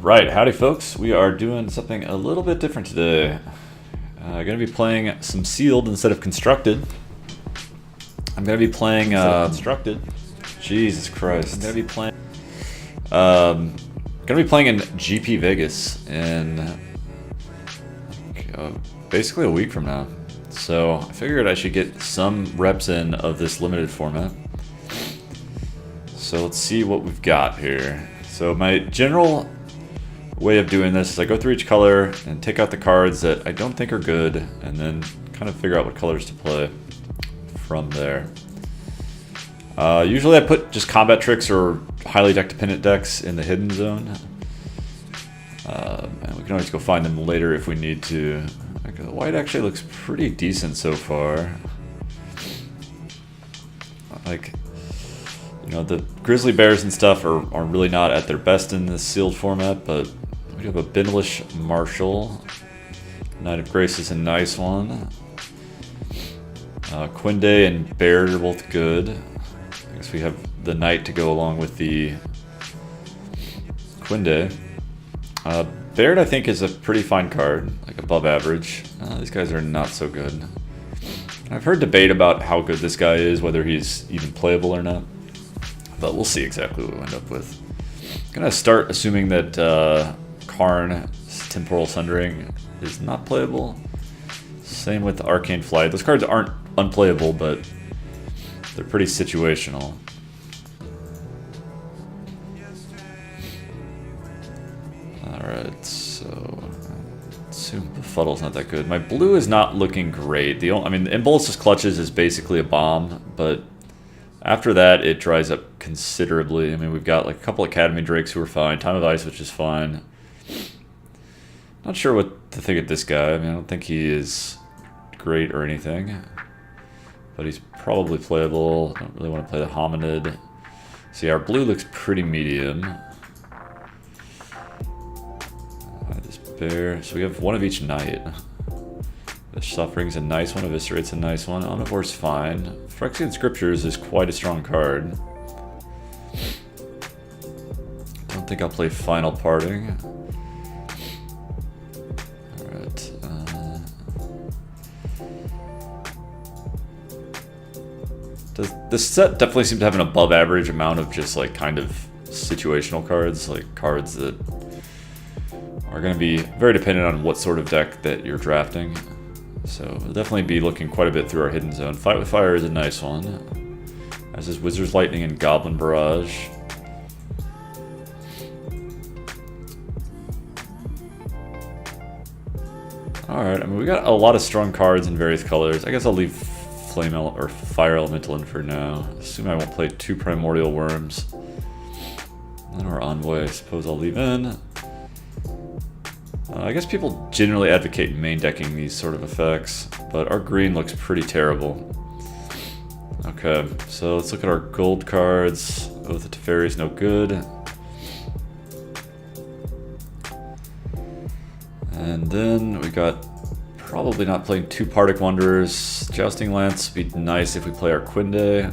Right, howdy folks. We are doing something a little bit different today. Going to be playing some sealed instead of constructed. I'm going to be playing constructed. Jesus Christ. I'm going to be playing in GP Vegas in basically a week from now. So I figured I should get some reps in of this limited format. So let's see what we've got here. So my general way of doing this is I go through each color and take out the cards that I don't think are good, and then kind of figure out what colors to play from there. Usually I put just combat tricks or highly deck dependent decks in the hidden zone. And we can always go find them later if we need to. The white actually looks pretty decent so far. Like, you know, the Grizzly Bears and stuff are really not at their best in this sealed format, but we have a Bindlish Marshall. Knight of Grace is a nice one. Quinde and Baird are both good. I guess we have the Knight to go along with the Quinde. Baird, I think, is a pretty fine card, like above average. These guys are not so good. I've heard debate about how good this guy is, whether he's even playable or not. But we'll see exactly what we end up with. I'm going to start assuming that Karn's Temporal Sundering is not playable. Same with Arcane Flight. Those cards aren't unplayable, but they're pretty situational. Alright, so assume Befuddle's not that good. My blue is not looking great. I mean, Impulse's Clutches is basically a bomb, but after that it dries up considerably. I mean, we've got like a couple Academy Drakes who are fine. Time of Ice, which is fine. Not sure what to think of this guy. I mean, I don't think he is great or anything, but he's probably playable. I don't really want to play the Hominid. See, our blue looks pretty medium. This bear. So we have one of each Knight. The Suffering's a nice one. Eviscerate's a nice one. Omnivore's fine. Phyrexian Scriptures is quite a strong card. Don't think I'll play Final Parting. Alright. This set definitely seems to have an above average amount of just like kind of situational cards, like cards that are going to be very dependent on what sort of deck that you're drafting. So we'll definitely be looking quite a bit through our hidden zone. Fight with Fire is a nice one, as is Wizard's Lightning and Goblin Barrage. Alright, I mean, we got a lot of strong cards in various colors. I guess I'll leave Fire Elemental in for now. Assume I won't play 2 Primordial Worms. And our Envoy, I suppose I'll leave in. I guess people generally advocate main decking these sort of effects, but our green looks pretty terrible. Okay, so let's look at our gold cards. Oath of Teferi's no good. And then we got probably not playing 2 Partick Wanderers. Jousting Lance would be nice if we play our Quinde. I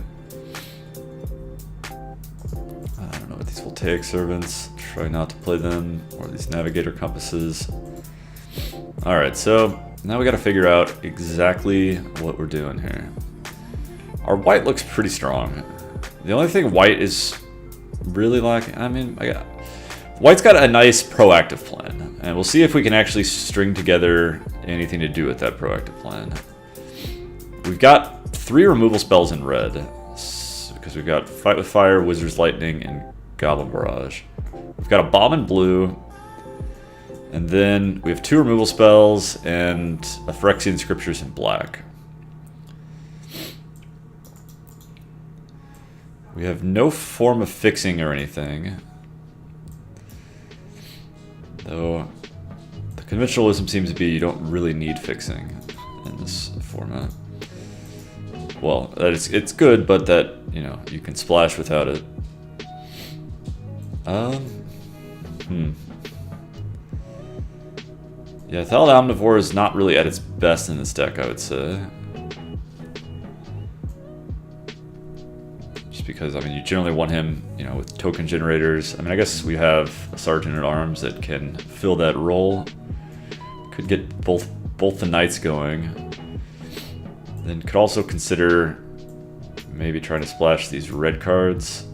don't know what these Voltaic Servants. Try not to play them, or these Navigator Compasses. Alright, so now we gotta figure out exactly what we're doing here. Our white looks pretty strong. The only thing white is really lacking, white's got a nice proactive plan, and we'll see if we can actually string together anything to do with that proactive plan. We've got 3 removal spells in red, because we've got Fight with Fire, Wizard's Lightning, and Goblin Barrage. We've got a bomb in blue, and then we have 2 removal spells and a Phyrexian Scriptures in black. We have no form of fixing or anything, though the conventional wisdom seems to be you don't really need fixing in this format. Well, that it's good, but that, you know, you can splash without it. Yeah, Thallid Omnivore is not really at its best in this deck, I would say. Just because, I mean, you generally want him, you know, with token generators. I mean, I guess we have a Sergeant at Arms that can fill that role. Could get both the Knights going. Then could also consider maybe trying to splash these red cards.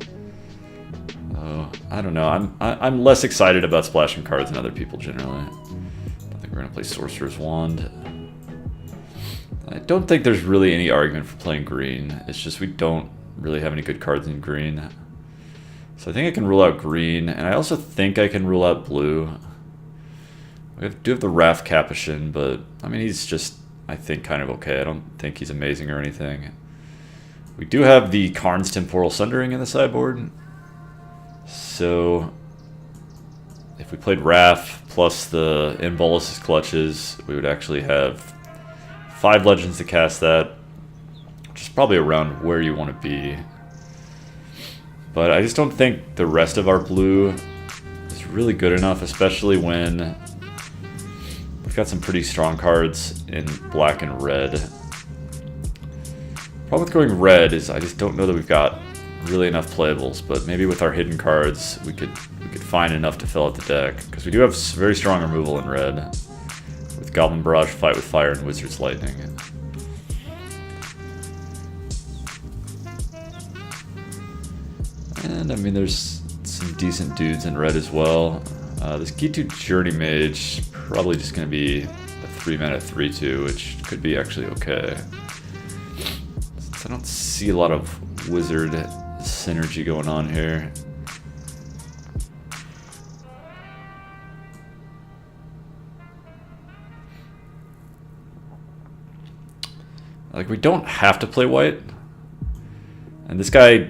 I don't know. I'm less excited about splashing cards than other people generally. I think we're gonna play Sorcerer's Wand. I don't think there's really any argument for playing green. It's just we don't really have any good cards in green. So I think I can rule out green, and I also think I can rule out blue. We do have the Wrath Capuchin, but I mean, he's just, I think, kind of okay. I don't think he's amazing or anything. We do have the Karn's Temporal Sundering in the sideboard. So if we played Wrath plus the Inbolus's Clutches, we would actually have 5 legends to cast that, which is probably around where you want to be. But I just don't think the rest of our blue is really good enough, especially when we've got some pretty strong cards in black and red. Problem with going red is I just don't know that we've got really enough playables, but maybe with our hidden cards we could find enough to fill out the deck, because we do have very strong removal in red with Goblin Barrage, Fight with Fire, and Wizard's Lightning. And I mean, there's some decent dudes in red as well. This Gitu Journey Mage probably just going to be a 3-mana 3/2, which could be actually okay. Since I don't see a lot of wizard synergy going on here. Like, we don't have to play white. And this guy,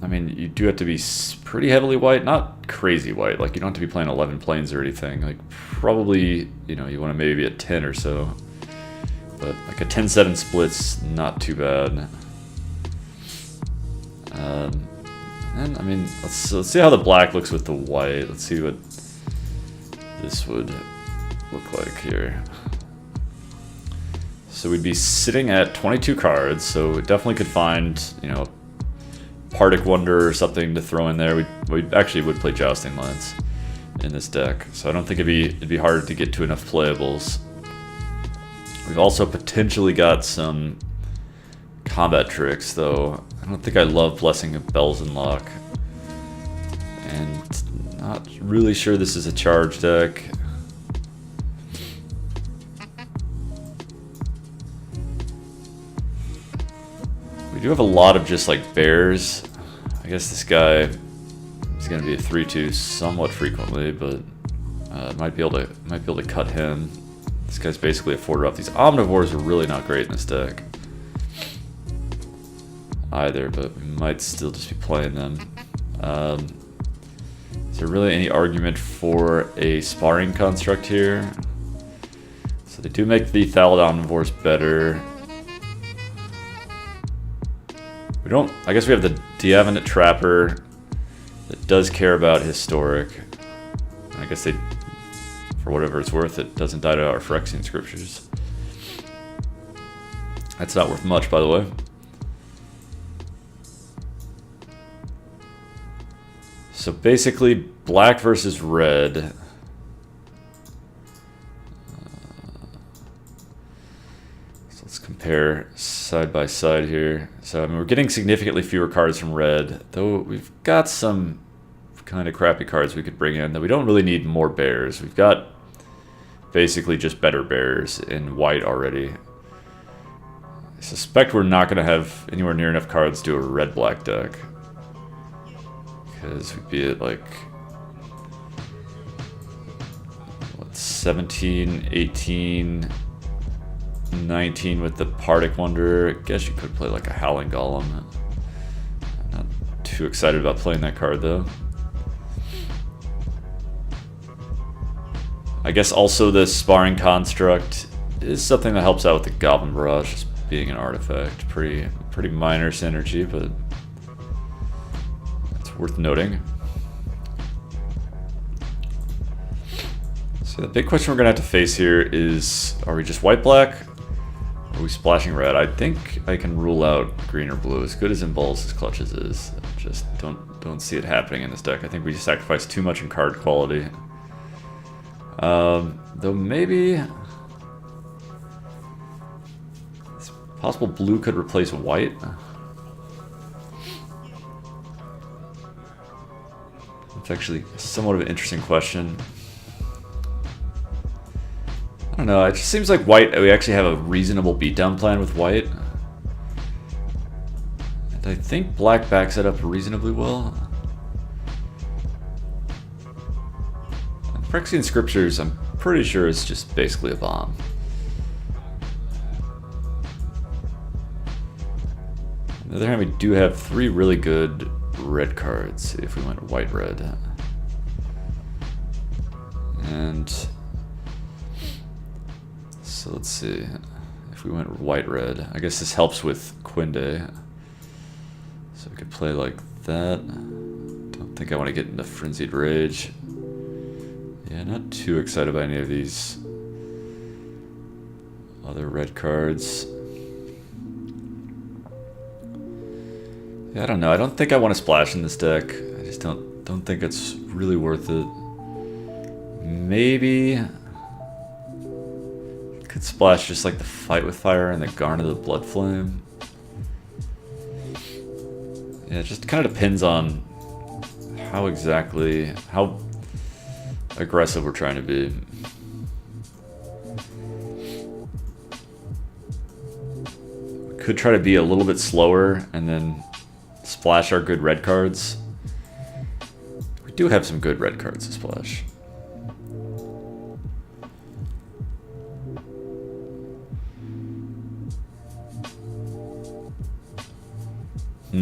I mean, you do have to be pretty heavily white, not crazy white. Like, you don't have to be playing 11 planes or anything. Like, probably, you know, you want to maybe be at 10 or so. But like a 10-7 split's not too bad. And I mean, let's see how the black looks with the white. Let's see what this would look like here. So we'd be sitting at 22 cards, so we definitely could find, you know, Partic Wonder or something to throw in there. We actually would play Jousting Lance in this deck, so I don't think it'd be hard to get to enough playables. We've also potentially got some combat tricks, though. I don't think I love Blessing of Belzenlok, and not really sure this is a charge deck. We do have a lot of just like bears. I guess this guy is going to be a 3/2 somewhat frequently, but might be able to cut him. This guy's basically a 4-drop. These Omnivores are really not great in this deck either, but we might still just be playing them. Is there really any argument for a Sparring Construct here? So they do make the Thallid Omnivores better. We don't, I guess we have the Diavinate Trapper that does care about Historic. I guess they, for whatever it's worth, it doesn't die to our Phyrexian Scriptures. That's not worth much, by the way. So basically, black versus red. So let's compare side by side here. So I mean, we're getting significantly fewer cards from red, though we've got some kind of crappy cards we could bring in, that we don't really need more bears. We've got basically just better bears in white already. I suspect we're not going to have anywhere near enough cards to do a red-black deck, because we'd be at like, what, 17, 18, 19 with the Partic Wonder. I guess you could play like a Howling Golem. I'm not too excited about playing that card though. I guess also the Sparring Construct is something that helps out with the Goblin Barrage, just being an artifact. Pretty minor synergy, but it's worth noting. So the big question we're going to have to face here is, are we just white-black? Or Are we splashing red? I think I can rule out green or blue. As good as Impulse as Clutches is, just don't see it happening in this deck. I think we sacrifice too much in card quality. Though maybe it's possible blue could replace white. It's actually somewhat of an interesting question. I don't know, it just seems like white, we actually have a reasonable beatdown plan with white. And I think black backs it up reasonably well. And Phyrexian Scriptures, I'm pretty sure it's just basically a bomb. On the other hand, we do have 3 really good red cards if we went white-red. And so let's see, if we went white-red, I guess this helps with Quinde. So we could play like that. Don't think I want to get into Frenzied Rage. Yeah, not too excited by any of these other red cards. Yeah, I don't know. I don't think I want to splash in this deck. I just don't think it's really worth it. Maybe could splash just like the Fight with Fire and the Garnet of the Blood Flame. Yeah, it just kind of depends on how aggressive we're trying to be. We could try to be a little bit slower and then splash our good red cards. We do have some good red cards to splash. I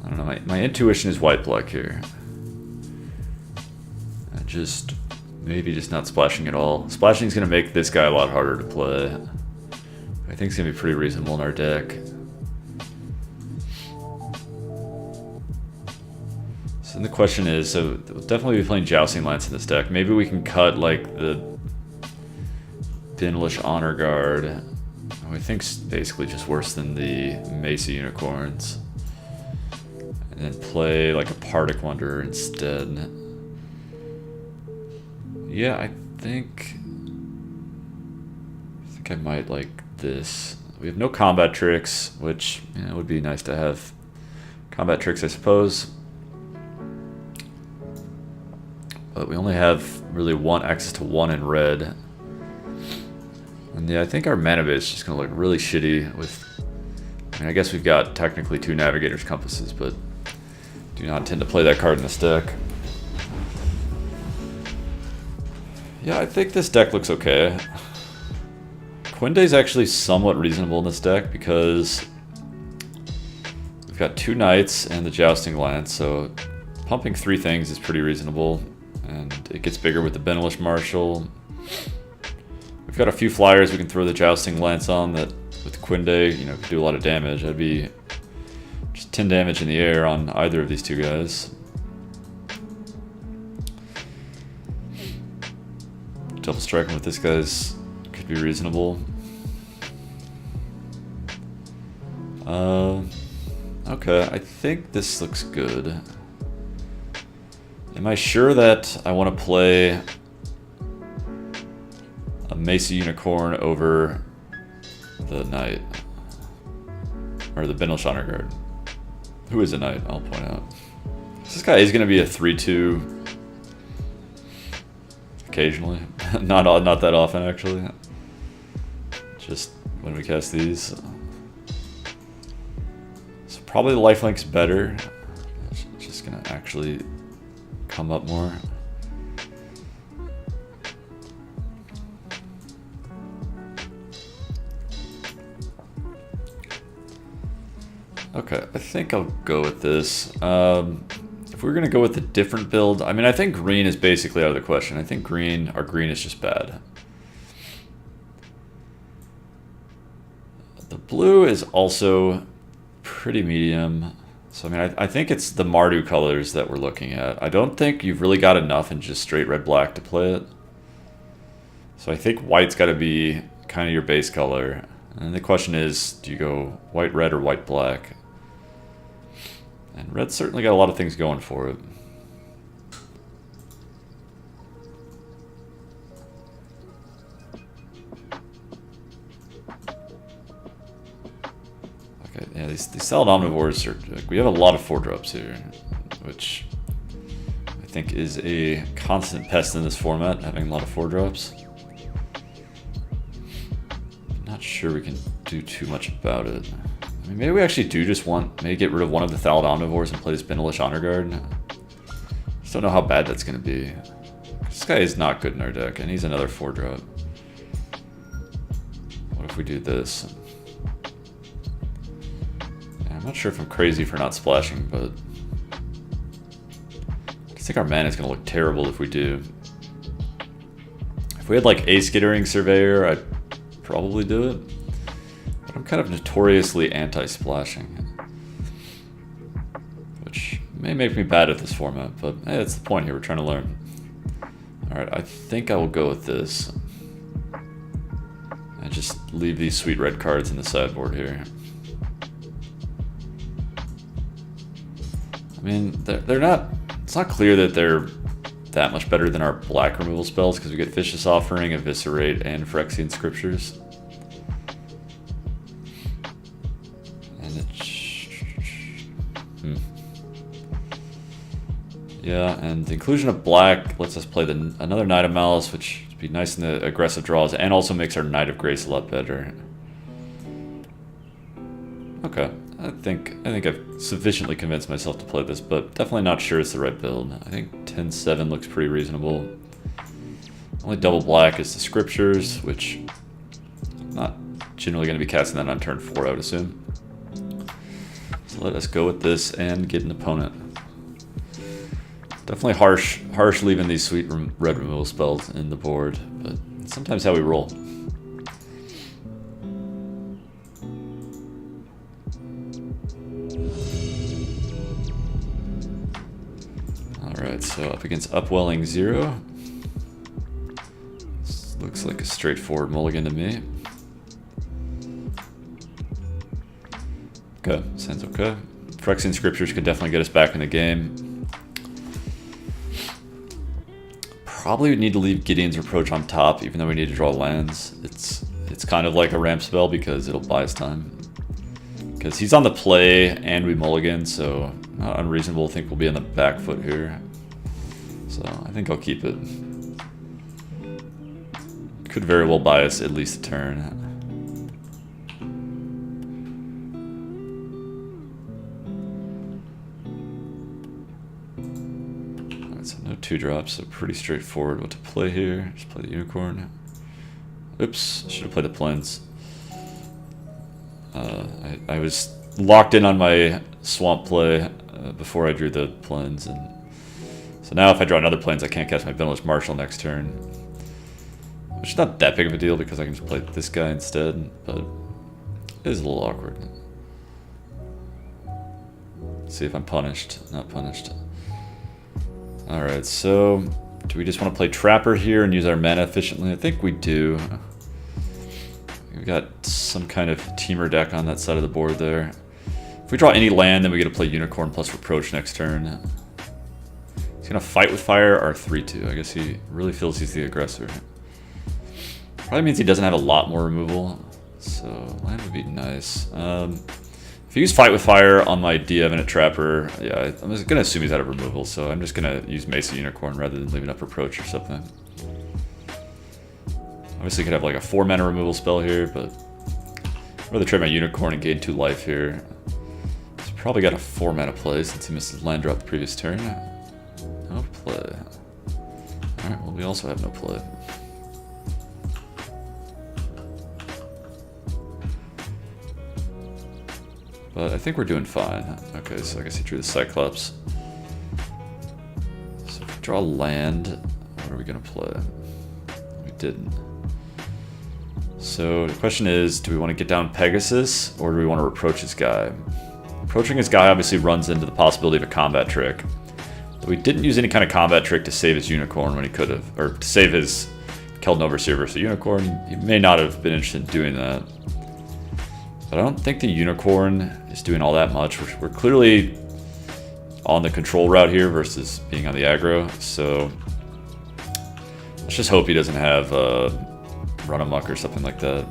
don't know, my intuition is white black here. Maybe just not splashing at all. Splashing is going to make this guy a lot harder to play. I think it's going to be pretty reasonable in our deck. So then the question is, so we'll definitely be playing Jousting Lance in this deck. Maybe we can cut like the Binlish Honor Guard, who I think's basically just worse than the Mesa Unicorns. And then play like a Partic Wanderer instead. Yeah, I think I might like this. We have no combat tricks, which, you know, would be nice to have combat tricks, I suppose. But we only have really access to 1 in red. And yeah, I think our mana base is just gonna look really shitty with, I mean, I guess we've got technically 2 Navigator's Compasses, but do not intend to play that card in this deck. Yeah, I think this deck looks okay. Quinde's actually somewhat reasonable in this deck because we've got 2 Knights and the Jousting Lance, so pumping 3 things is pretty reasonable, and it gets bigger with the Binlish Marshal. We've got a few flyers we can throw the Jousting Lance on that, with Quinde, you know, could do a lot of damage. That'd be just 10 damage in the air on either of these 2 guys. Double striking with this guy's could be reasonable. Okay, I think this looks good. Am I sure that I want to play a Mesa Unicorn over the Knight? Or the Binlish Honor Guard? Who is a Knight, I'll point out. This guy is going to be a 3-2 occasionally. not that often, actually. Just when we cast these. So probably the lifelink's better. It's just gonna actually come up more. Okay, I think I'll go with this. If we're gonna go with a different build, I mean, I think green is basically out of the question. I think our green is just bad. The blue is also pretty medium. So, I mean, I think it's the Mardu colors that we're looking at. I don't think you've really got enough in just straight red-black to play it. So I think white's got to be kind of your base color. And the question is, do you go white-red or white-black? And red's certainly got a lot of things going for it. Okay, yeah, these solid omnivores are... Like, we have a lot of 4-drops here, which I think is a constant pest in this format, having a lot of 4-drops. Not sure we can do too much about it. I mean, maybe we actually do just want... Maybe get rid of one of the Thallid omnivores and play this Bindalish Honor Guard. Just don't know how bad that's going to be. This guy is not good in our deck, and he's another 4-drop. What if we do this? Yeah, I'm not sure if I'm crazy for not splashing, but... I think our mana is going to look terrible if we do. If we had like a Skittering Surveyor, I'd probably do it. But I'm kind of notoriously anti-splashing. Which may make me bad at this format, but hey, that's the point here, we're trying to learn. Alright, I think I will go with this. And just leave these sweet red cards in the sideboard here. I mean, they're not... It's not clear that they're that much better than our black removal spells, because we get Vicious Offering, Eviscerate, and Phyrexian Scriptures. And it's... Yeah, and the inclusion of black lets us play another Knight of Malice, which would be nice in the aggressive draws, and also makes our Knight of Grace a lot better. Okay, I think I've sufficiently convinced myself to play this, but definitely not sure it's the right build. I think 10-7 looks pretty reasonable. Only double black is the Scriptures, which I'm not generally going to be casting that on turn 4, I would assume. So let us go with this and get an opponent. Definitely harsh leaving these sweet red removal spells in the board, but it's sometimes how we roll. Alright, so up against Upwelling 0. This looks like a straightforward mulligan to me. Okay, sounds okay. Phyrexian Scriptures could definitely get us back in the game. Probably would need to leave Gideon's Reproach on top, even though we need to draw lands. It's kind of like a ramp spell because it'll buy us time. Because he's on the play and we mulligan, so not unreasonable to think we'll be on the back foot here. So I think I'll keep it. Could very well buy us at least a turn. So no 2-drops, so pretty straightforward what to play here. Just play the Unicorn. Oops, should have played the Plains. I was locked in on my Swamp play before I drew the Plains, and so now if I draw another Plains, I can't cast my Bindalish Marshal next turn. Which is not that big of a deal because I can just play this guy instead, but it is a little awkward. Let's see if I'm punished. Not punished. Alright, so do we just want to play Trapper here and use our mana efficiently? I think we do. We've got some kind of teamer deck on that side of the board there. If we draw any land, then we get to play Unicorn plus Reproach next turn. He's going to Fight with Fire or 3-2. I guess he really feels he's the aggressor. Probably means he doesn't have a lot more removal, so land would be nice. If you use Fight with Fire on my D-Evident Trapper, yeah, I'm just going to assume he's out of removal, so I'm just going to use Mesa Unicorn rather than leaving up Reproach or something. Obviously could have like a 4-mana removal spell here, but I'd rather trade my Unicorn and gain 2 life here. He's probably got a 4-mana play since he missed his land drop the previous turn. No play. Alright, well we also have no play. But I think we're doing fine. Okay, so I guess he drew the Cyclops. So if we draw land, what are we going to play? We didn't. So the question is, do we want to get down Pegasus, or do we want to Reproach this guy? approaching his guy obviously runs into the possibility of a combat trick. But we didn't use any kind of combat trick to save his Unicorn when he could have, or to save his Keldon Overseer versus Unicorn. He may not have been interested in doing that. But I don't think the Unicorn is doing all that much. We're clearly on the control route here versus being on the aggro, so let's just hope he doesn't have run amok or something like that.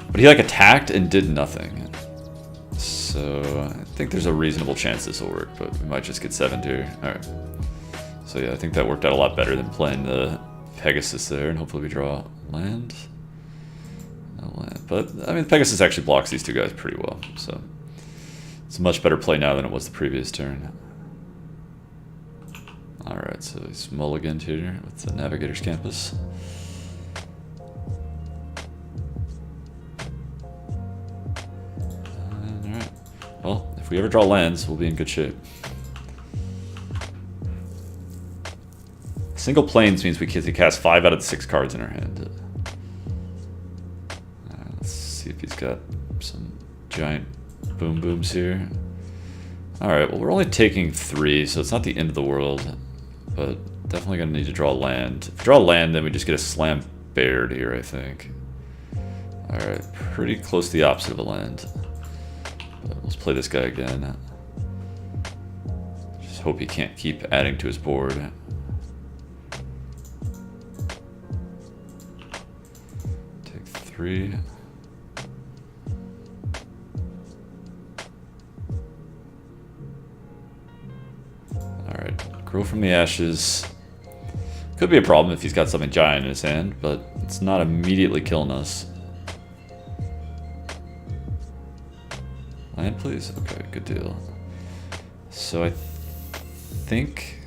But he like attacked and did nothing. So I think there's a reasonable chance this will work, but we might just get 7'd here. Alright. So yeah, I think that worked out a lot better than playing the Pegasus there, and hopefully we draw land. No land. But I mean Pegasus actually blocks these two guys pretty well, so it's a much better play now than it was the previous turn. Alright, so he's mulliganed here with the Navigator's Campus. Alright. Well, if we ever draw lands, we'll be in good shape. Single planes means we cast 5 out of the 6 cards in our hand. Let's see if he's got some giant boom booms here. Alright, well we're only taking 3, so it's not the end of the world. But definitely going to need to draw land. If we draw land, then we just get a slam Baird here, I think. Alright, pretty close to the opposite of a land. But let's play this guy again. Just hope he can't keep adding to his board. Take 3. Grow from the Ashes. Could be a problem if he's got something giant in his hand, but it's not immediately killing us. Land, please? Okay, good deal. So I think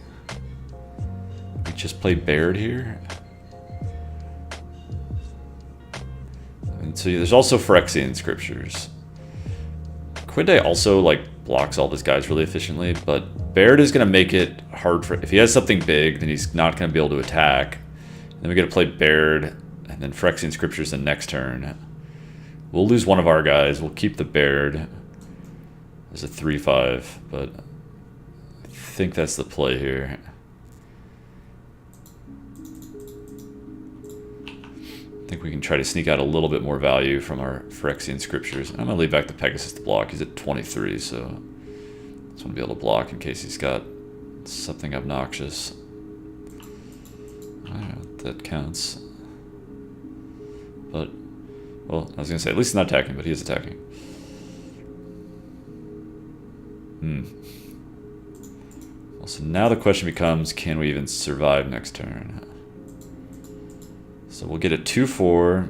we just play Baird here. And so there's also Phyrexian Scriptures. Quinde also like blocks all these guys really efficiently, but Baird is going to make it hard for... If he has something big, then he's not going to be able to attack. Then we got to play Baird, and then Phyrexian Scriptures the next turn. We'll lose one of our guys. We'll keep the Baird as a 3-5, but I think that's the play here. I think we can try to sneak out a little bit more value from our Phyrexian Scriptures. I'm going to leave back the Pegasus to block. He's at 23, so I just want to be able to block in case he's got something obnoxious. Alright, that counts. But, well, I was going to say, at least he's not attacking, but he is attacking. Well, so now the question becomes, can we even survive next turn? So we'll get a 2-4. We're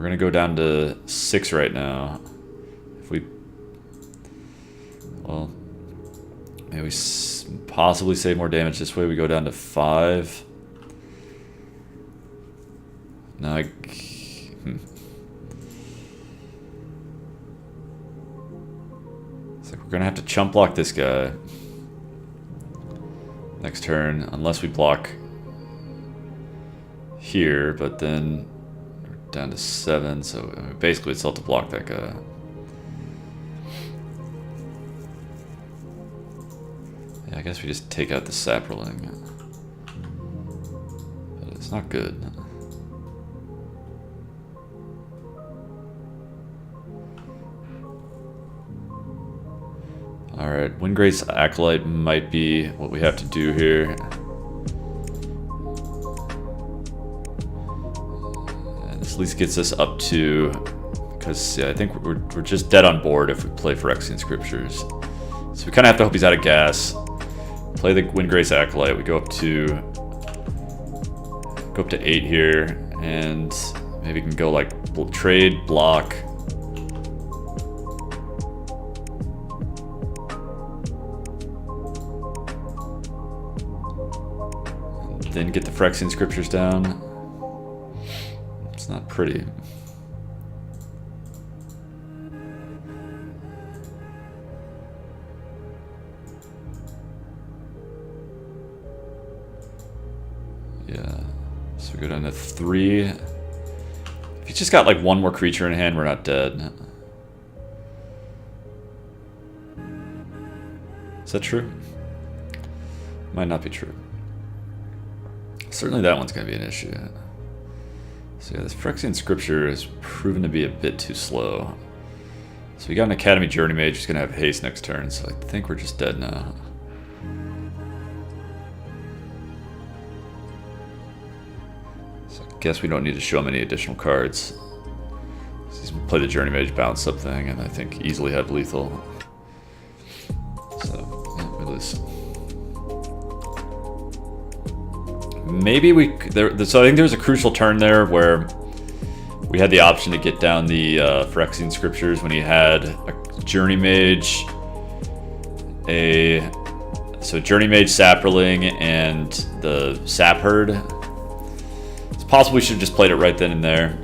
going to go down to 6 right now. If we... Well... Maybe we possibly save more damage this way. We go down to 5. Now It's like we're going to have to chump block this guy next turn, unless we block here, but then we're down to 7, so I mean, basically it's all to block that guy. Yeah, I guess we just take out the Saproling. But it's not good. Alright, Windgrace Acolyte might be what we have to do here. And this at least gets us up to... Because yeah, I think we're just dead on board if we play Phyrexian Scriptures. So we kind of have to hope he's out of gas. Play the Windgrace Acolyte. We go up to 8 here, and maybe we can go like trade, block. And then get the Phyrexian Scriptures down. It's not pretty. Yeah, so we go down to 3. If he's just got like one more creature in hand, we're not dead. that true? Might not be true. Certainly that one's going to be an issue. So yeah, this Phyrexian Scripture has proven to be a bit too slow. So we got an Academy Journey Mage who's going to have haste next turn, so I think we're just dead now. So I guess we don't need to show him any additional cards. He's going to play the Journey Mage, bounce something, and I think easily have lethal. So, yeah, we lose. Maybe so I think there was a crucial turn there where we had the option to get down the Phyrexian Scriptures when he had a Journey Mage, Journey Mage, Saproling, and the Sap Herd. It's possible we should have just played it right then and there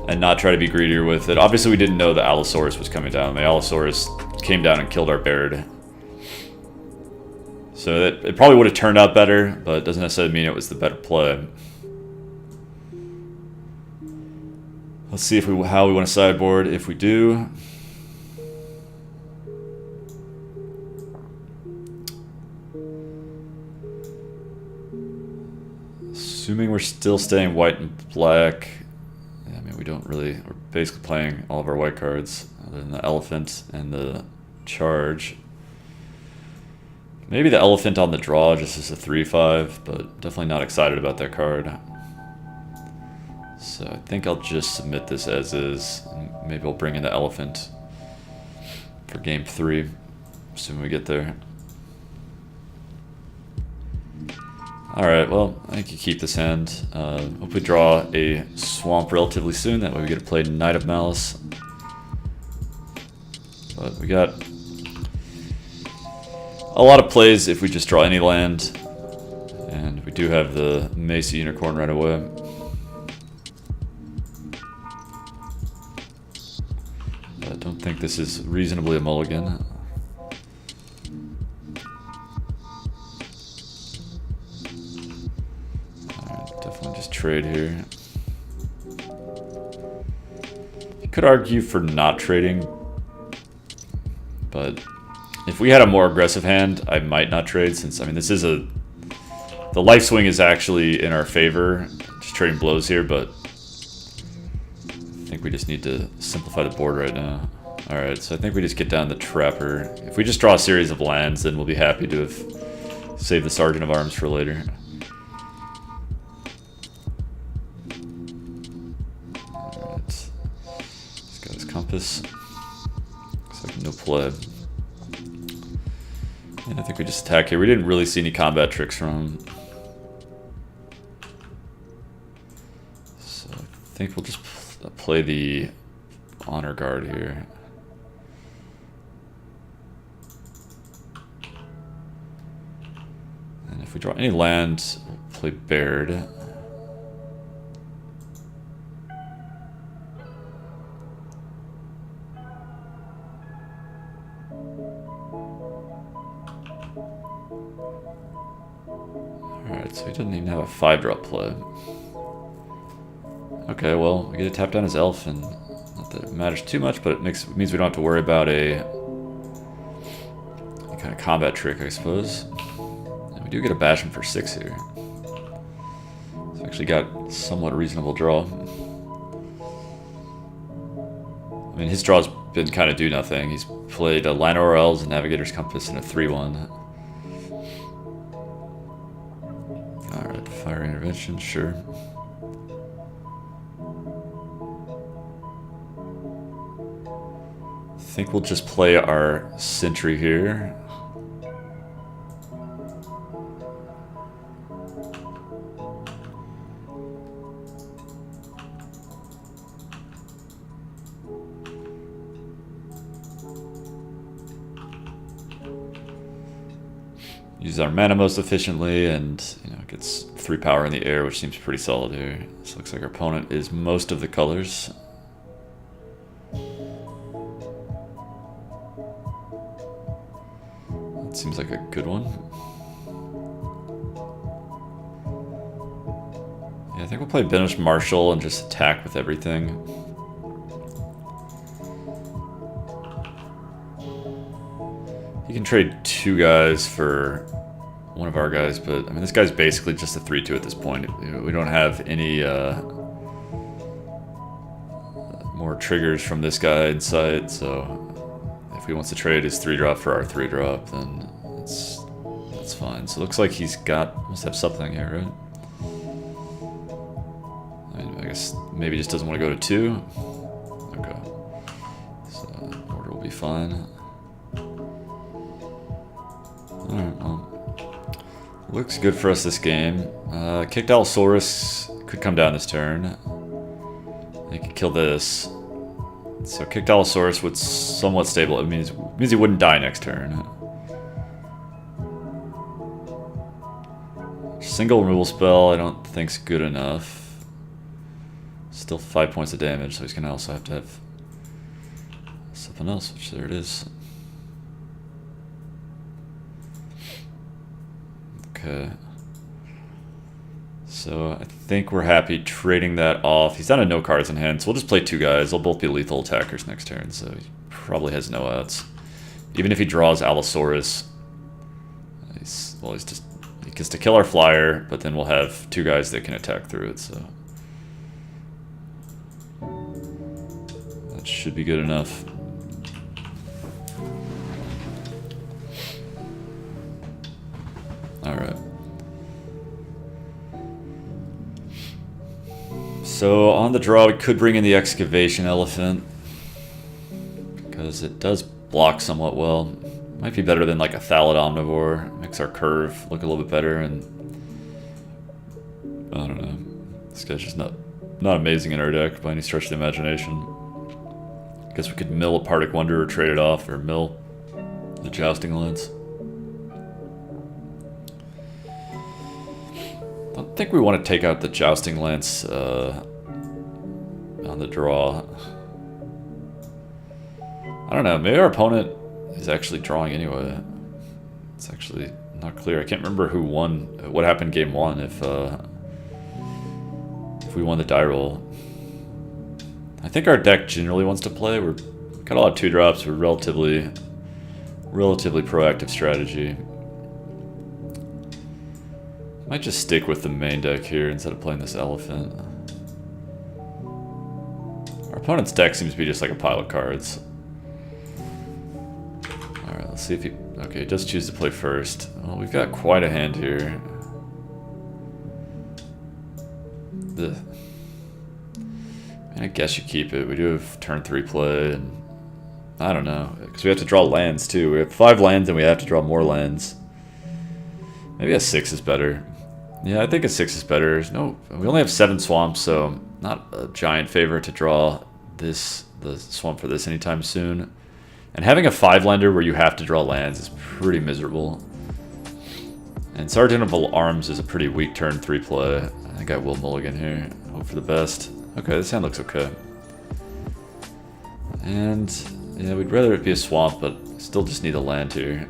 and not try to be greedier with it. Obviously, we didn't know the Allosaurus was coming down. The Allosaurus came down and killed our Baird. So it probably would have turned out better, but it doesn't necessarily mean it was the better play. Let's see how we want to sideboard. If we do, assuming we're still staying white and black, I mean we don't really. We're basically playing all of our white cards, other than the Elephant and the Charge. Maybe the Elephant on the draw just as a 3/5, but definitely not excited about that card. So I think I'll just submit this as is. And maybe I'll bring in the Elephant for game 3, assuming we get there. Alright, well, I think you keep this hand. Hope we draw a Swamp relatively soon, that way we get to play Knight of Malice. But we got a lot of plays if we just draw any land, and we do have the Mesa Unicorn right away. But I don't think this is reasonably a mulligan. Alright, definitely just trade here. You could argue for not trading, but if we had a more aggressive hand, I might not trade, since, I mean, this is the life swing is actually in our favor, just trading blows here, but I think we just need to simplify the board right now. Alright, so I think we just get down the Trapper. If we just draw a series of lands, then we'll be happy to have saved the Sergeant of Arms for later. Alright, he's got his Compass. Looks like no play. And I think we just attack here. We didn't really see any combat tricks from him. So I think we'll just play the Honor Guard here. And if we draw any land, we'll play Baird. Alright, so he doesn't even have a 5-drop play. Okay, well, we get to tap down his Elf, and not that it matters too much, but it means we don't have to worry about any kind of combat trick, I suppose. And we do get a bash him for 6 here. So actually got somewhat reasonable draw. I mean, his draw's been kind of do nothing. He's played a Llanowar Elves, a Navigator's Compass, and a 3/1. Alright, Fire Intervention, sure. I think we'll just play our Sentry here. Use our mana most efficiently, and gets 3 power in the air, which seems pretty solid here. This looks like our opponent is most of the colors. That seems like a good one. Yeah, I think we'll play Banish Marshal and just attack with everything. He can trade 2 guys for one of our guys, but I mean, this guy's basically just a 3-2 at this point. We don't have any more triggers from this guy in sight, so if he wants to trade his 3-drop for our 3-drop, then that's fine. So it looks like must have something here, right? I mean, I guess maybe he just doesn't want to go to 2. Okay. So order will be fine. Alright, well. Looks good for us this game. Kicked Allosaurus could come down this turn. He could kill this. So Kicked Allosaurus would somewhat stable. It means he wouldn't die next turn. Single removal spell I don't think's good enough. Still 5 points of damage, so he's gonna also have to have something else, which there it is. Okay. So I think we're happy trading that off. He's down to no cards in hand, so we'll just play 2 guys. They'll both be lethal attackers next turn, so he probably has no outs. Even if he draws Allosaurus, he gets to kill our flyer, but then we'll have 2 guys that can attack through it, so that should be good enough. Alright. So on the draw, we could bring in the Excavation Elephant, because it does block somewhat well. Might be better than like a Thallid Omnivore. Makes our curve look a little bit better, and I don't know. This guy's just not amazing in our deck by any stretch of the imagination. Guess we could mill a Partick Wonder or trade it off, or mill the Jousting Lance. I don't think we want to take out the Jousting Lance on the draw. I don't know, maybe our opponent is actually drawing anyway. It's actually not clear. I can't remember who won, what happened game 1 if we won the die roll. I think our deck generally wants to play. We've got a lot of 2-drops. We're relatively proactive strategy. Might just stick with the main deck here instead of playing this elephant. Our opponent's deck seems to be just like a pile of cards. Alright, let's see if he... Okay, he does choose to play first. Well, we've got quite a hand here. Ugh. I guess you keep it. We do have turn 3 play, and I don't know, because we have to draw lands too. We have 5 lands and we have to draw more lands. Maybe a 6 is better. Yeah, I think a 6 is better. We only have 7 swamps, so not a giant favor to draw the swamp for this anytime soon. And having a 5-lander where you have to draw lands is pretty miserable. And Sergeant of Arms is a pretty weak turn 3 play. I think I will mulligan here. Hope for the best. Okay, this hand looks okay. And yeah, we'd rather it be a swamp, but still just need a land here.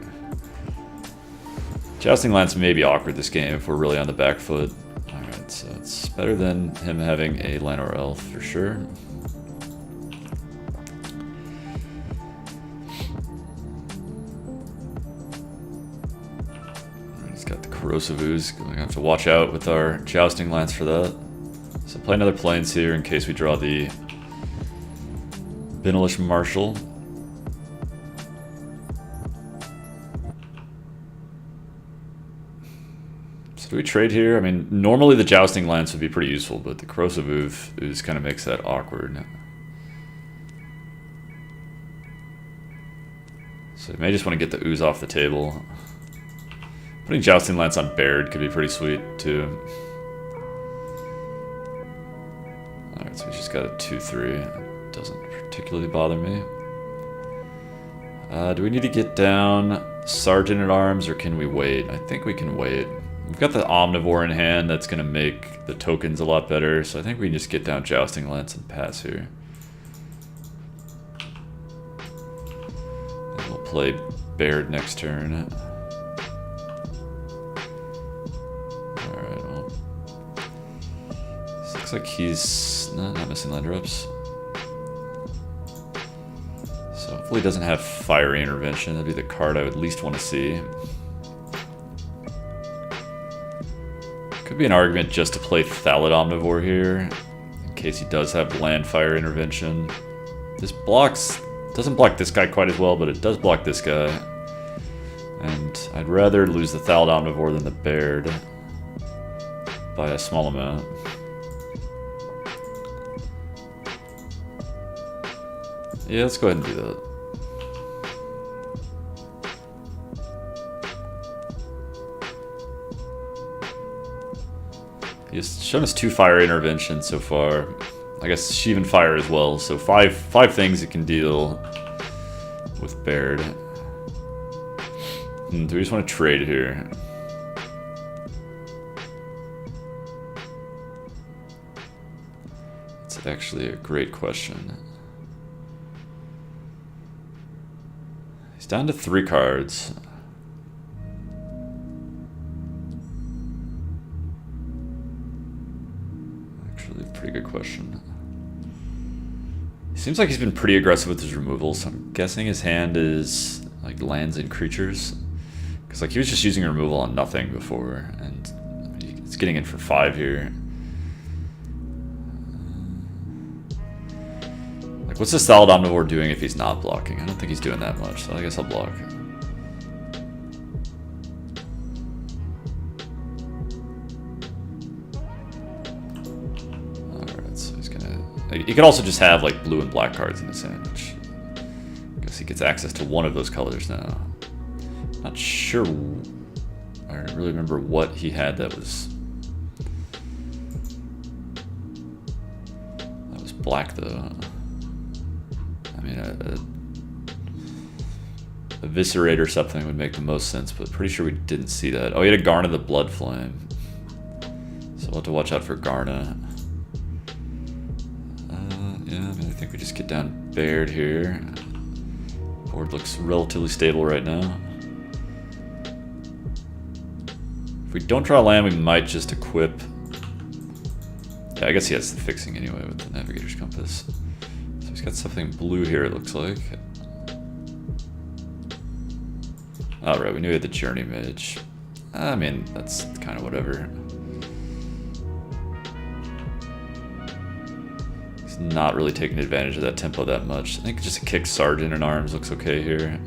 Jousting Lance may be awkward this game if we're really on the back foot. Alright, so it's better than him having a Llanowar Elf for sure. He's got the Corrosive Ooze. We're gonna have to watch out with our Jousting Lance for that. So play another Plains here in case we draw the Binalish Marshal. So do we trade here? I mean, normally the Jousting Lance would be pretty useful, but the Corrosive Ooze kind of makes that awkward. So you may just want to get the Ooze off the table. Putting Jousting Lance on Baird could be pretty sweet, too. Alright, so we just got a 2-3. Doesn't particularly bother me. Do we need to get down Sergeant at Arms, or can we wait? I think we can wait. We've got the Omnivore in hand that's going to make the tokens a lot better, so I think we can just get down Jousting Lance and pass here. And we'll play Baird next turn. Alright, well. This looks like he's not missing land drops. So Hopefully it doesn't have Fiery Intervention. That'd be the card I would least want to see. Could be an argument just to play Thallid Omnivore here, in case he does have Land Fire Intervention. This doesn't block this guy quite as well, but it does block this guy. And I'd rather lose the Thallid Omnivore than the Baird by a small amount. Yeah, let's go ahead and do that. He's shown us 2 fire interventions so far. I guess Shivan Fire as well, so five things it can deal with Baird. Do we just want to trade here? It's actually a great question. He's down to 3 cards. Actually, pretty good question. He seems like he's been pretty aggressive with his removals, so I'm guessing his hand is like lands and creatures. Because like he was just using removal on nothing before, and it's getting in for 5 here. Like what's this Thallid Omnivore doing if he's not blocking? I don't think he's doing that much, so I guess I'll block. Alright, so he's gonna... He could also just have like blue and black cards in his hand, which I guess he gets access to one of those colors now. Not sure. I don't really remember what he had that was black though. I mean, a Eviscerate or something would make the most sense, but pretty sure we didn't see that. Oh, he had a Garna the Blood Flame, so we'll have to watch out for Garna. Yeah, I mean, I think we just get down Baird here. Board looks relatively stable right now. If we don't draw land, we might just equip. Yeah, I guess he has the fixing anyway with the Navigator's Compass. So he's got something blue here, it looks like. Alright, we knew he had the Journey Mage. I mean, that's kind of whatever. He's not really taking advantage of that tempo that much. I think just a kick Sergeant in Arms looks okay here.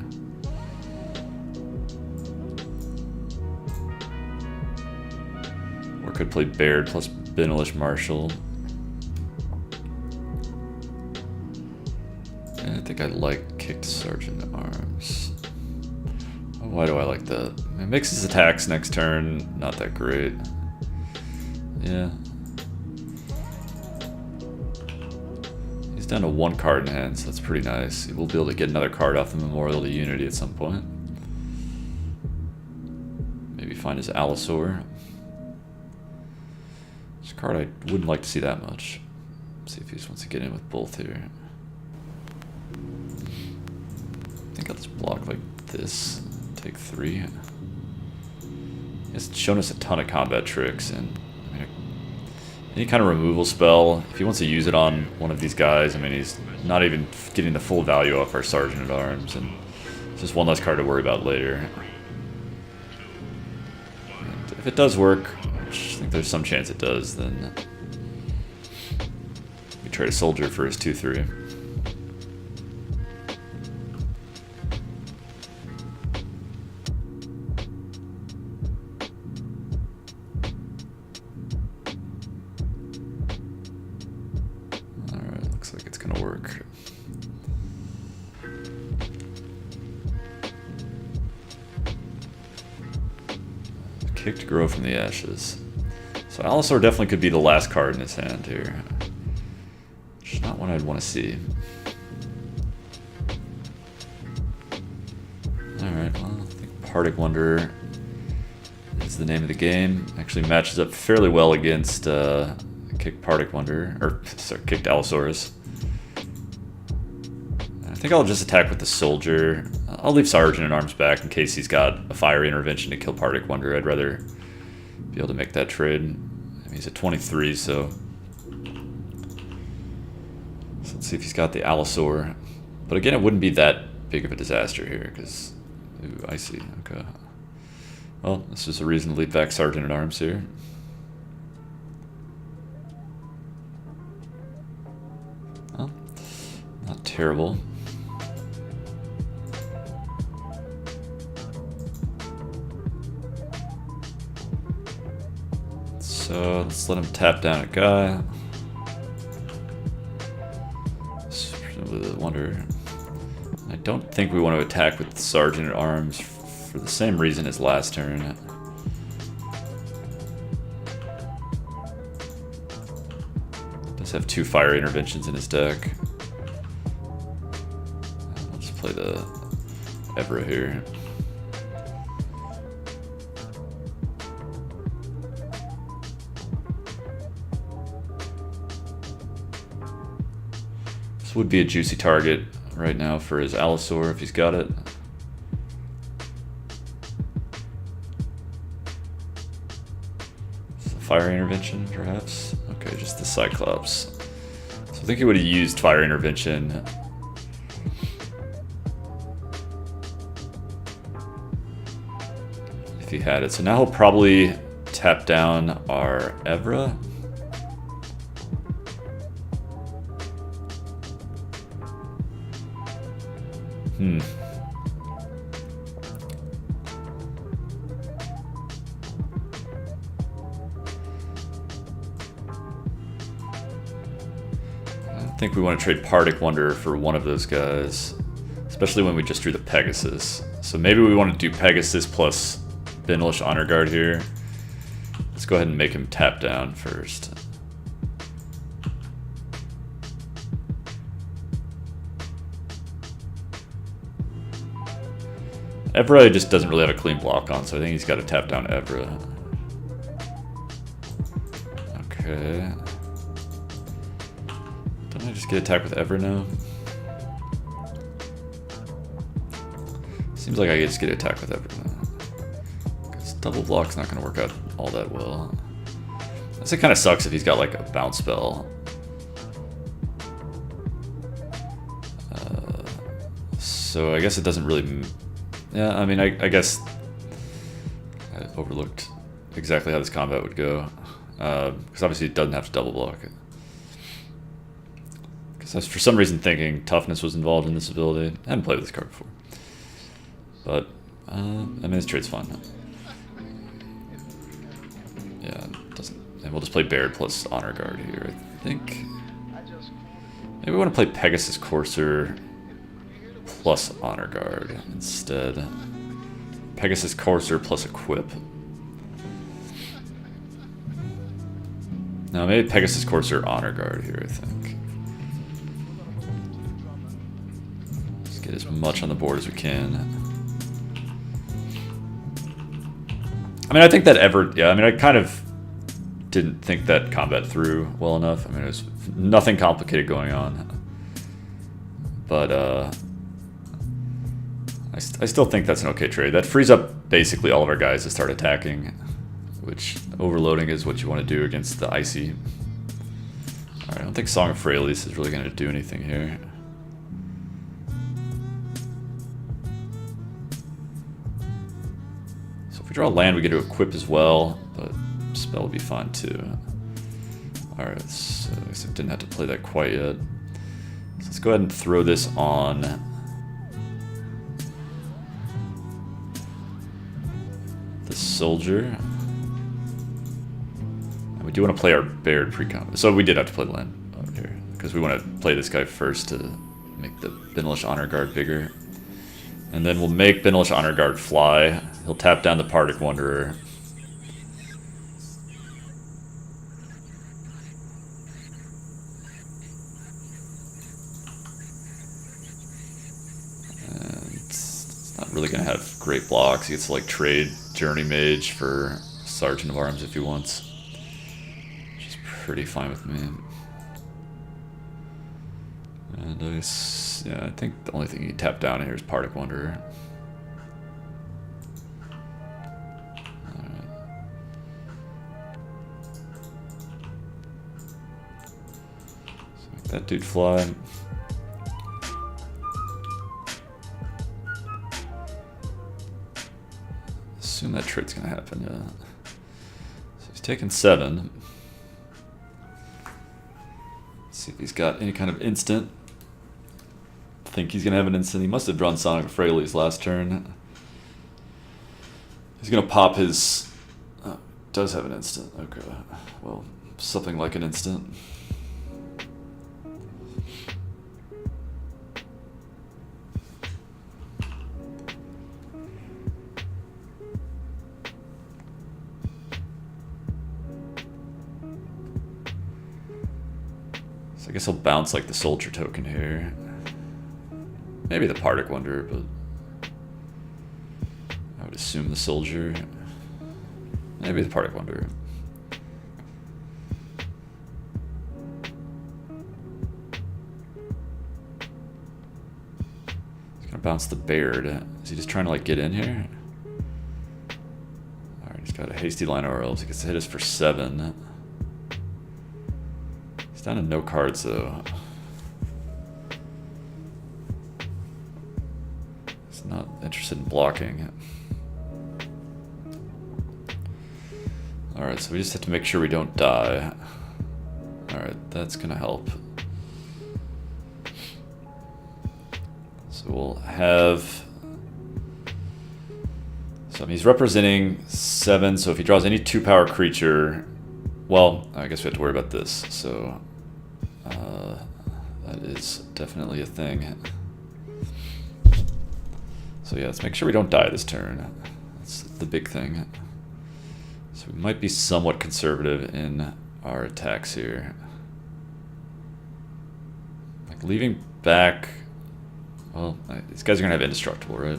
Or could play Baird plus Benalish Marshal. And I think I like kicked Sergeant in Arms. Why do I like that? It mixes attacks next turn, not that great. Yeah. He's down to 1 card in hand, so that's pretty nice. We'll be able to get another card off the Memorial to Unity at some point. Maybe find his Allosaur. It's a card I wouldn't like to see that much. See if he just wants to get in with both here. I think I'll just block like this. Take 3. He's shown us a ton of combat tricks, and I mean, any kind of removal spell, if he wants to use it on one of these guys, I mean, he's not even getting the full value off our Sergeant at Arms, and it's just one less card to worry about later. And if it does work, which I think there's some chance it does, then we trade a Soldier for his 2/3. Looks like it's gonna work. Kicked Grow from the Ashes. So Allosaur definitely could be the last card in his hand here. Which is not one I'd want to see. Alright, well, I think Partic Wanderer is the name of the game. Actually matches up fairly well against kicked Partic Wanderer, or sorry, kicked Allosaurus. I think I'll just attack with the Soldier. I'll leave Sergeant in Arms back in case he's got a Fiery Intervention to kill Partic Wanderer. I'd rather be able to make that trade. I mean, he's at 23, so let's see if he's got the Allosaur. But again, it wouldn't be that big of a disaster here, because... Ooh, I see. Okay. Well, this is a reason to lead back Sergeant at Arms here. Well, not terrible. So let's let him tap down a guy. Wonder. I don't think we want to attack with Sergeant at Arms for the same reason as last turn. Does have 2 fire interventions in his deck. I'll just play the Evra here. This would be a juicy target right now for his Allosaur if he's got it. Fire intervention, perhaps? Okay, just the Cyclops. So I think he would have used fire intervention. If he had it. So now he'll probably tap down our Evra. I think we want to trade Partick Wonder for one of those guys, especially when we just drew the Pegasus. So maybe we want to do Pegasus plus Benalish Honor Guard here. Let's go ahead and make him tap down first. Evra just doesn't really have a clean block on, so I think he's got to tap down Evra. Okay. Don't I just get attacked with Evra now? Seems like I just get attacked with Evra now. Because double block's not going to work out all that well. This kind of sucks if he's got like a bounce spell. So I guess it doesn't really... Yeah, I mean, I guess I overlooked exactly how this combat would go. Because obviously it doesn't have to double block it. Because I was for some reason thinking Toughness was involved in this ability. I haven't played with this card before. But, I mean, this trade's fun. Yeah, it doesn't... And we'll just play Baird plus Honor Guard here, I think. Maybe we want to play Pegasus Courser plus Honor Guard instead. Pegasus Courser plus Equip. No, maybe Pegasus Courser Honor Guard here, I think. Let's get as much on the board as we can. I mean, I think that I mean, I kind of didn't think that combat through well enough. I mean, there's nothing complicated going on. But, I still think that's an okay trade. That frees up basically all of our guys to start attacking, which overloading is what you want to do against the Icy. Alright, I don't think Song of Freyalise is really going to do anything here. So if we draw a land, we get to equip as well, but spell would be fine too. Alright, so I guess I didn't have to play that quite yet. So let's go ahead and throw this on the Soldier. And we do want to play our Baird pre-combat. So we did have to play the land out here, because we want to play this guy first to make the Benalish Honor Guard bigger. And then we'll make Benalish Honor Guard fly. He'll tap down the Partick Wanderer. And it's not really going to have great blocks. He gets to like trade Journey Mage for Sergeant of Arms if he wants. Which is pretty fine with me. And yeah, I think the only thing you tap down here is Partick Wanderer. So make that dude fly. assume that trade's gonna happen, yeah. So he's taking 7. Let's see if he's got any kind of instant. I think he's gonna have an instant. He must have drawn Sonic Fraley's last turn. He's gonna pop his... Oh, does have an instant. Okay. Well, something like an instant. So I guess he'll bounce like the soldier token here. Maybe the Partick Wonder, but I would assume the soldier. Maybe the Partick Wonder. He's gonna bounce the Baird. Is he just trying to like get in here? Alright, he's got a hasty line of elves. He gets to hit us for 7. He's down to no cards though. He's not interested in blocking. Alright, so we just have to make sure we don't die. Alright, that's gonna help. So we'll have... So he's representing 7, so if he draws any 2-power creature... Well, I guess we have to worry about this, so... that is definitely a thing. So yeah, let's make sure we don't die this turn. That's the big thing. So we might be somewhat conservative in our attacks here. Like leaving back... Well, these guys are going to have indestructible, right?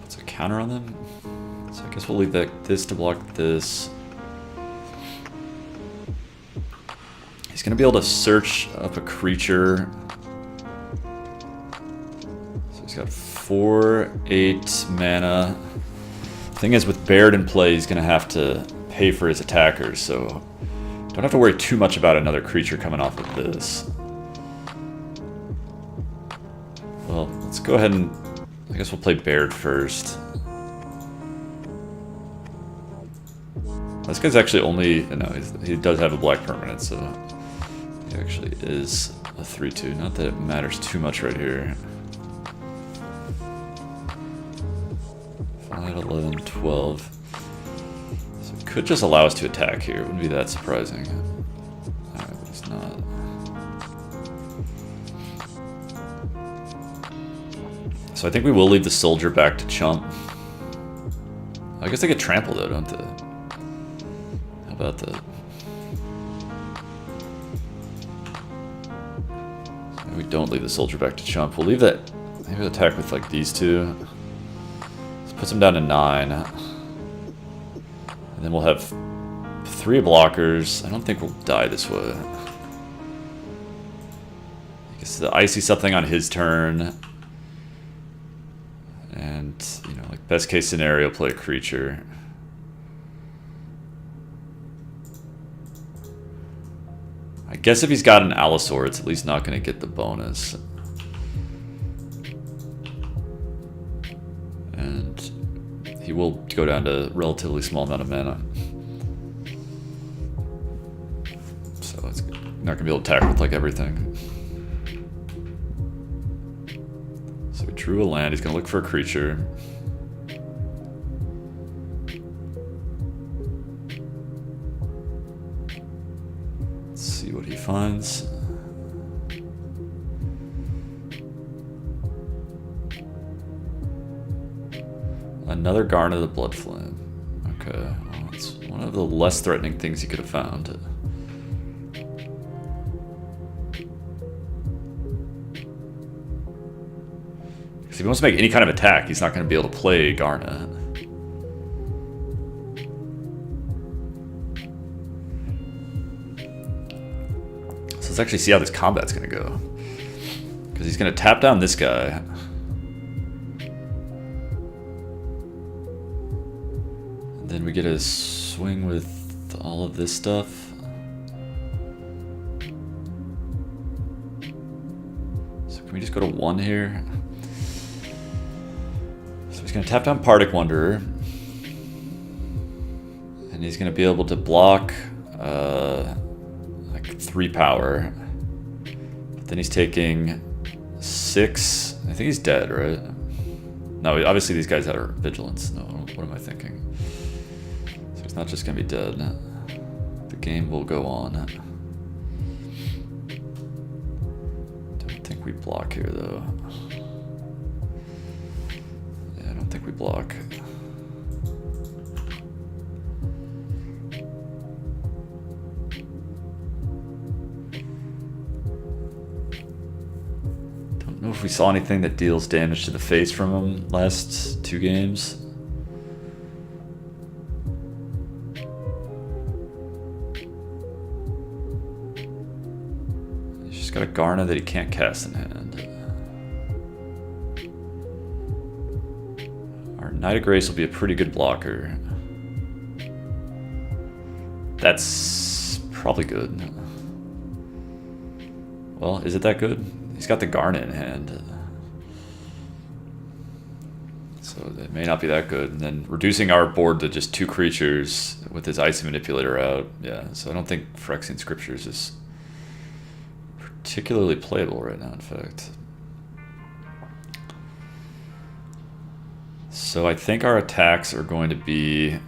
What's a counter on them? So I guess we'll leave this to block this. He's going to be able to search up a creature. So he's got 4, 8 mana. Thing is, with Baird in play, he's going to have to pay for his attackers, so don't have to worry too much about another creature coming off of this. Well, let's go ahead and... I guess we'll play Baird first. This guy's actually only... No, he does have a black permanent, so he actually is a 3/2. Not that it matters too much right here. 5, 11, 12. So it could just allow us to attack here. It wouldn't be that surprising. Alright, but it's not. So I think we will leave the soldier back to chump. I guess they get trampled though, don't they? How about that? Maybe we don't leave the soldier back to chump. We'll leave that. Maybe we'll attack with like these two. Puts him down to 9. And then we'll have 3 blockers. I don't think we'll die this way. I guess the icy something on his turn. And, you know, like best case scenario, play a creature. I guess if he's got an Allosaur, it's at least not going to get the bonus. And he will go down to a relatively small amount of mana. So it's not going to be able to attack with like everything. So we drew a land. He's going to look for a creature. Let's see what he finds. Another Garnet of the Bloodflame. Okay, well, it's one of the less threatening things he could have found. Because if he wants to make any kind of attack, he's not going to be able to play Garnet. So let's actually see how this combat's going to go. Because he's going to tap down this guy. Then we get a swing with all of this stuff. Can we just go to 1 here? So he's going to tap down Partick Wanderer. And he's going to be able to block like 3 power. But then he's taking 6. I think he's dead, right? No, obviously these guys are vigilance. No, what am I thinking? So he's not just going to be dead. The game will go on. Don't think we block here, though. Yeah, I don't think we block. Don't know if we saw anything that deals damage to the face from him last 2 games. He's just got a Garna that he can't cast in hand. Our Knight of Grace will be a pretty good blocker. That's probably good. Well, is it that good? He's got the Garnet in hand. So it may not be that good. And then reducing our board to just 2 creatures with his Icy Manipulator out. Yeah, so I don't think Phyrexian Scriptures is particularly playable right now, in fact. So I think our attacks are going to be... I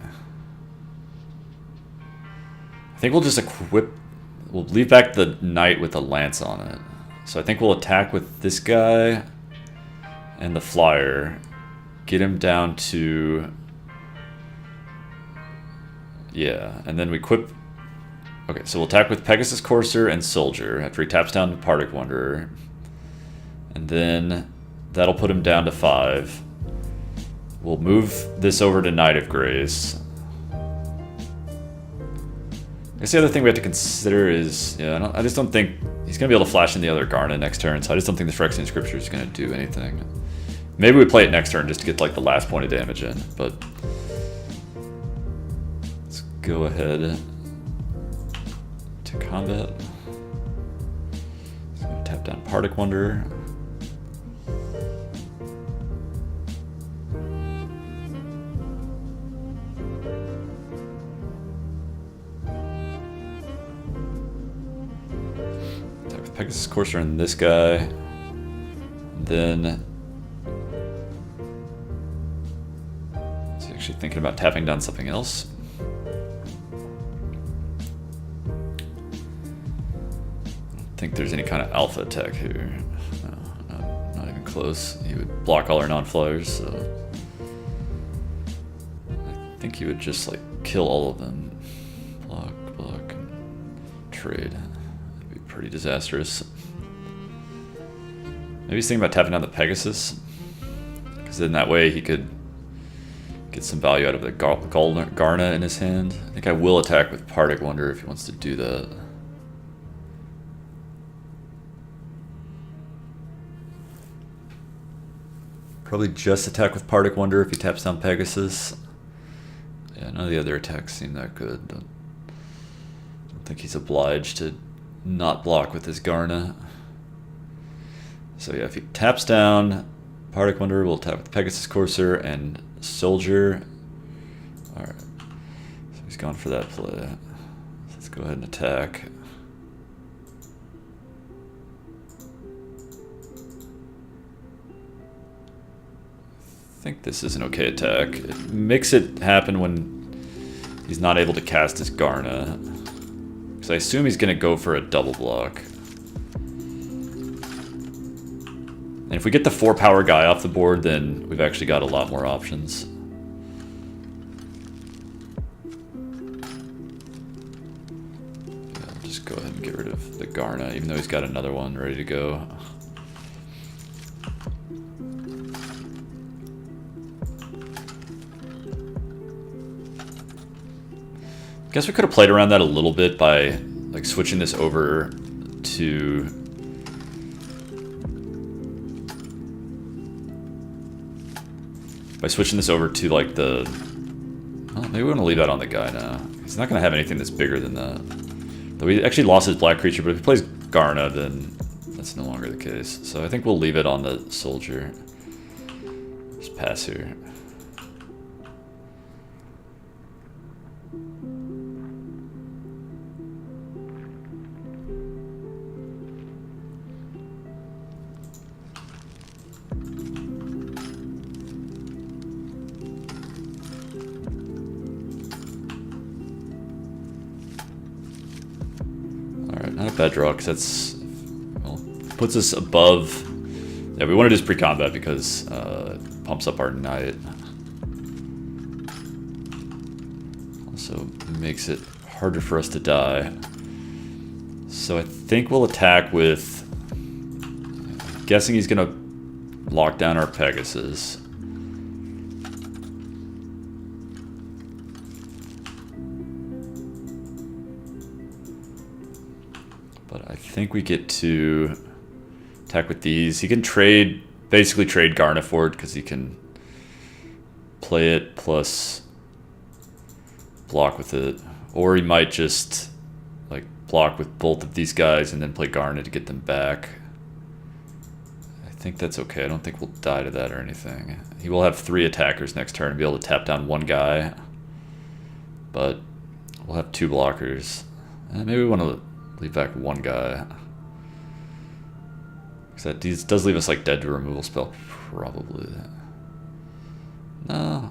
think we'll just equip... We'll leave back the Knight with the Lance on it. So I think we'll attack with this guy and the Flyer. Get him down to... Yeah, and then we equip... Okay, so we'll attack with Pegasus Courser and Soldier after he taps down to Partick Wanderer. And then that'll put him down to 5. We'll move this over to Knight of Grace. I guess the other thing we have to consider is, yeah, I just don't think he's going to be able to flash in the other Garna next turn, so I just don't think the Phyrexian Scripture is going to do anything. Maybe we play it next turn just to get like the last point of damage in, but let's go ahead to combat. So I'm going to tap down Partick Wanderer. Pegasus Courser and this guy. Then he's actually thinking about tapping down something else. I don't think there's any kind of alpha attack here. No, not even close. He would block all our non-flyers, so I think he would just like kill all of them. Block, and trade. Pretty disastrous. Maybe he's thinking about tapping down the Pegasus, because then that way he could get some value out of the Garna in his hand. I think I will attack with Partick Wanderer if he wants to do that. Probably just attack with Partick Wanderer if he taps down Pegasus. Yeah, none of the other attacks seem that good. Don't think he's obliged to not block with his Garna. So yeah, if he taps down Partick Wanderer, we'll tap with Pegasus Courser and Soldier. Alright, so he's gone for that play. So let's go ahead and attack. I think this is an okay attack. It makes it happen when he's not able to cast his Garna. So I assume he's going to go for a double block. And if we get the 4 power guy off the board, then we've actually got a lot more options. Yeah, I'll just go ahead and get rid of the Garna, even though he's got another one ready to go. Guess we could have played around that a little bit by like switching this over to like the... Well, maybe we want to leave that on the guy now. He's not going to have anything that's bigger than that. Though he actually lost his black creature, but if he plays Garna, then that's no longer the case. So I think we'll leave it on the soldier. Just pass here. Not a bad draw, because that's, well, puts us above. Yeah, we want to do this pre-combat because it pumps up our knight. Also makes it harder for us to die. So I think we'll attack with, I'm guessing he's going to lock down our Pegasus. But I think we get to attack with these. He can trade, basically trade Garniford, because he can play it plus block with it. Or he might just like block with both of these guys and then play Garnet to get them back. I think that's okay. I don't think we'll die to that or anything. He will have 3 attackers next turn and be able to tap down 1 guy. But we'll have 2 blockers. Maybe we want to leave back 1 guy. Because that does leave us like dead to removal spell, probably. No.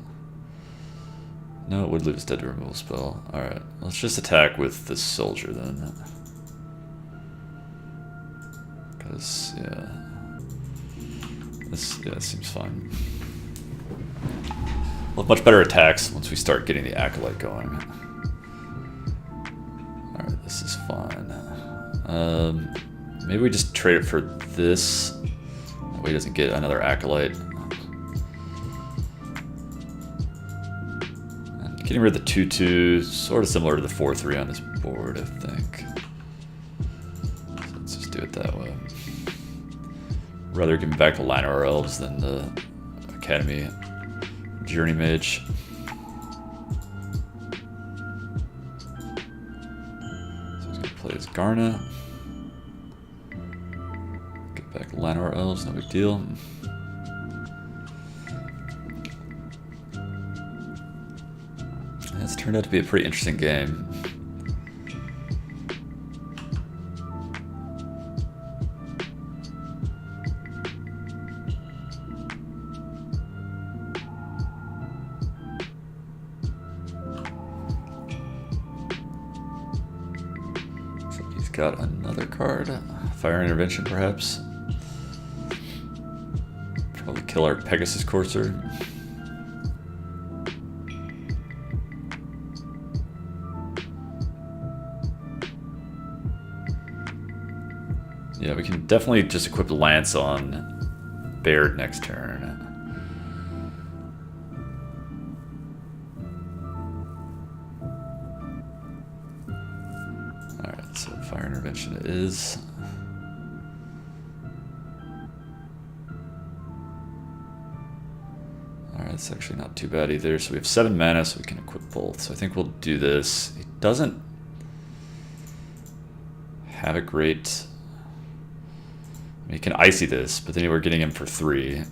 No, it would leave us dead to removal spell. Alright, let's just attack with the soldier then. Because, yeah. This seems fine. We'll have much better attacks once we start getting the Acolyte going. Alright, this is fine. Maybe we just trade it for this. That way he doesn't get another Acolyte. And getting rid of the 2/2, sort of similar to the 4/3 on this board, I think. So let's just do it that way. Rather give me back the Llanowar Elves than the Academy Journey Mage. Play as Garna. Get back Llanowar Elves, no big deal. It's turned out to be a pretty interesting game. Got another card. Fire Intervention, perhaps. Probably kill our Pegasus Courser. Yeah, we can definitely just equip Lance on Baird next turn. So Fire Intervention it is. Alright, it's actually not too bad either. So we have 7 mana, so we can equip both. So I think we'll do this. He doesn't have a great... I mean, he can Icy this, but then we're getting him for 3.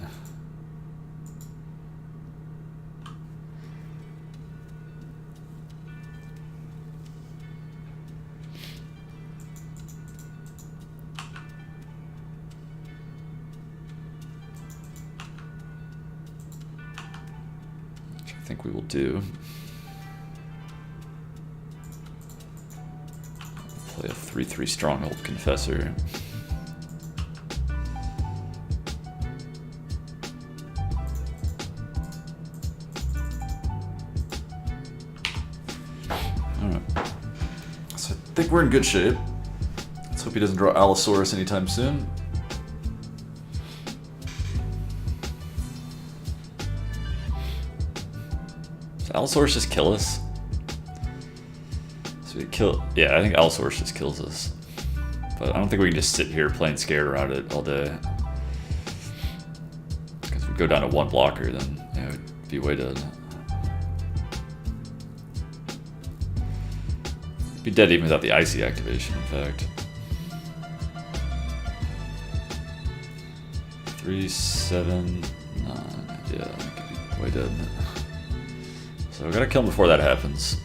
I think we will do. Play a 3/3 Stronghold Confessor. Alright. So I think we're in good shape. Let's hope he doesn't draw Allosaurus anytime soon. Allosaurus just kill us? So we kill... Yeah, I think Allosaurus just kills us. But I don't think we can just sit here playing scared around it all day. Because if we go down to 1 blocker, then yeah, it would be way dead. Be dead even without the Icy activation, in fact. 3, 7, 9. Yeah, I could be way dead. So we gotta kill him before that happens.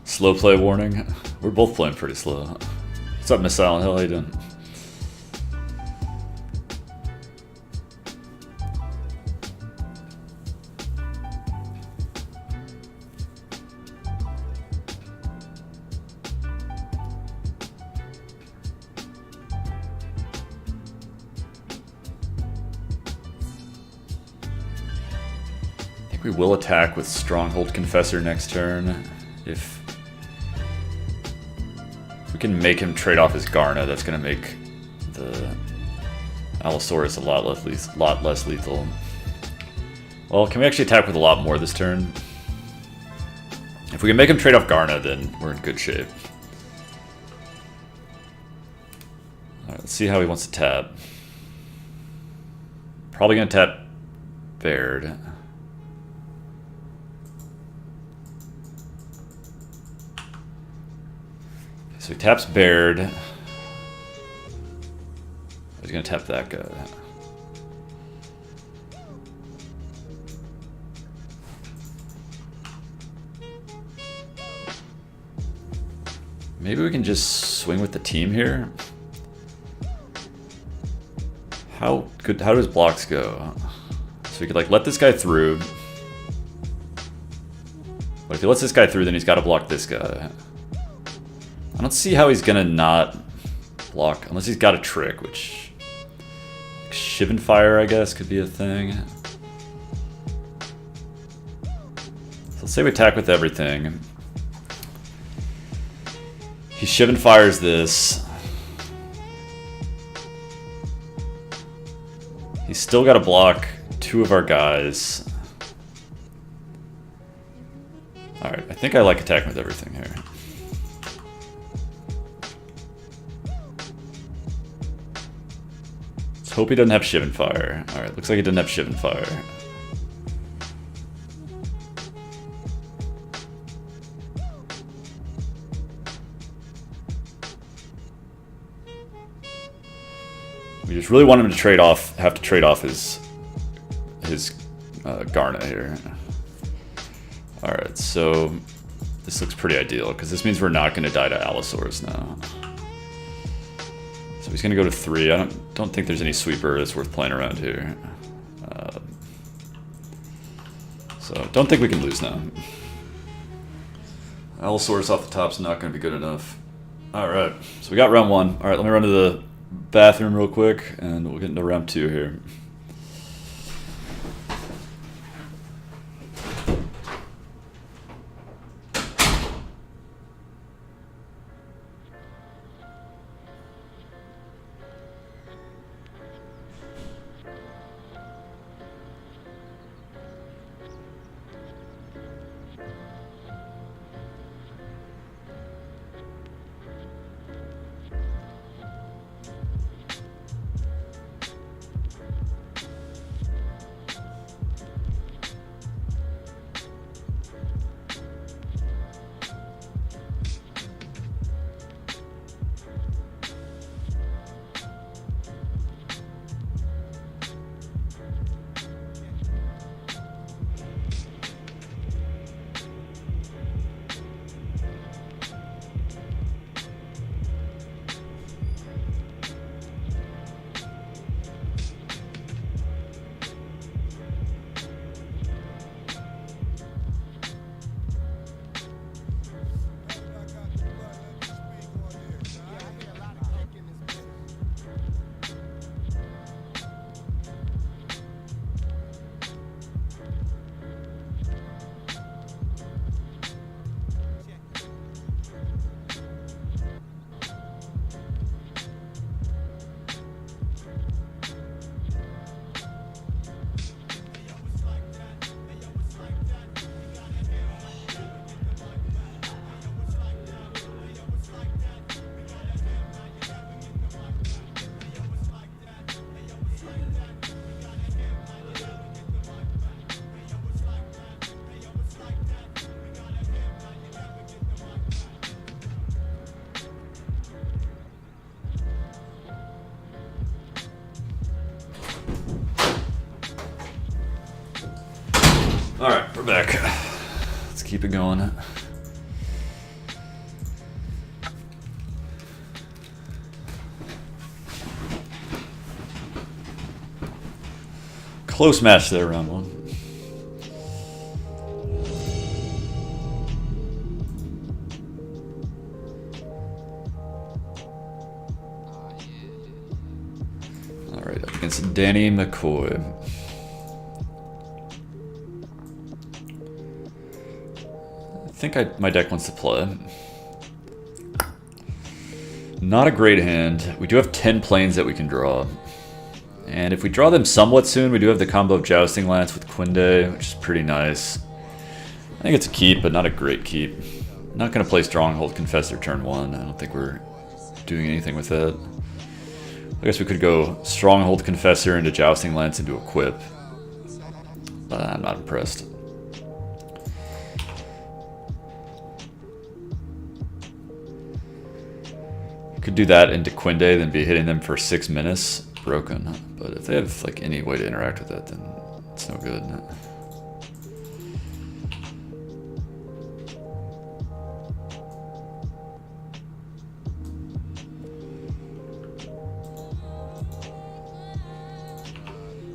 Slow play warning. We're both playing pretty slow. What's up, Miss Silent Hill? How you doing? I think we will attack with Stronghold Confessor next turn. If we can make him trade off his Garna, that's going to make the Allosaurus a lot less lethal. Well, can we actually attack with a lot more this turn? If we can make him trade off Garna, then we're in good shape. Alright, let's see how he wants to tap. Probably going to tap Baird. So he taps Baird. He's going to tap that guy. Maybe we can just swing with the team here. How do his blocks go? So we could like let this guy through. But if he lets this guy through, then he's got to block this guy. I don't see how he's gonna not block, unless he's got a trick, which... Like Shivan Fire, I guess, could be a thing. So let's say we attack with everything. He Shivan Fires this. He's still got to block 2 of our guys. Alright, I think I like attacking with everything here. Hope he doesn't have Shivan Fire. Alright, looks like he doesn't have Shivan Fire. We just really want him to have to trade off his Garna here. Alright, so this looks pretty ideal, because this means we're not going to die to Allosaurus now. So he's going to go to 3. I don't think there's any sweeper that's worth playing around here. So don't think we can lose now. Allosaurus off the top's not going to be good enough. Alright, so we got round 1. Alright, let me run to the bathroom real quick, and we'll get into round 2 here. Alright, we're back. Let's keep it going. Close match there, round one. Alright, up against Danny McCoy. I think my deck wants to play. Not a great hand. We do have 10 planes that we can draw. And if we draw them somewhat soon, we do have the combo of Jousting Lance with Quinde, which is pretty nice. I think it's a keep, but not a great keep. Not going to play Stronghold Confessor turn 1. I don't think we're doing anything with it. I guess we could go Stronghold Confessor into Jousting Lance into Equip. But I'm not impressed. Could do that into Quinde, then be hitting them for 6 minutes. Broken. But if they have like any way to interact with that, then it's no good.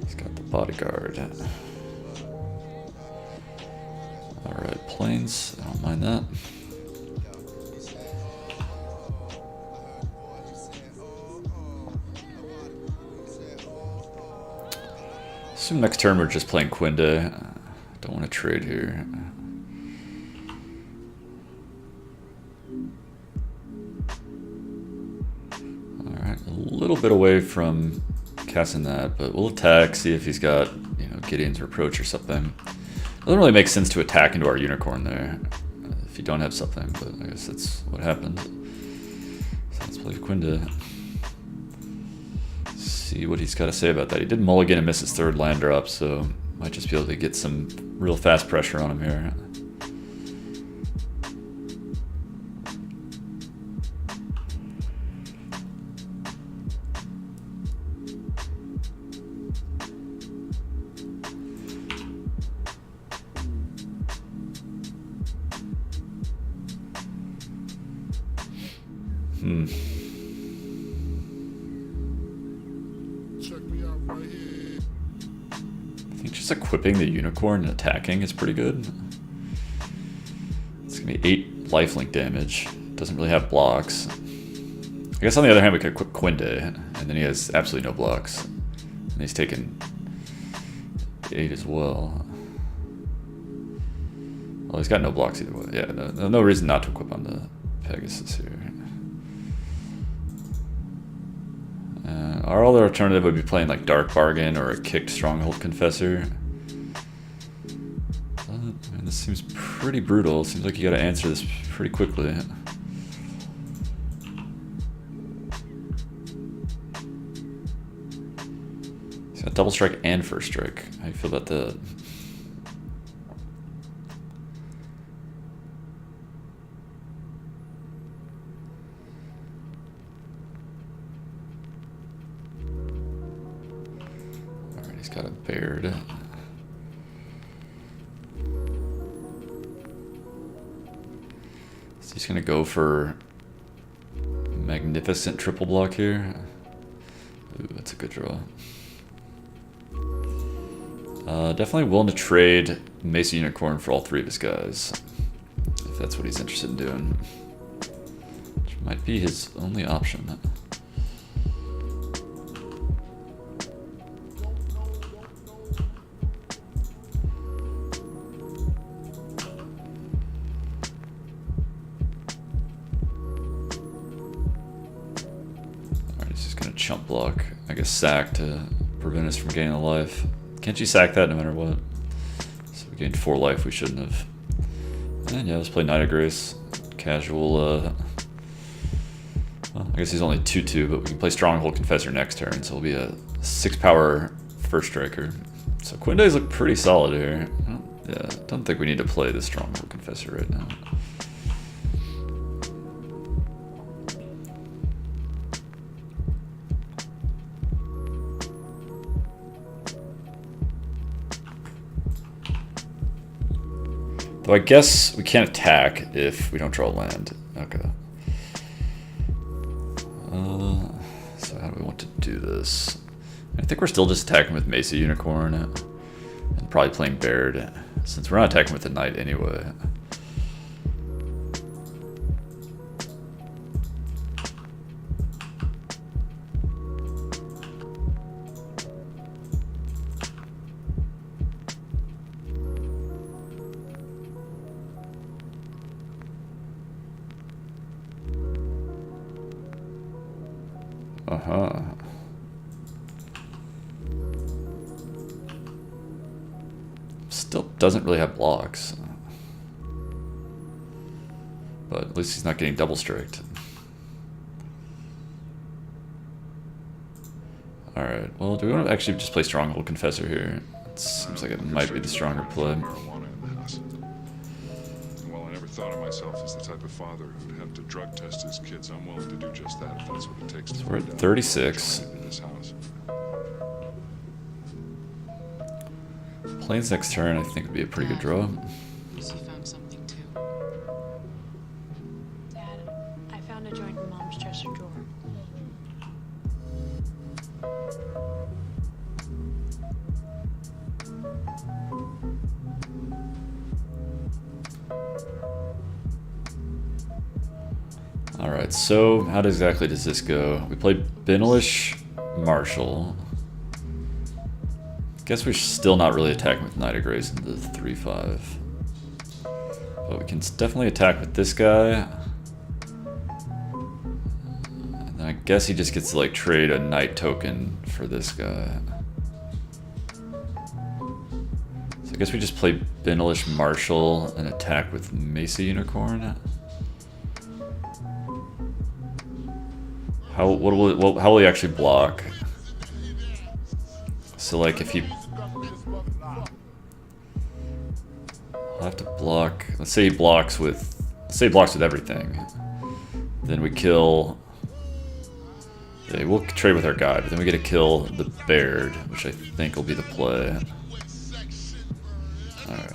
He's got the bodyguard. Alright, planes. I don't mind that. Assume next turn we're just playing Quinde. Don't want to trade here. Alright, a little bit away from casting that, but we'll attack, see if he's got, you know, Gideon's Reproach or something. Doesn't really make sense to attack into our Unicorn there if you don't have something, but I guess that's what happened. So let's play Quinde. See what he's got to say about that. He did mulligan and miss his 3rd land drop, so might just be able to get some real fast pressure on him here. Just equipping the Unicorn and attacking is pretty good. It's gonna be 8 lifelink damage. Doesn't really have blocks. I guess on the other hand we could equip Quinde, and then he has absolutely no blocks. And he's taken 8 as well. Well, he's got no blocks either way. Yeah, no reason not to equip on the Pegasus here. Our other alternative would be playing like Dark Bargain or a kicked Stronghold Confessor. Man, this seems pretty brutal. Seems like you gotta answer this pretty quickly. He's got Double Strike and First Strike. How do you feel about that? Got a Baird. So he's gonna go for Magnificent triple block here. Ooh, that's a good draw. Definitely willing to trade Mesa Unicorn for all 3 of his guys, if that's what he's interested in doing. Which might be his only option. Chump block, I guess sack to prevent us from gaining a life. Can't you sack that no matter what? So we gained 4 life we shouldn't have. And yeah, let's play Knight of Grace. Casual, well, I guess he's only 2/2, but we can play Stronghold Confessor next turn, so it'll be a 6 power First Striker. So Quinde's look pretty solid here. Yeah, don't think we need to play the Stronghold Confessor right now. Though I guess we can't attack if we don't draw land. Okay. So how do we want to do this? I think we're still just attacking with Mesa Unicorn and probably playing Baird, since we're not attacking with the Knight anyway. Uh-huh. Still doesn't really have blocks. But at least he's not getting double striked. Alright, well, do we want to actually just play Stronghold Confessor here? It seems like it might be the stronger play. While I never thought of myself as the type of father who'd have to drug test his kids, I'm willing to do just that if that's what it takes. So we're at 36. Plains next turn, I think, would be a pretty good draw. Lucy found something too. Dad, I found a joint in Mom's dresser drawer. Alright, so how exactly does this go? We played Binalish Marshall. Guess we're still not really attacking with Knight of Grace into the 3-5. But we can definitely attack with this guy. And then I guess he just gets to like trade a Knight token for this guy. So I guess we just play Binalish Marshall and attack with Mesa Unicorn. How will he actually block? So like if he, I'll have to block. Let's say he blocks with, everything. Then we kill. Yeah, we'll trade with our guy, but then we get to kill the Baird, which I think will be the play. All right.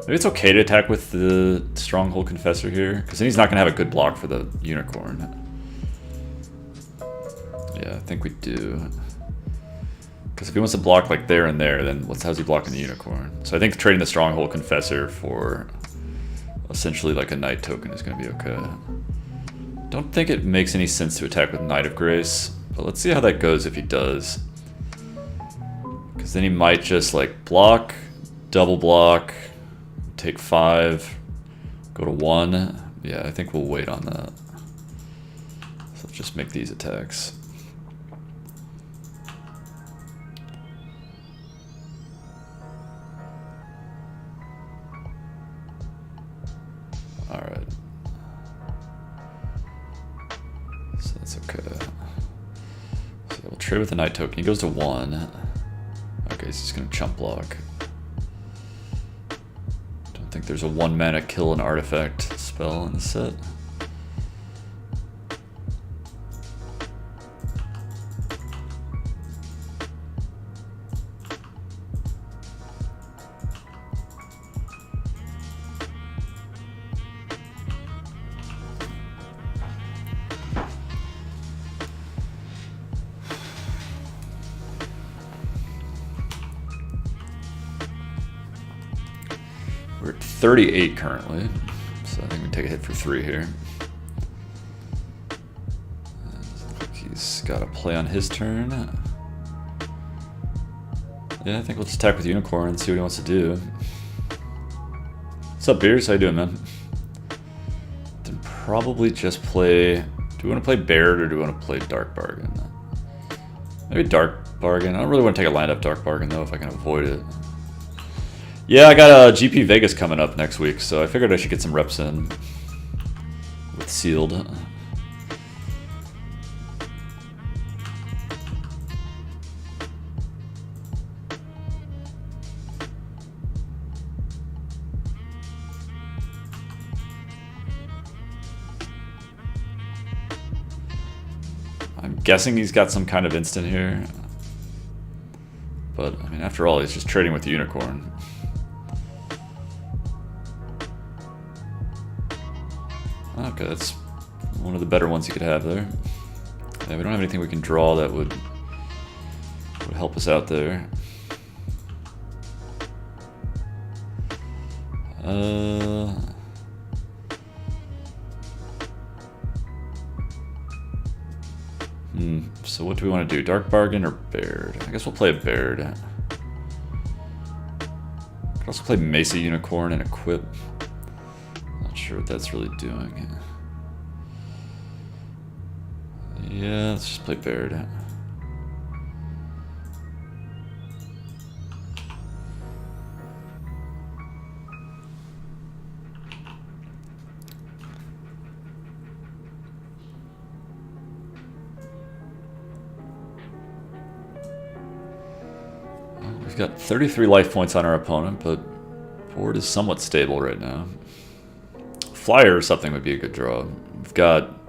Maybe it's okay to attack with the Stronghold Confessor here, because then he's not going to have a good block for the Unicorn. Yeah, I think we do. Because if he wants to block like there and there, then how's he blocking the Unicorn? So I think trading the Stronghold Confessor for essentially like a Knight token is going to be okay. Don't think it makes any sense to attack with Knight of Grace, but let's see how that goes if he does. Because then he might just like block, double block, take 5, go to 1. Yeah, I think we'll wait on that. So let's just make these attacks. Alright. So that's okay. So we'll trade with the Knight token. He goes to 1. Okay, he's just gonna chump block. I think there's a 1-mana kill an artifact spell in the set. We're at 38 currently, so I think we can take a hit for 3 here. He's got a play on his turn. Yeah, I think we'll just attack with Unicorn and see what he wants to do. What's up, Beers? How you doing, man? Then probably just play... Do we want to play Baird or do we want to play Dark Bargain? Maybe Dark Bargain. I don't really want to take a lined up Dark Bargain, though, if I can avoid it. Yeah, I got a GP Vegas coming up next week, so I figured I should get some reps in with Sealed. I'm guessing he's got some kind of instant here. But, I mean, after all, he's just trading with the Unicorn. Okay, that's one of the better ones you could have there. Yeah, we don't have anything we can draw that would help us out there. So what do we want to do? Dark Bargain or Baird? I guess we'll play a Baird. Could also play Mesa Unicorn and equip. Not sure what that's really doing. Yeah, let's just play Baird. We've got 33 life points on our opponent, but board is somewhat stable right now. Flyer or something would be a good draw. We've got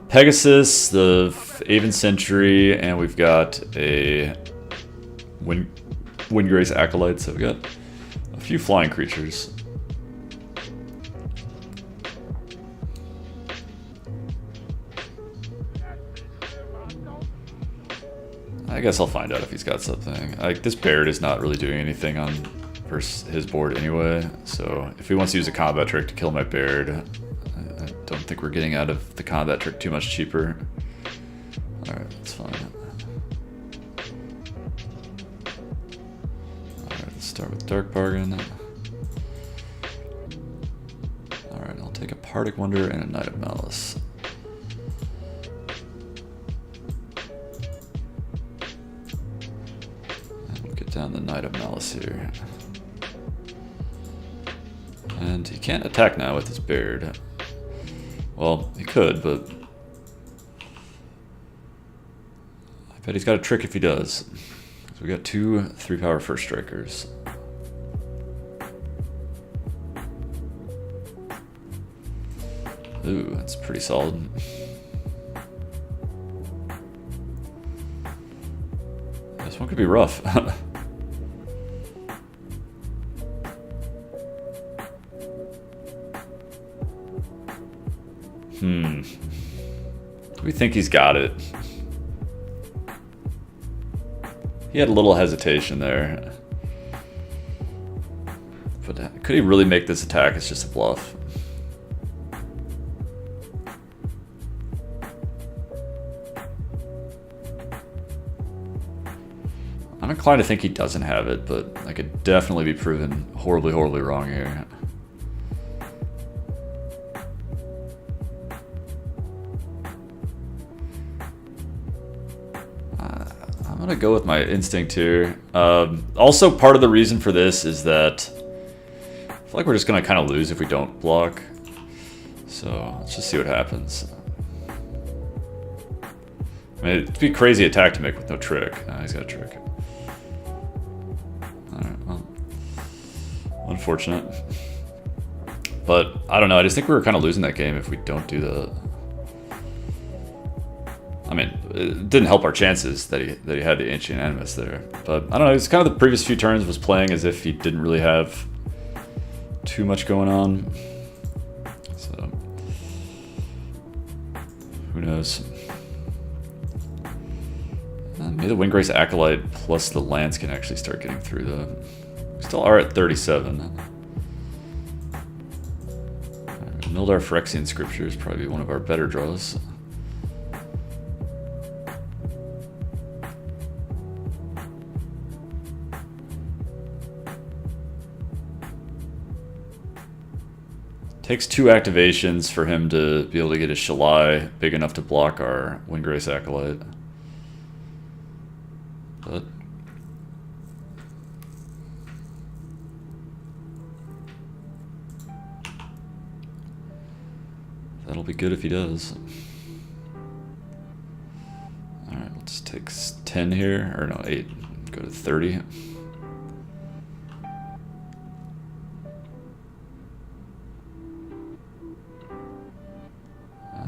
Pegasus, the Aven Sentry, and we've got a Windgrace Acolyte, so we've got a few flying creatures. I guess I'll find out if he's got something. Like, this Baird is not really doing anything on his board anyway, so if he wants to use a combat trick to kill my Baird, I don't think we're getting out of the combat trick too much cheaper. Alright, that's fine. Alright, let's start with Dark Bargain. Alright, I'll take a Partic Wonder and a Knight of Malice. Down the Knight of Malice here. And he can't attack now with his Baird. Well, he could, but I bet he's got a trick if he does. So we got two 3-power first strikers. Ooh, that's pretty solid. This one could be rough. We think he's got it. He had a little hesitation there. But could he really make this attack? It's just a bluff. I'm inclined to think he doesn't have it, but I could definitely be proven horribly, horribly wrong here. I'm gonna go with my instinct here. Also, part of the reason for this is that I feel like we're just gonna kind of lose if we don't block. So let's just see what happens. I mean, it'd be a crazy attack to make with no trick. He's got a trick. Alright, well, unfortunate. But I don't know. I just think we were kind of losing that game if we don't do the. I mean, it didn't help our chances that he had the Ancient Animus there. But I don't know, it's kind of the previous few turns was playing as if he didn't really have too much going on. So, who knows? Maybe the Windgrace Acolyte plus the Lance can actually start getting through the. We still are at 37. Mildar Phyrexian Scripture is probably one of our better draws. Takes 2 activations for him to be able to get his Shalai big enough to block our Windgrace Acolyte. But that'll be good if he does. Alright, let's take 10 here, or no, 8. Go to 30.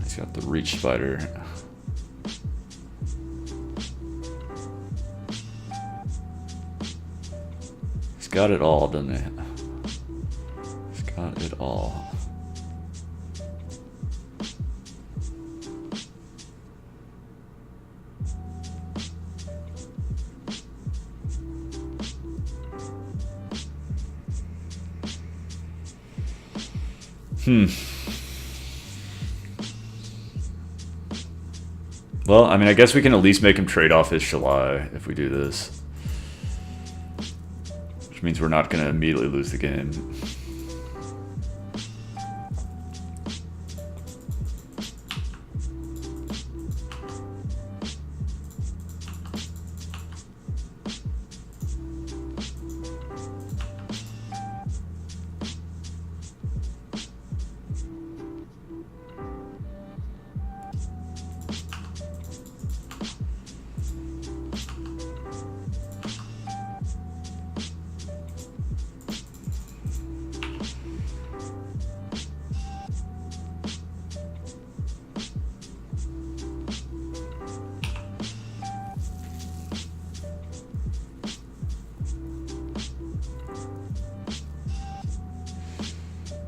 He's got the Reach Spider. got it all, doesn't he? He's got it all. Well, I mean, I guess we can at least make him trade off his Shalai if we do this. Which means we're not going to immediately lose the game.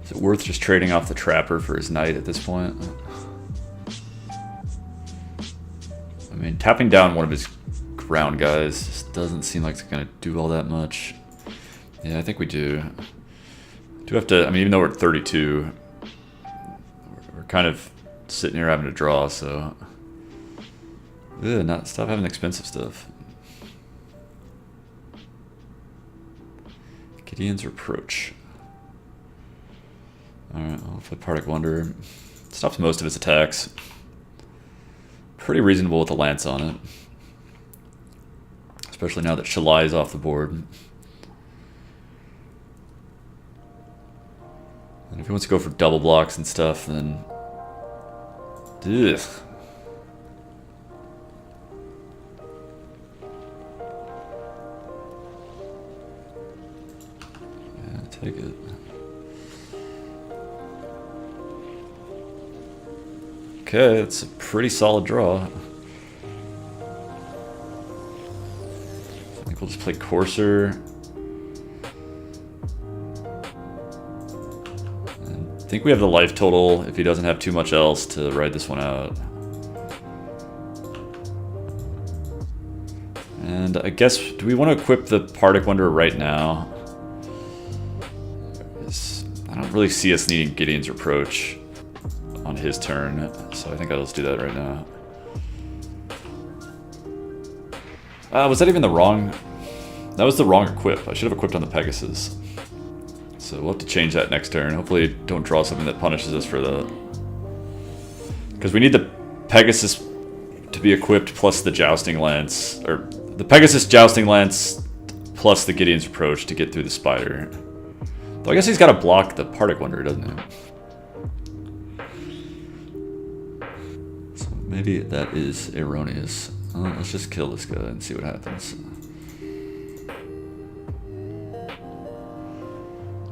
Is it worth just trading off the Trapper for his Knight at this point? I mean, tapping down one of his ground guys just doesn't seem like it's going to do all that much. Yeah, I think we do. Do have to, I mean, even though we're at 32, we're kind of sitting here having to draw, so... Ugh, stop having expensive stuff. Gideon's Reproach. Alright, I'll play Partic Wonder. Stops most of his attacks. Pretty reasonable with a Lance on it. Especially now that Shalai is off the board. And if he wants to go for double blocks and stuff, then... Ugh. Yeah, take it. Okay, it's a pretty solid draw. I think we'll just play Courser. And I think we have the life total if he doesn't have too much else to ride this one out. And I guess, do we want to equip the Partic Wonder right now? I don't really see us needing Gideon's Reproach on his turn, so I think I'll just do that right now. Was that even the wrong... That was the wrong equip. I should have equipped on the Pegasus. So we'll have to change that next turn. Hopefully don't draw something that punishes us for that. Because we need the Pegasus to be equipped plus the Jousting Lance, or the Pegasus Jousting Lance plus the Gideon's Reproach to get through the Spider. Though I guess he's got to block the Partic Wonder, doesn't he? Maybe that is erroneous. Let's just kill this guy and see what happens.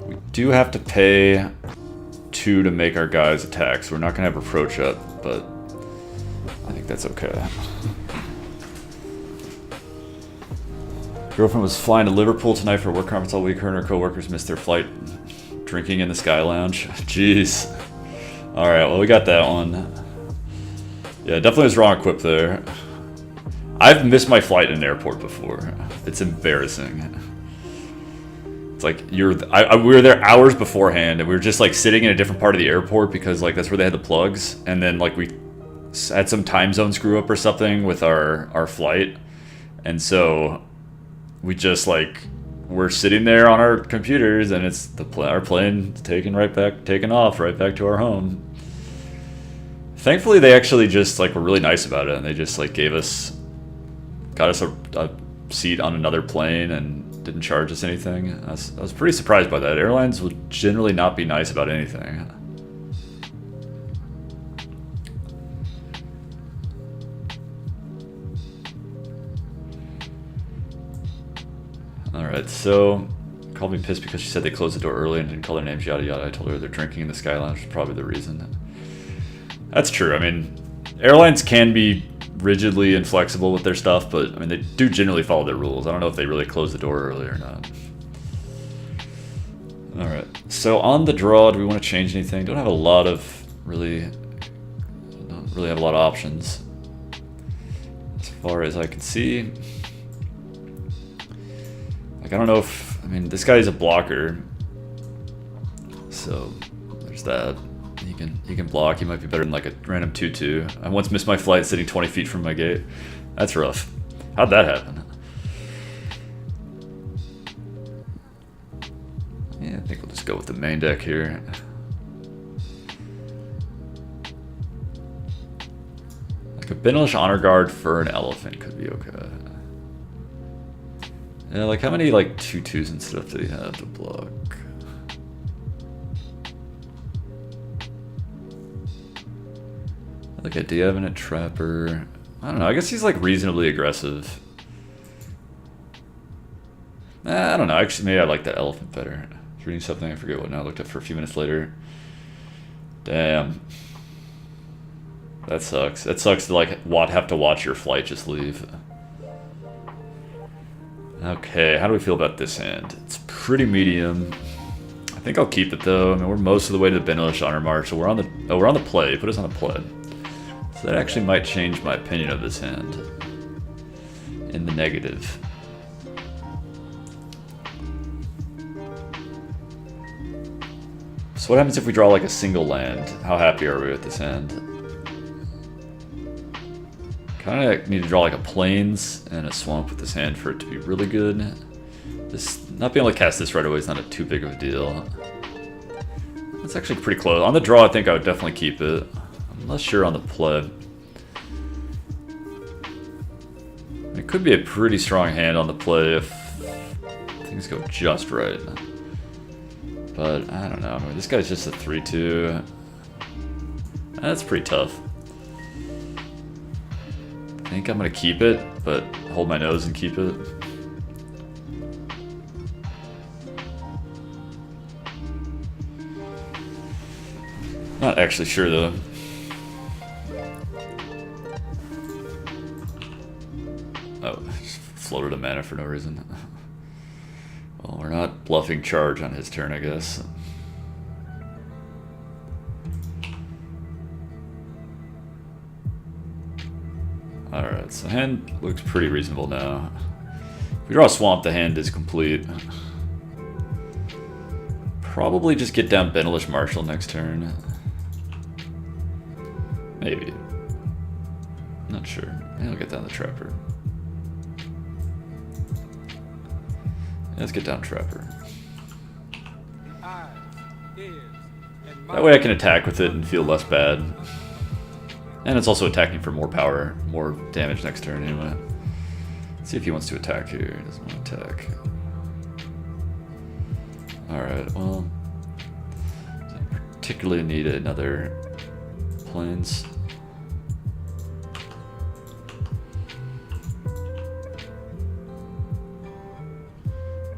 We do have to pay 2 to make our guys attack, so we're not going to have Reproach up, but I think that's okay. Girlfriend was flying to Liverpool tonight for a work conference all week. Her and her co-workers missed their flight drinking in the Sky Lounge. Jeez. Alright, well we got that one. Yeah, definitely was wrong equip there. I've missed my flight in an airport before. It's embarrassing. It's like we were there hours beforehand, and we were just like sitting in a different part of the airport because like that's where they had the plugs, and then like we had some time zone screw up or something with our flight, and so we just like we're sitting there on our computers, and it's our plane taking off right back to our home. Thankfully, they actually just like were really nice about it, and they just like got us a seat on another plane and didn't charge us anything. I was pretty surprised by that. Airlines will generally not be nice about anything. Alright, so called me pissed because she said they closed the door early and didn't call their names, yada yada. I told her they're drinking in the Sky Lounge, was probably the reason. That's true. I mean, airlines can be rigidly inflexible with their stuff, but I mean, they do generally follow their rules. I don't know if they really close the door early or not. Alright, so on the draw, do we want to change anything? Don't have a lot of don't really have a lot of options. As far as I can see. Like, I don't know if, I mean, this guy is a blocker. So, there's that. He can block, he might be better than like a random 2-2. I once missed my flight sitting 20 feet from my gate. That's rough. How'd that happen? Yeah, I think we'll just go with the main deck here. Like a Benalish Honor Guard for an elephant could be okay. Yeah, like how many like 2-2s and stuff do you have to block? Like a Diavenant Trapper. I don't know, I guess he's like reasonably aggressive. I don't know, actually maybe I like that elephant better. I was reading something, I forget what now, I looked up for a few minutes later. Damn. That sucks. That sucks to like have to watch your flight just leave. Okay, how do we feel about this hand? It's pretty medium. I think I'll keep it though. I mean, we're most of the way to the Benalish Honor March, so we're on the play. Put us on the play. So that actually might change my opinion of this hand. In the negative. So what happens if we draw like a single land? How happy are we with this hand? Kinda need to draw like a plains and a swamp with this hand for it to be really good. This not being able to cast this right away is not too big of a deal. It's actually pretty close. On the draw, I think I would definitely keep it. I'm less sure on the play. It could be a pretty strong hand on the play if things go just right. But I don't know. I mean, this guy's just a 3-2. That's pretty tough. I think I'm gonna keep it, but hold my nose and keep it. Not actually sure though. Oh, just floated a mana for no reason. Well, we're not bluffing charge on his turn, I guess. Alright, so hand looks pretty reasonable now. If we draw a swamp, the hand is complete. Probably just get down Benalish Marshal next turn. Maybe. Not sure. Maybe I'll get down the Trapper. Let's get down Trapper. That way I can attack with it and feel less bad. And it's also attacking for more power, more damage next turn anyway. Let's see if he wants to attack here. He doesn't want to attack. Alright, well... don't particularly need another plains.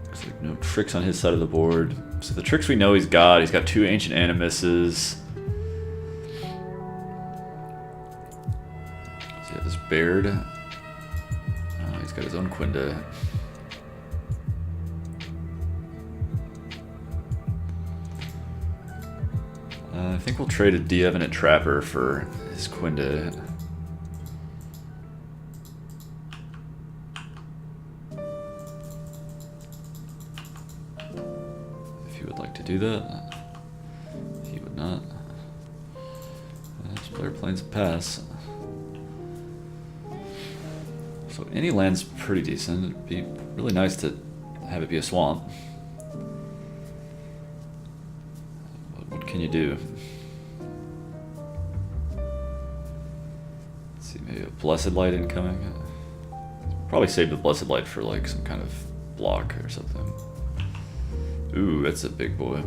Looks like no tricks on his side of the board. So the tricks we know he's got 2 Ancient Animuses. So yeah, this Baird. He's got his own Quinda. I think we'll trade a Diavenant Trapper for his Quinda. If he would like to do that. He would not. This player plays a pass. So any land's pretty decent. It'd be really nice to have it be a swamp. What can you do? Let's see, maybe a Blessed Light incoming. Probably save the Blessed Light for like some kind of block or something. Ooh, that's a big boy.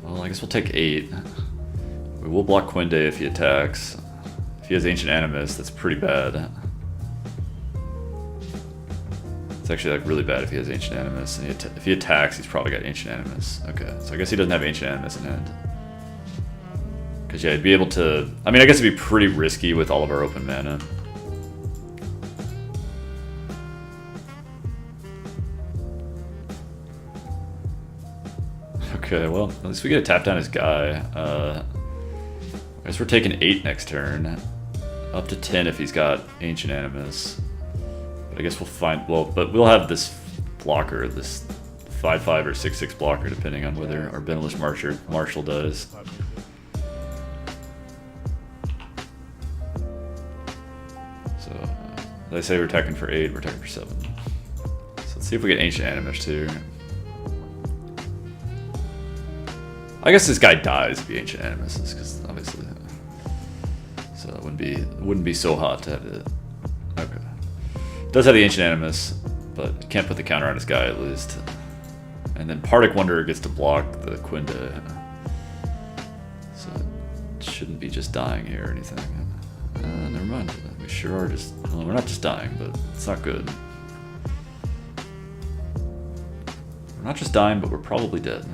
Well, I guess we'll take 8. We will block Quinde if he attacks. If he has Ancient Animus, that's pretty bad. It's actually like really bad if he has Ancient Animus. And if he attacks, he's probably got Ancient Animus. Okay, so I guess he doesn't have Ancient Animus in hand. Because yeah, he'd be able to... I mean, I guess it'd be pretty risky with all of our open mana. Okay, well, at least we get to tap down his guy. I guess we're taking 8 next turn. Up to 10 if he's got Ancient Animus. But I guess we'll find... Well, but we'll have this blocker, this 5/5 or 6/6 blocker, depending on whether our Benalish Marshal does. So, they say we're attacking for 8, we're attacking for 7. So let's see if we get Ancient Animus too. I guess this guy dies if he Ancient Animus, because obviously... So it wouldn't be so hot to have it. Okay. Does have the Ancient Animus, but can't put the counter on his guy at least. And then Partic Wanderer gets to block the Quinda. So it shouldn't be just dying here or anything. Never mind. We sure are just... Well, we're not just dying, but it's not good. We're not just dying, but we're probably dead.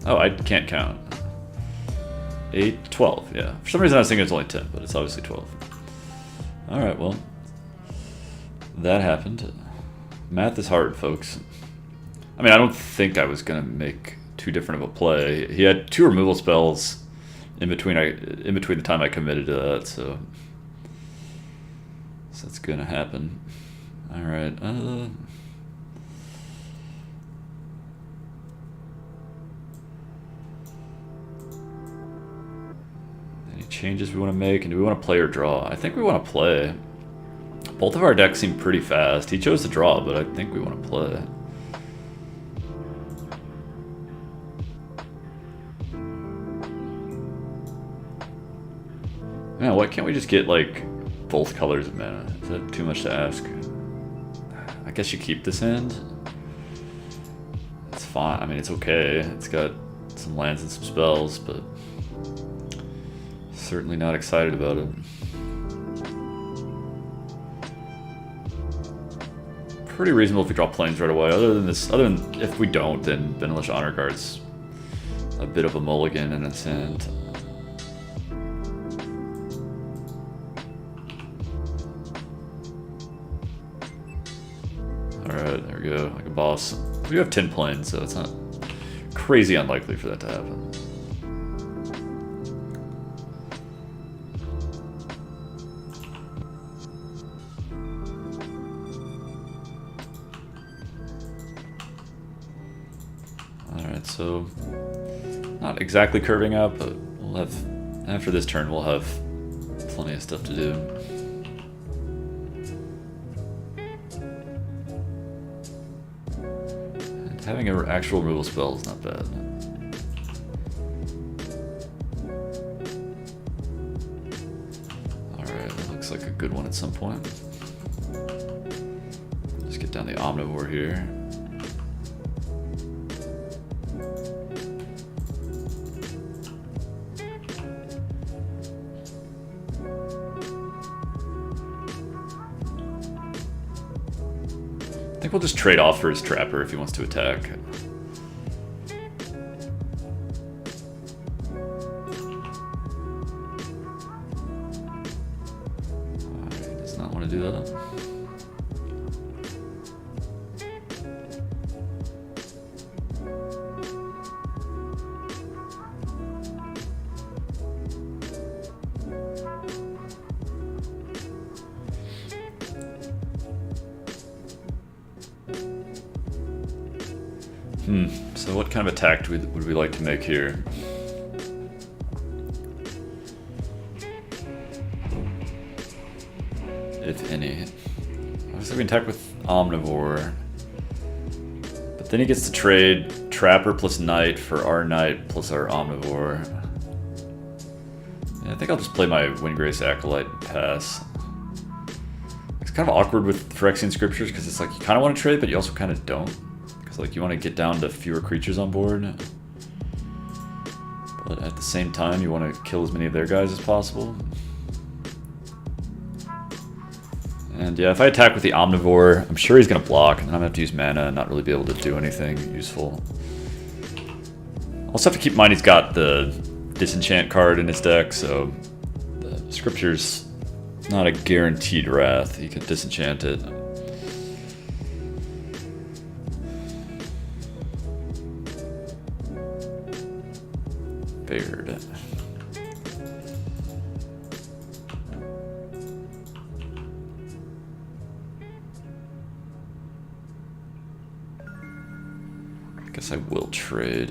Oh, I can't count. 8, 12, yeah. For some reason I was thinking it's only 10, but it's obviously 12. Alright, well. That happened. Math is hard, folks. I mean, I don't think I was going to make too different of a play. He had 2 removal spells in between the time I committed to that, so that's going to happen. Alright, changes we want to make, and do we want to play or draw? I think we want to play. Both of our decks seem pretty fast. He chose to draw, but I think we want to play. Man, why can't we just get like both colors of mana? Is that too much to ask? I guess you keep this hand. It's fine. I mean, it's okay. It's got some lands and some spells, but certainly not excited about it. Pretty reasonable if we draw planes right away. Other than if we don't, then Benalish Honor Guard's a bit of a mulligan in a sense. Alright, there we go, like a boss. We have 10 planes, so it's not crazy unlikely for that to happen. So, not exactly curving out, but we'll have, after this turn, we'll have plenty of stuff to do. And having an actual removal spell is not bad. Alright, that looks like a good one at some point. Let's get down the Omnivore here. I think we'll just trade off for his Trapper if he wants to attack. He does not want to do that. So what kind of attack would we like to make here? If any. Obviously we can attack with Omnivore. But then he gets to trade Trapper plus Knight for our Knight plus our Omnivore. Yeah, I think I'll just play my Windgrace Acolyte and pass. It's kind of awkward with Phyrexian Scriptures because it's like you kind of want to trade, but you also kind of don't. Like you want to get down to fewer creatures on board, but at the same time you want to kill as many of their guys as possible. And yeah, if I attack with the Omnivore, I'm sure he's going to block, and then I'm going to have to use mana and not really be able to do anything useful. Also have to keep in mind he's got the Disenchant card in his deck, so the Scripture's not a guaranteed wrath. He can disenchant it. Figured. Guess I will trade.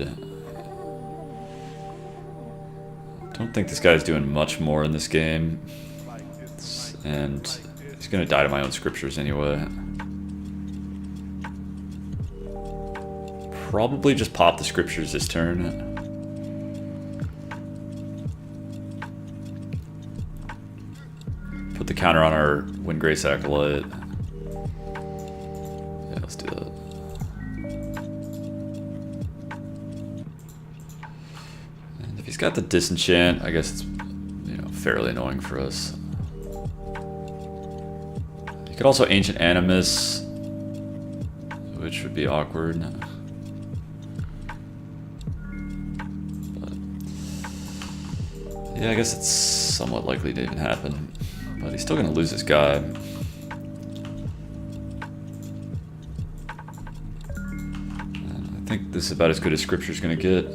Don't think this guy's doing much more in this game. And he's gonna die to my own scriptures anyway. Probably just pop the scriptures this turn. Put the counter on our Windgrace Acolyte. Yeah, let's do that. And if he's got the disenchant, I guess it's, you know, fairly annoying for us. He could also Ancient Animus, which would be awkward. Yeah, I guess it's somewhat likely to even happen. But he's still going to lose his guy. And I think this is about as good as Scripture's going to get.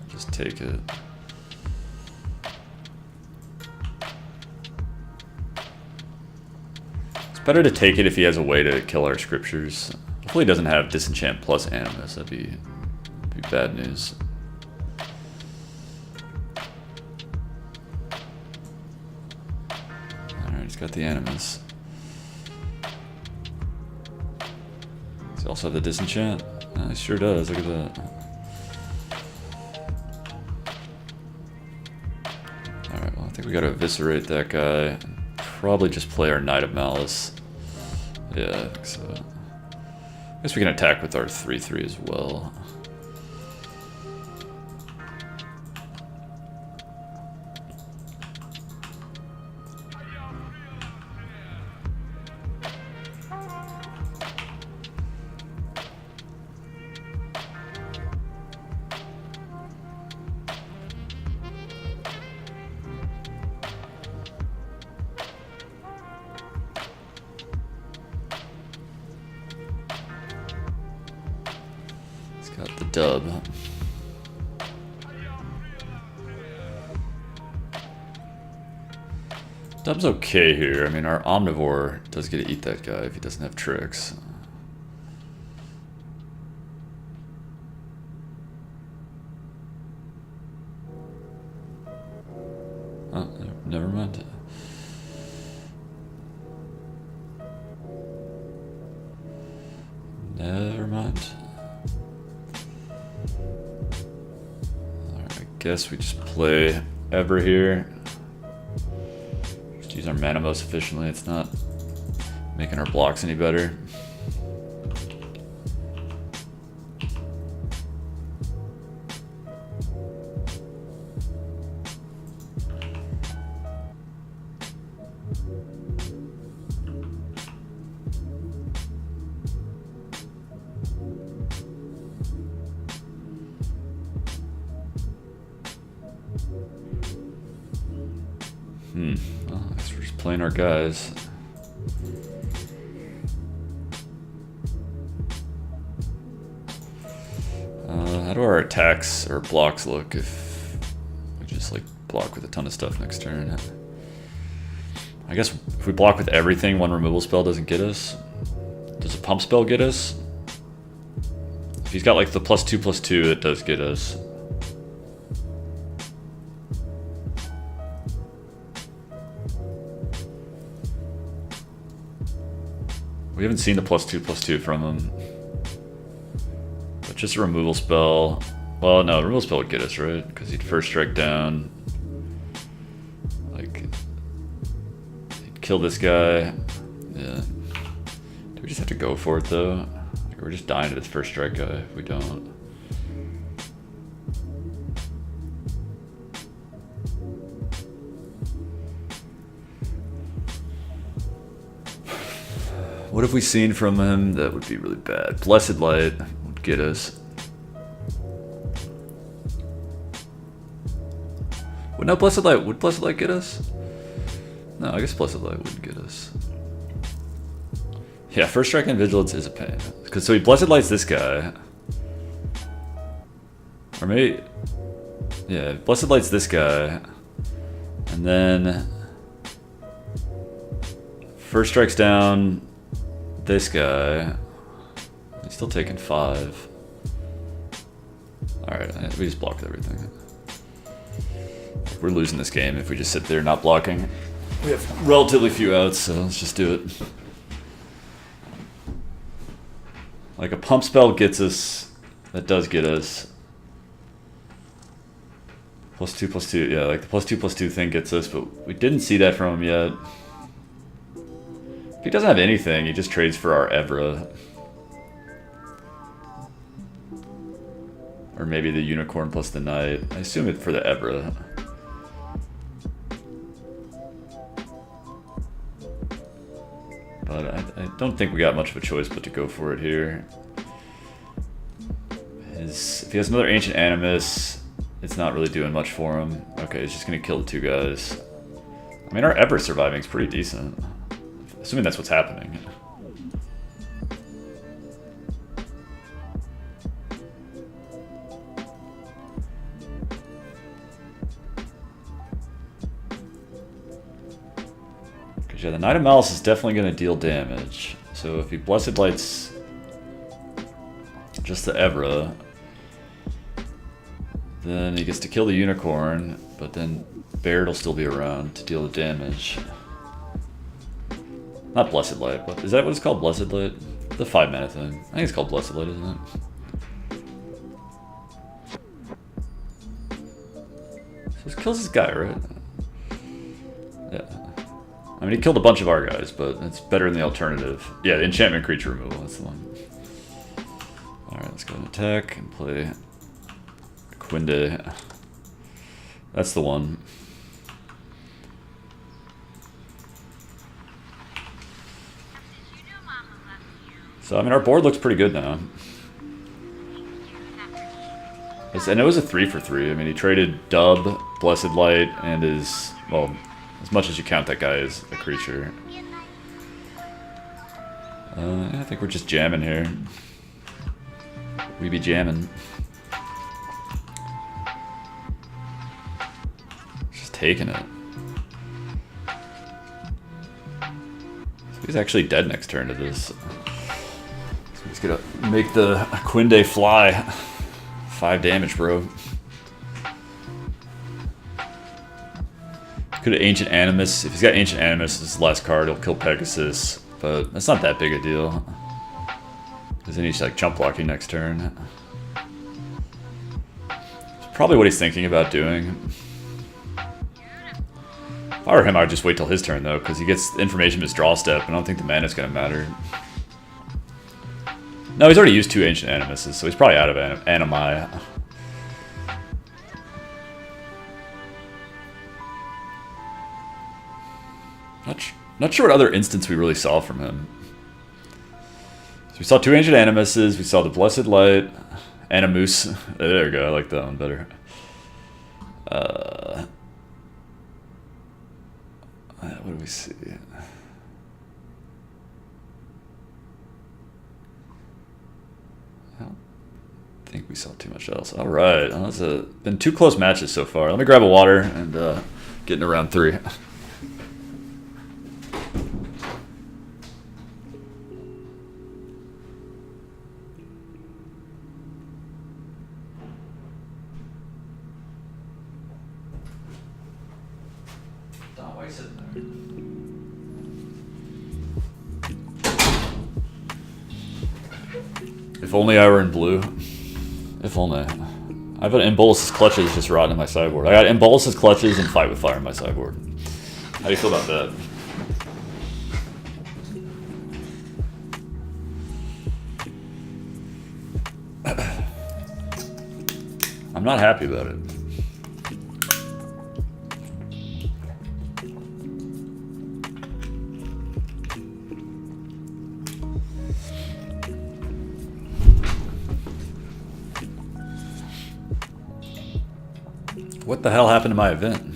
Just take it. It's better to take it if he has a way to kill our scriptures. Hopefully he doesn't have Disenchant plus Animus. That'd be bad news. Alright, he's got the Animus. Does he also have the Disenchant? He sure does, look at that. Alright, well I think we gotta eviscerate that guy. Probably just play our Knight of Malice. Yeah, I think so. I guess we can attack with our 3/3 as well. Got the dub. Dub's okay here. I mean, our Omnivore does get to eat that guy if he doesn't have tricks. Oh, never mind. Never mind. Guess we just play Ever here. Just use our mana most efficiently. It's not making our blocks any better. Well, I guess we're just playing our guys. How do our attacks or blocks look if we just like block with a ton of stuff next turn? I guess if we block with everything, one removal spell doesn't get us. Does a pump spell get us? If he's got like the +2/+2, it does get us. We haven't seen the +2/+2 from him. But just a removal spell. Well, no, removal spell would get us, right? Because he'd first strike down. Like, he'd kill this guy. Yeah. Do we just have to go for it, though? Like, we're just dying to this first strike guy if we don't. What have we seen from him that would be really bad? Blessed Light would get us. Would Blessed Light get us? No, I guess Blessed Light wouldn't get us. Yeah, First Strike and Vigilance is a pain. So he Blessed Light's this guy. Or maybe... Yeah, Blessed Light's this guy. And then... First Strike's down this guy. He's still taking 5. Alright, we just blocked everything. We're losing this game if we just sit there not blocking. We have relatively few outs, so let's just do it. Like a pump spell gets us. That does get us. +2/+2. Yeah, like the +2/+2 thing gets us, but we didn't see that from him yet. If he doesn't have anything, he just trades for our Evra. Or maybe the Unicorn plus the Knight. I assume it for the Evra. But I don't think we got much of a choice but to go for it here. If he has another Ancient Animus, it's not really doing much for him. Okay, he's just going to kill the 2 guys. I mean, our Evra surviving is pretty decent. Assuming that's what's happening. Yeah, the Knight of Malice is definitely going to deal damage. So if he Blessed Lights just the Evra, then he gets to kill the Unicorn, but then Baird will still be around to deal the damage. Not Blessed Light, but is that what it's called? Blessed Light? The 5-mana thing. I think it's called Blessed Light, isn't it? So this kills this guy, right? Yeah. I mean, he killed a bunch of our guys, but it's better than the alternative. Yeah, the enchantment creature removal, that's the one. Alright, let's go and attack and play Quinde. That's the one. So, I mean, our board looks pretty good now. And it was a 3-for-3. I mean, he traded Dub, Blessed Light, and his, well, as much as you count that guy as a creature. I think we're just jamming here. We be jamming. Just taking it. So he's actually dead next turn to this. So he's gonna make the Quinde fly. 5 damage, bro. Could have Ancient Animus. If he's got Ancient Animus as his last card, he'll kill Pegasus. But that's not that big a deal. Because then he's like jump blocking next turn. It's probably what he's thinking about doing. If I were him, I would just wait till his turn though, because he gets information from his draw step, and I don't think the mana's going to matter. No, he's already used 2 Ancient Animuses, so he's probably out of Animi. Not sure what other instance we really saw from him. So we saw 2 Ancient Animuses, we saw the Blessed Light, Animus. There we go, I like that one better. What do we see? I don't think we saw too much else. Alright, well, it's been 2 close matches so far. Let me grab a water and get into round 3. If only I were in blue. If only. I've got Embolus's Clutches just rotting in my sideboard. I got Embolus's Clutches and Fight with Fire in my sideboard. How do you feel about that? I'm not happy about it. What the hell happened to my event?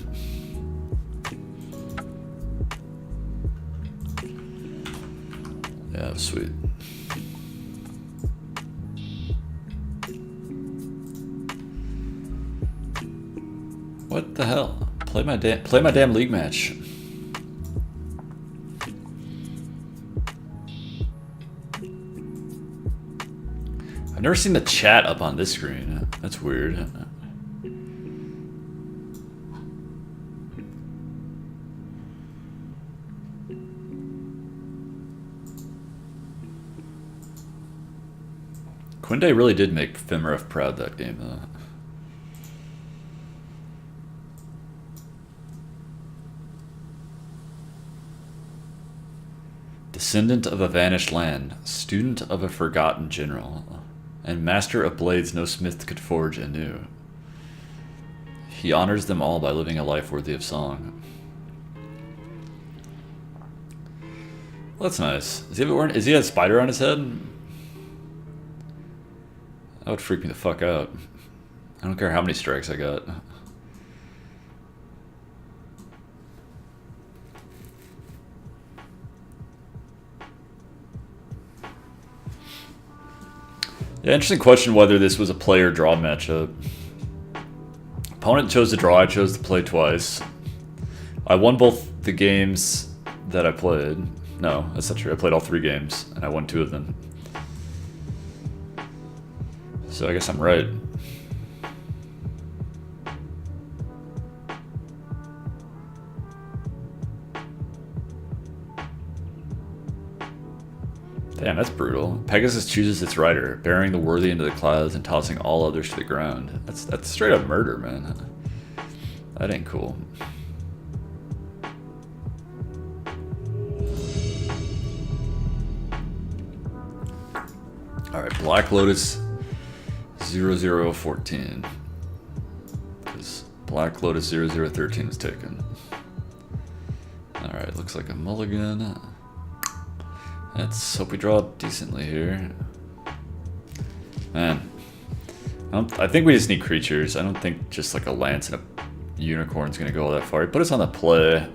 Yeah, sweet. What the hell? Play my damn league match. I've never seen the chat up on this screen. That's weird. Quinde really did make Femeref proud that game, though. Descendant of a vanished land, student of a forgotten general, and master of blades no smith could forge anew. He honors them all by living a life worthy of song. Well, that's nice. Is he a spider on his head? That would freak me the fuck out. I don't care how many strikes I got. Yeah, interesting question whether this was a play or draw matchup. Opponent chose to draw, I chose to play twice. I won both the games that I played. No, that's not true. I played all 3 games, and I won 2 of them. So I guess I'm right. Damn, that's brutal. Pegasus chooses its rider, bearing the worthy into the clouds and tossing all others to the ground. That's straight up murder, man. That ain't cool. Alright, Black Lotus 0014. Because Black Lotus 0013 was taken. Alright, looks like a mulligan. Let's hope we draw decently here. Man. I think we just need creatures. I don't think just like a lance and a unicorn's gonna go all that far. He put us on the play.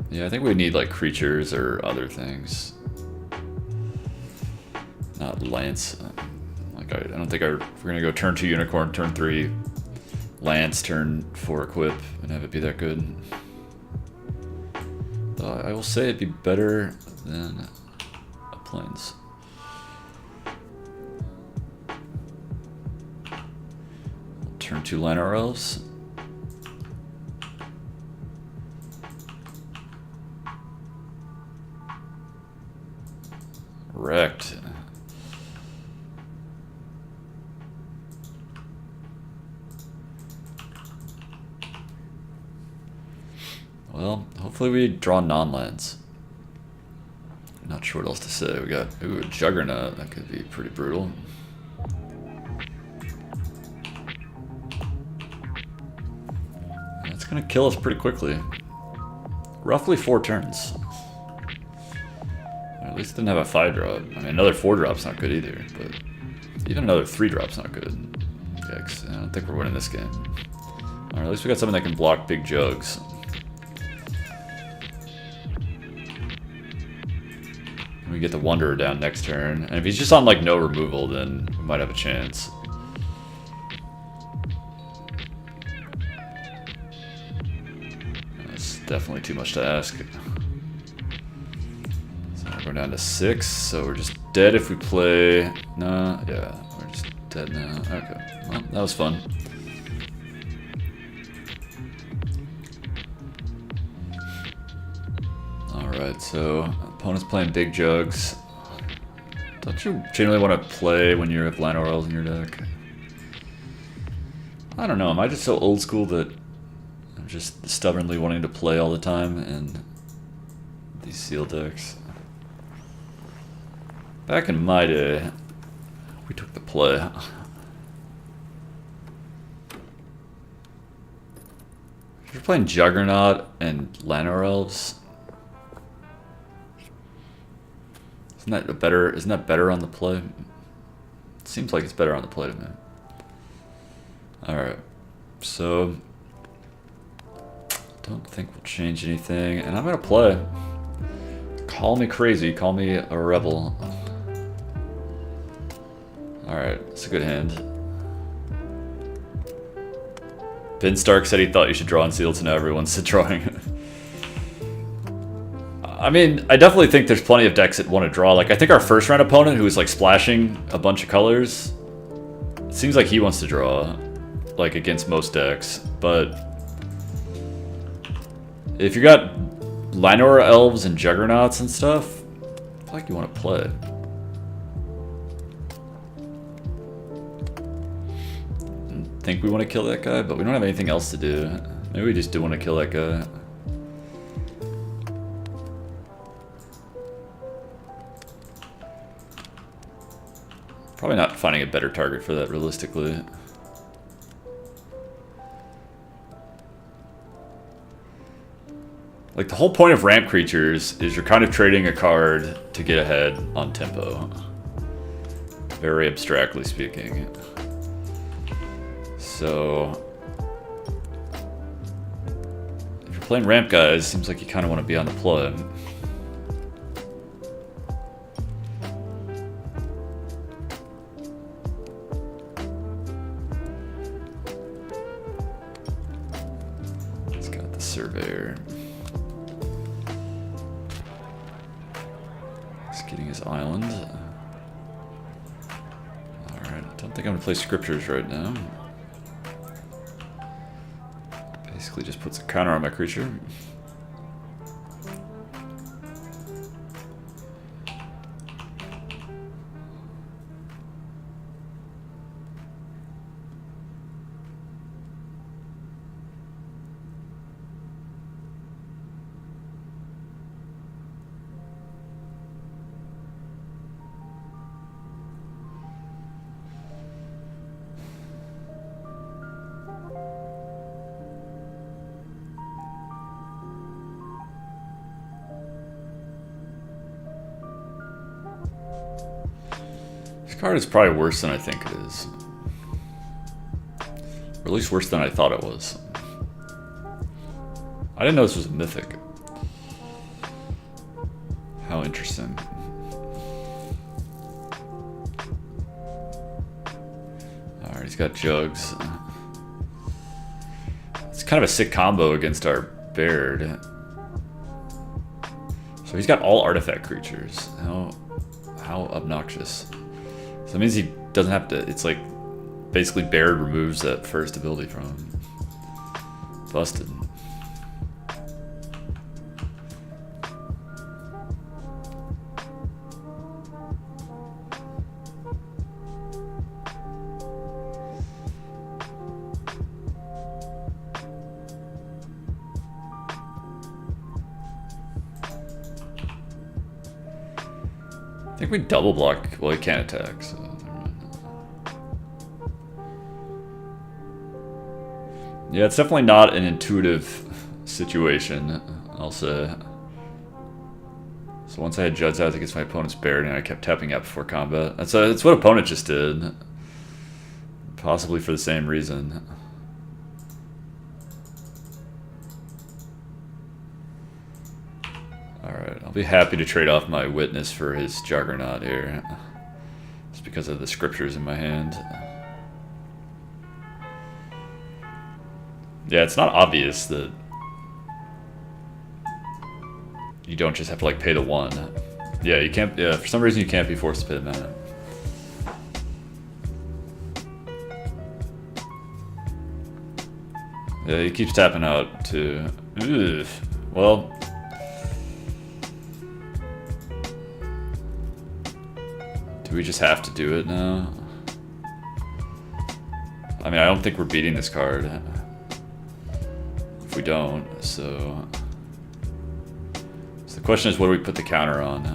Yeah, I think we need like creatures or other things. Not lance. Like I don't think we're gonna go turn 2 unicorn, turn 3 lance, turn 4 equip, and have it be that good. I will say it'd be better than a plains. Turn 2 Llanowar Elves. Wrecked. Well, hopefully we draw non-lands. Not sure what else to say. We got a Juggernaut. That could be pretty brutal. It's gonna kill us pretty quickly. Roughly 4 turns. Or at least it didn't have a 5-drop. I mean, another 4-drop's not good either, but even another 3-drop's not good. Yikes, I don't think we're winning this game. Alright, at least we got something that can block big jugs. We get the Wanderer down next turn. And if he's just on like no removal, then we might have a chance. That's definitely too much to ask. So we're going down to 6, so we're just dead if we play... No, yeah, we're just dead now. Okay, well, that was fun. Alright, so opponent's playing big jugs. Don't you generally want to play when you have Llanowar Elves in your deck? I don't know, am I just so old school that I'm just stubbornly wanting to play all the time in these seal decks? Back in my day, we took the play. If you're playing Juggernaut and Llanowar Elves, isn't that better on the play? It seems like it's better on the play to me. Alright, so don't think we'll change anything, and I'm gonna play. Call me crazy, call me a rebel. Alright, it's a good hand. Ben Stark said he thought you should draw unsealed, so now everyone's drawing. I mean, I definitely think there's plenty of decks that want to draw. Like, I think our first round opponent, who was like splashing a bunch of colors, it seems like he wants to draw, like, against most decks. But if you got Llanowar Elves and Juggernauts and stuff, I feel like you want to play. I think we want to kill that guy, but we don't have anything else to do. Maybe we just do want to kill that guy. Probably not finding a better target for that, realistically. Like, the whole point of ramp creatures is you're kind of trading a card to get ahead on tempo. Very abstractly speaking. So, if you're playing ramp guys, it seems like you kind of want to be on the play. It's got the Surveyor. He's getting his island. Alright, I don't think I'm going to play Scriptures right now. Basically just puts a counter on my creature. This card is probably worse than I think it is. Or at least worse than I thought it was. I didn't know this was a mythic. How interesting. Alright, he's got Jugs. It's kind of a sick combo against our Baird. So he's got all artifact creatures. How obnoxious. So that means he doesn't have to, it's like, basically Baird removes that first ability from him. Busted. I think we double block. Well, he can't attack, so. Yeah, it's definitely not an intuitive situation, I'll say. So once I had Juds out against my opponent's Baird, and I kept tapping out before combat. That's what opponent just did. Possibly for the same reason. Alright, I'll be happy to trade off my Witness for his Juggernaut here. Just because of the Scriptures in my hand. Yeah, it's not obvious that you don't just have to like pay the 1. Yeah, you can't, yeah, for some reason you can't be forced to pay the mana. Yeah, he keeps tapping out too. Ugh. Well, do we just have to do it now? I mean, I don't think we're beating this card. If we don't, so the question is, what do we put the counter on?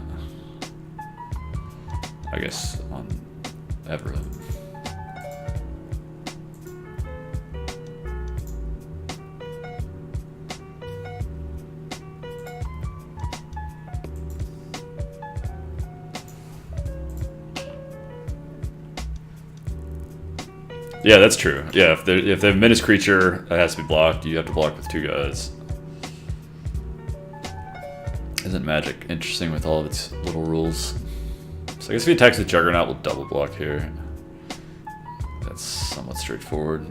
I guess on Everett. Yeah, that's true. Yeah, if they have Menace creature that has to be blocked, you have to block with 2 guys. Isn't Magic interesting with all of its little rules? So I guess if he attacks with Juggernaut, we'll double block here. That's somewhat straightforward.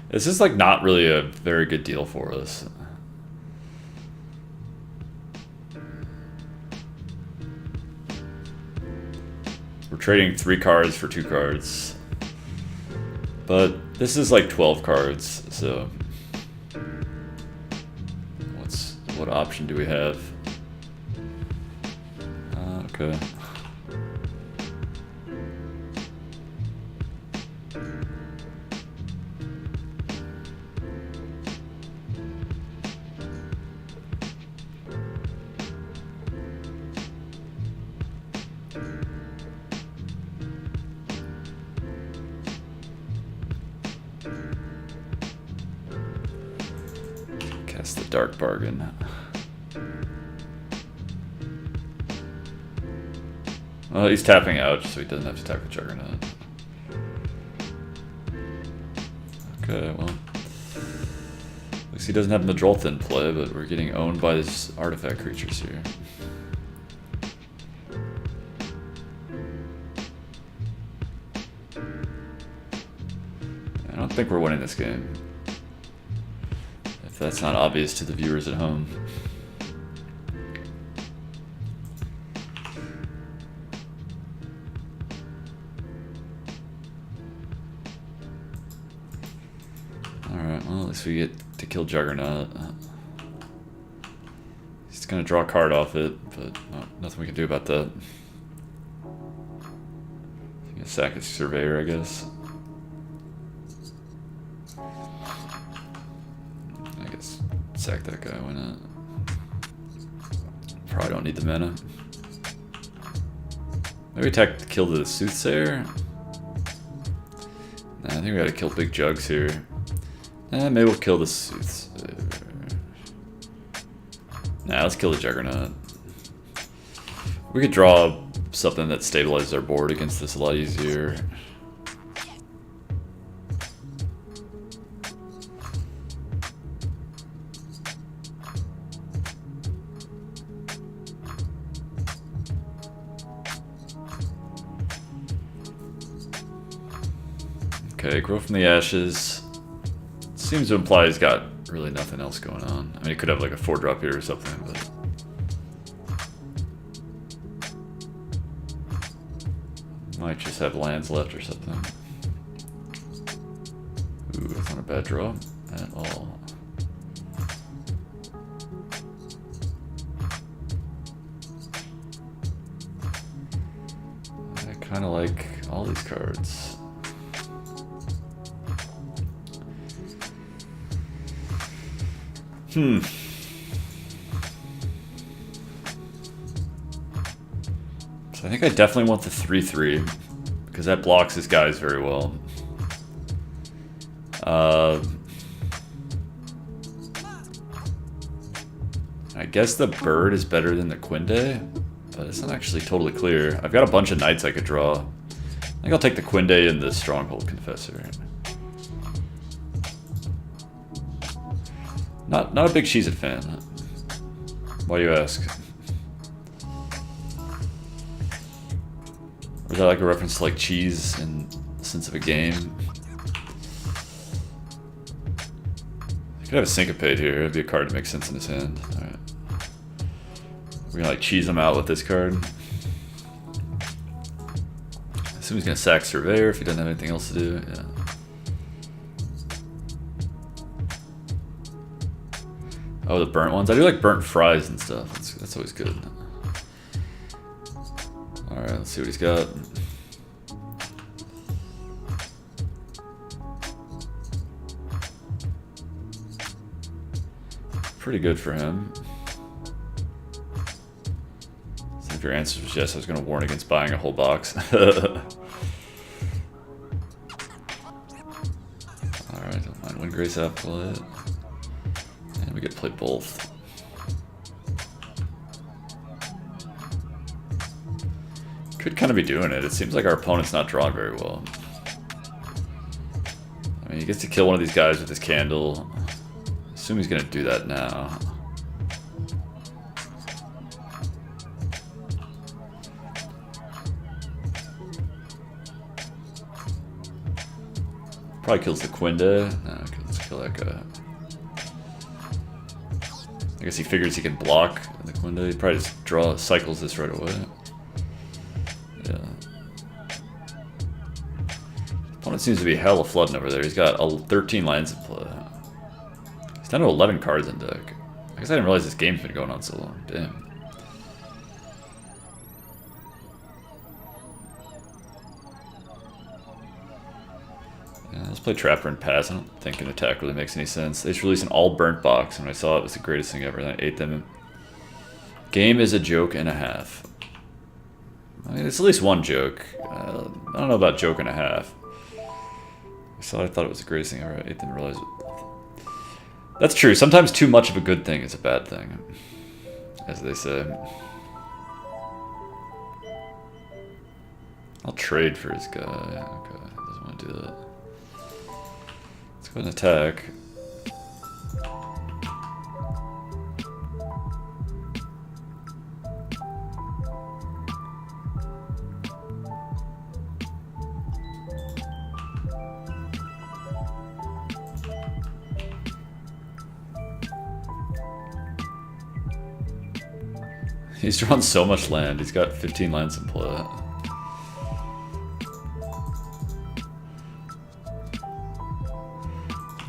This is like not really a very good deal for us. We're trading 3 cards for 2 cards. But this is like 12 cards, so what option do we have? Okay. Cast the Dark Bargain. Well, he's tapping out, so he doesn't have to attack with Juggernaut. Okay, well. Looks he doesn't have Madrolth in play, but we're getting owned by his artifact creatures here. I don't think we're winning this game. If that's not obvious to the viewers at home. Alright, well at least we get to kill Juggernaut. He's gonna draw a card off it, but nothing we can do about that. He's gonna sack his Surveyor, I guess. I guess sack that guy, why not? Probably don't need the mana. Maybe attack to kill the Soothsayer? Nah, I think we gotta kill Big Jugs here. Maybe we'll kill the Soothsayer. Nah, let's kill the Juggernaut. We could draw something that stabilizes our board against this a lot easier. Okay, Grow from the Ashes. Seems to imply he's got really nothing else going on. I mean, he could have like a 4-drop here or something, but... might just have lands left or something. Ooh, that's not a bad draw at all. I kind of like all these cards. So I think I definitely want the 3/3 because that blocks his guys very well. I guess the bird is better than the Quinde, but it's not actually totally clear. I've got a bunch of knights I could draw. I think I'll take the Quinde and the Stronghold Confessor. Not a big Sheezit fan. Why do you ask? Or is that like a reference to like cheese in the sense of a game? I could have a Syncopate here. It'd be a card to make sense in his hand. Alright. We're gonna like cheese him out with this card. I assume he's gonna sack Surveyor if he doesn't have anything else to do. Yeah. Oh, the burnt ones? I do like burnt fries and stuff. That's always good. Alright, let's see what he's got. Pretty good for him. So If your answer was yes, I was going to warn against buying a whole box. Alright, don't mind Windgrace Applet. And we get to play both. Could kind of be doing it. It seems like our opponent's not drawn very well. I mean, he gets to kill one of these guys with his candle. I assume he's going to do that now. Probably kills the Quinda. No, okay, let's kill that guy. I guess he figures he can block the Quinda. He probably just cycles this right away. Yeah. Opponent seems to be hella flooding over there. He's got 13 lands in play. He's down to 11 cards in deck. I guess I didn't realize this game's been going on so long. Damn. Let's play Trapper and pass. I don't think an attack really makes any sense. They just released an all burnt box, and when I saw it, it was the greatest thing ever. Then I ate them. Game is a joke and a half. I mean, it's at least one joke. I don't know about joke and a half. I thought it was the greatest thing ever. I ate them and realized it. That's true. Sometimes too much of a good thing is a bad thing, as they say. I'll trade for his guy. Okay, doesn't want to do that. Go and attack. He's drawn so much land. He's got 15 lands in play.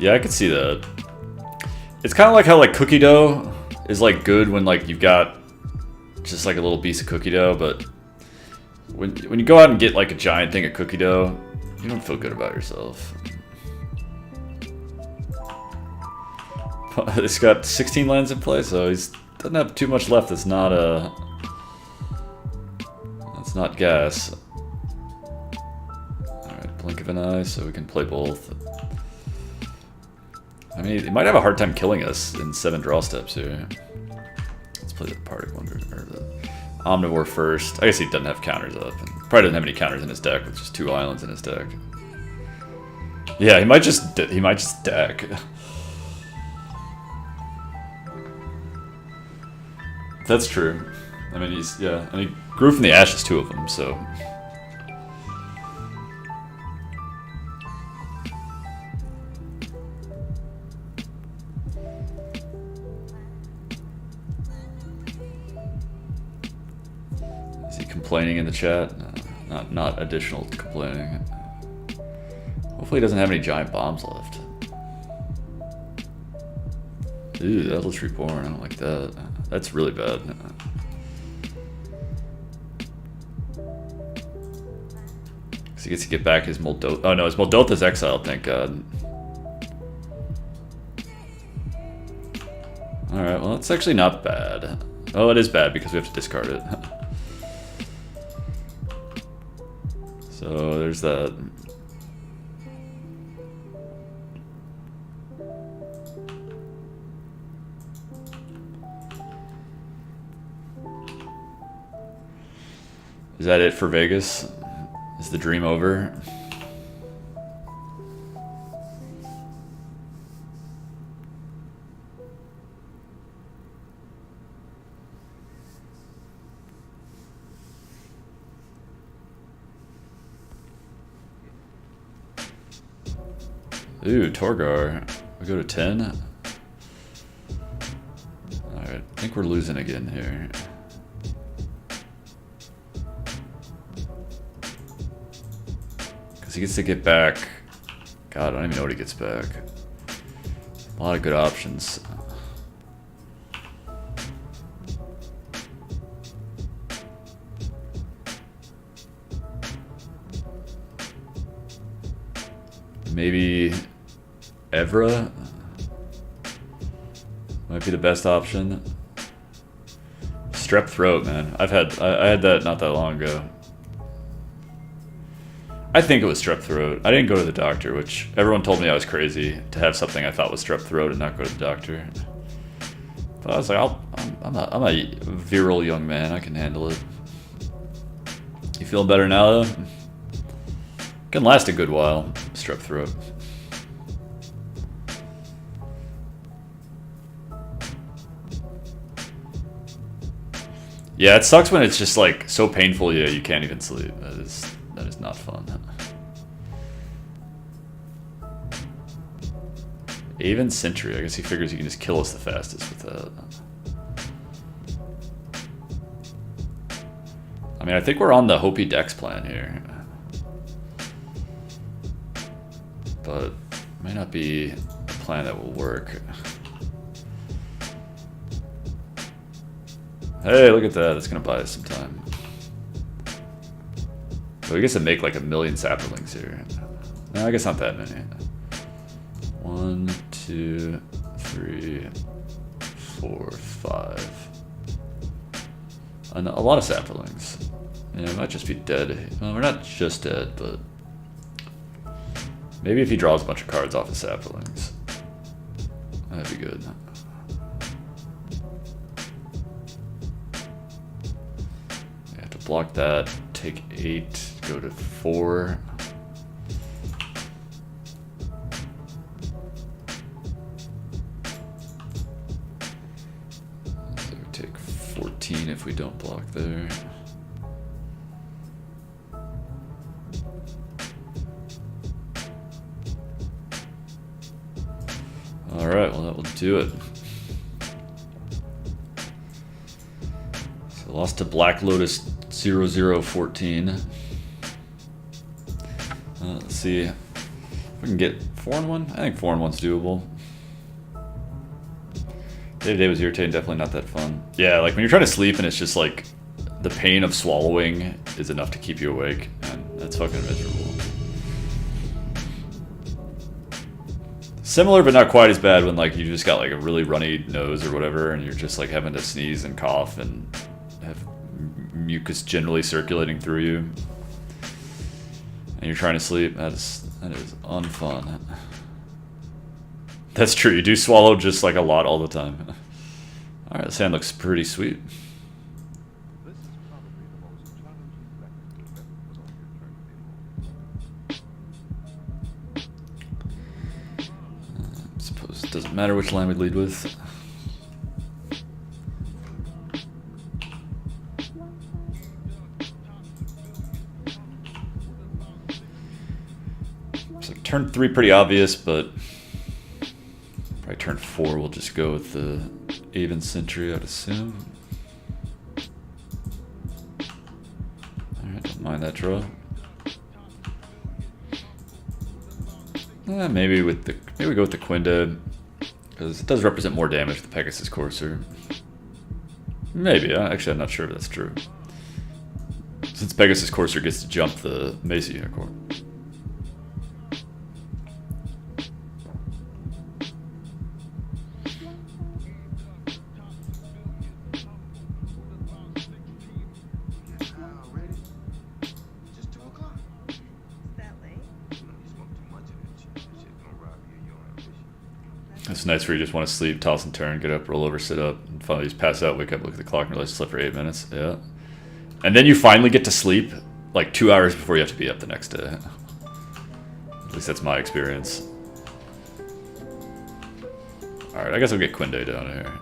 Yeah, I could see that. It's kind of like how like cookie dough is like good when like you've got just like a little piece of cookie dough, but when you go out and get like a giant thing of cookie dough, you don't feel good about yourself. It's got 16 lands in play, so he's doesn't have too much left. That's not gas. All right, blink of an eye, so we can play both. I mean, he might have a hard time killing us in 7 draw steps here. Let's play the Particle Wonder, or the Omnivore first. I guess he doesn't have counters up, and probably doesn't have any counters in his deck with just 2 islands in his deck. Yeah, he might just deck. That's true. I mean, and he grew from the ashes 2 of them, so. Complaining in the chat? No, not additional complaining. Hopefully he doesn't have any giant bombs left. Ooh, Eldritch Reborn, I don't like that. That's really bad. Because he gets to get back his Muldotha. Oh no, his Muldotha's exiled, thank god. Alright, well it's actually not bad. Oh, it is bad because we have to discard it. So there's that. Is that it for Vegas? Is the dream over? Ooh, Torgar. We go to 10. Alright, I think we're losing again here. Because he gets to get back. God, I don't even know what he gets back. A lot of good options. Maybe Evra might be the best option. strep throat, man. I had that not that long ago. I think it was strep throat. I didn't go to the doctor, which everyone told me I was crazy to have something I thought was strep throat and not go to the doctor. But I was like, I'm a virile young man. I can handle it. You feeling better now, though? Can last a good while, strep throat. Yeah, it sucks when it's just like so painful, yeah, you can't even sleep. That is not fun. Even Sentry, I guess he figures he can just kill us the fastest with that. I mean, I think we're on the Hopi Dex plan here. But it may not be a plan that will work. Hey, look at that. That's going to buy us some time. So I guess I make like 1 million saplings here. No, I guess not that many. 1, 2, 3, 4, 5. A lot of saplings. Yeah, it might just be dead. Well, we're not just dead, but maybe if he draws a bunch of cards off of saplings, that'd be good. You have to block that. Take 8. Go to 4. So we take 14 if we don't block there. Alright, well that will do it. So lost to Black Lotus 0014. Let's see if we can get 4-1. I think 4-1's doable. Day-to-day was irritating, definitely not that fun. Yeah, like when you're trying to sleep and it's just like the pain of swallowing is enough to keep you awake, and that's fucking miserable. Similar but not quite as bad when like you just got like a really runny nose or whatever and you're just like having to sneeze and cough and have mucus generally circulating through you and you're trying to sleep. That is unfun. That's true, you do swallow just like a lot all the time. Alright, this hand looks pretty sweet. Suppose it doesn't matter which line we lead with. So turn 3 pretty obvious, but probably turn 4 we'll just go with the Aven Sentry, I'd assume. Alright, don't mind that draw. Maybe we go with the Quinda, because it does represent more damage than the Pegasus Courser. Maybe, actually I'm not sure if that's true. Since Pegasus Courser gets to jump the Mesa Unicorn. It's nice where you just want to sleep, toss and turn, get up, roll over, sit up, and finally just pass out, wake up, look at the clock, and realize you slept for 8 minutes. Yeah. And then you finally get to sleep like 2 hours before you have to be up the next day. At least that's my experience. Alright, I guess I'll get Quinday down here.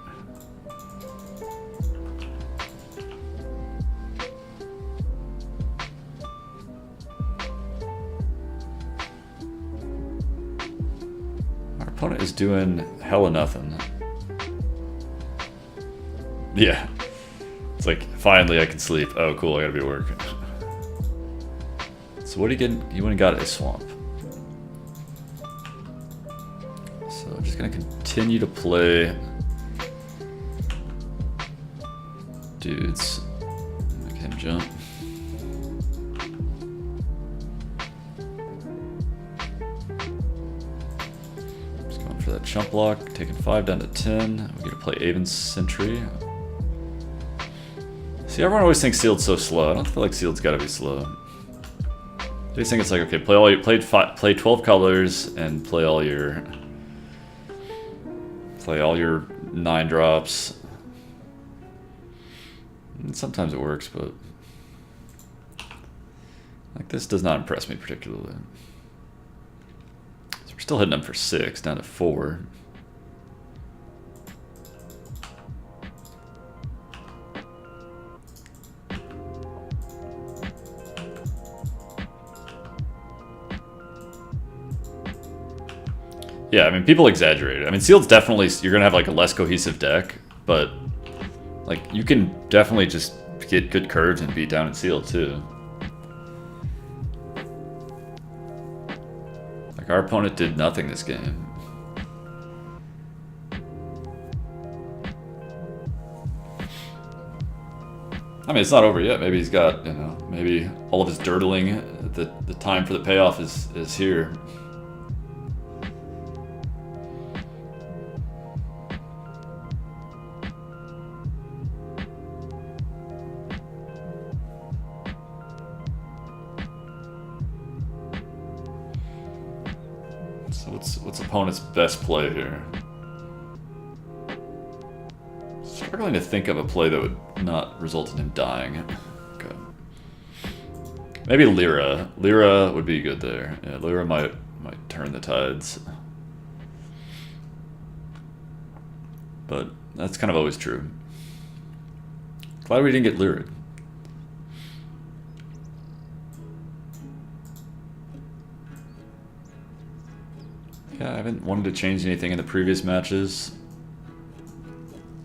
Our opponent is doing hella nothing. Yeah. It's like, finally I can sleep. Oh, cool, I gotta be working. So what do you get? You went and got a swamp. So I'm just gonna continue to play dudes. Make him jump. Just going for that chump block, taking 5 down to 10. We get to play Aven Sentry. See, everyone always thinks sealed's so slow. I don't feel like sealed's gotta be slow. They think it's like, okay, play 12 colors and play all your 9 drops. And sometimes it works, but like this does not impress me particularly. So we're still hitting them for 6, down to 4. Yeah, I mean, people exaggerate it. I mean, sealed's definitely, you're gonna have like a less cohesive deck, but like you can definitely just get good curves and beat down at sealed too. Like our opponent did nothing this game. I mean, it's not over yet. Maybe he's got, you know, maybe all of his dirtling, the time for the payoff is here. So what's opponent's best play here? Struggling to think of a play that would not result in him dying. Okay. Maybe Lyra. Lyra would be good there. Yeah, Lyra might turn the tides. But that's kind of always true. Glad we didn't get Lyra. Yeah, I haven't wanted to change anything in the previous matches.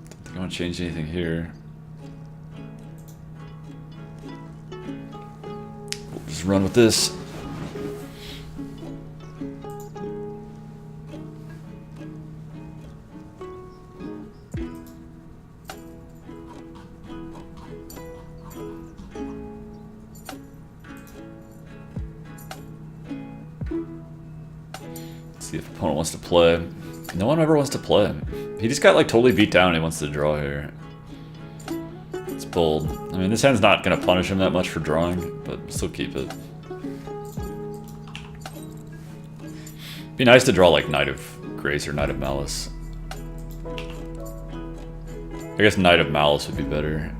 Don't think I want to change anything here. We'll just run with this. See if opponent wants to play. No one ever wants to play. He just got like totally beat down and he wants to draw here. It's bold. I mean, this hand's not going to punish him that much for drawing, but still keep it. Be nice to draw like Knight of Grace or Knight of Malice. I guess Knight of Malice would be better.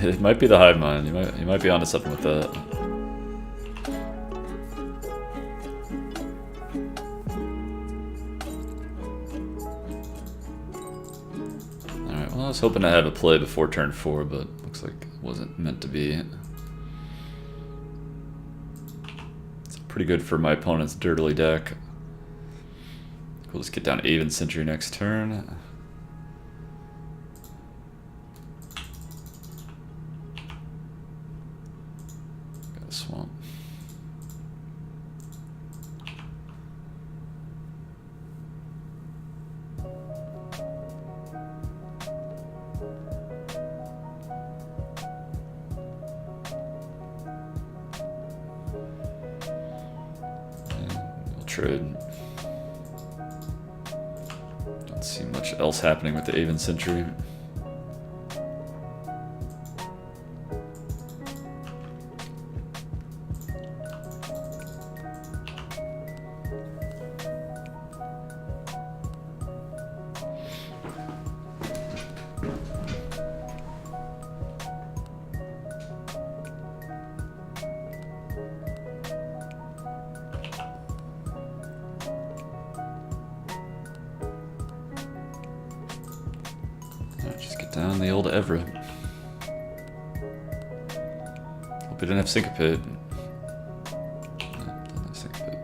It might be the hive mind. You might be onto something with that. Alright, well I was hoping to have a play before turn 4, but looks like it wasn't meant to be. It's pretty good for my opponent's dirtily deck. We'll just get down Aven Sentry next turn. Swamp. We'll trade. Don't see much else happening with the Aven Sentry. Just get down the old Evra. Hope we didn't have Syncopate. Don't have Syncopate.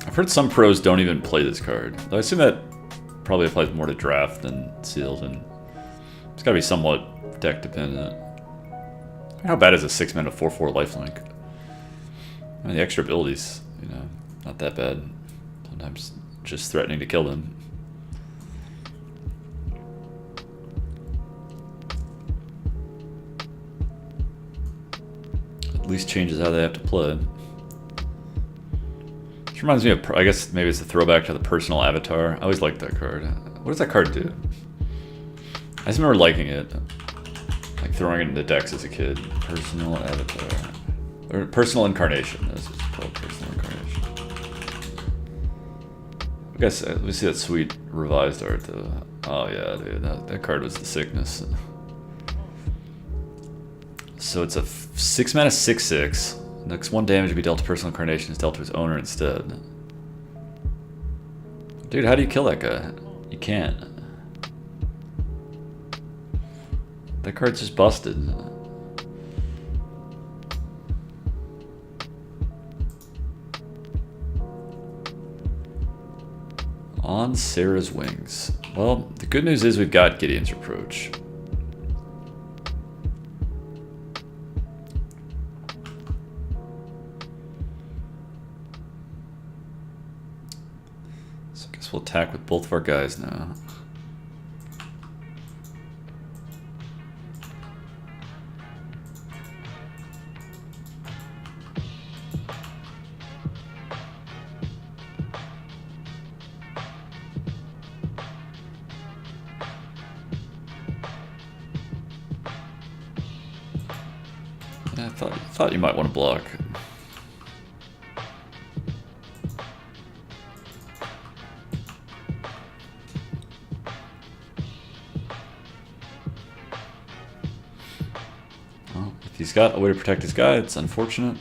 I've heard some pros don't even play this card. Though I assume that probably applies more to draft than sealed, and it's got to be somewhat deck dependent. How bad is a 6-mana 4/4 lifelink? I mean, the extra abilities, you know, not that bad. Sometimes just threatening to kill them. least changes how they have to play. Which reminds me of, I guess maybe it's a throwback to the personal avatar. I always liked that card. What does that card do? I just remember liking it. Like throwing it into decks as a kid. Personal avatar. Or personal incarnation. That's what it's called, personal incarnation. I guess, let me see that sweet revised art though. Oh yeah, dude, that card was the sickness. So it's a 6 mana 6/6. Next 1 damage to be dealt to personal incarnation is dealt to its owner instead. Dude, how do you kill that guy? You can't. That card's just busted. On Sarah's Wings. Well, the good news is we've got Gideon's Reproach. So I guess we'll attack with both of our guys now. Yeah, I thought you might want to block. Well, if he's got a way to protect his guy, it's unfortunate.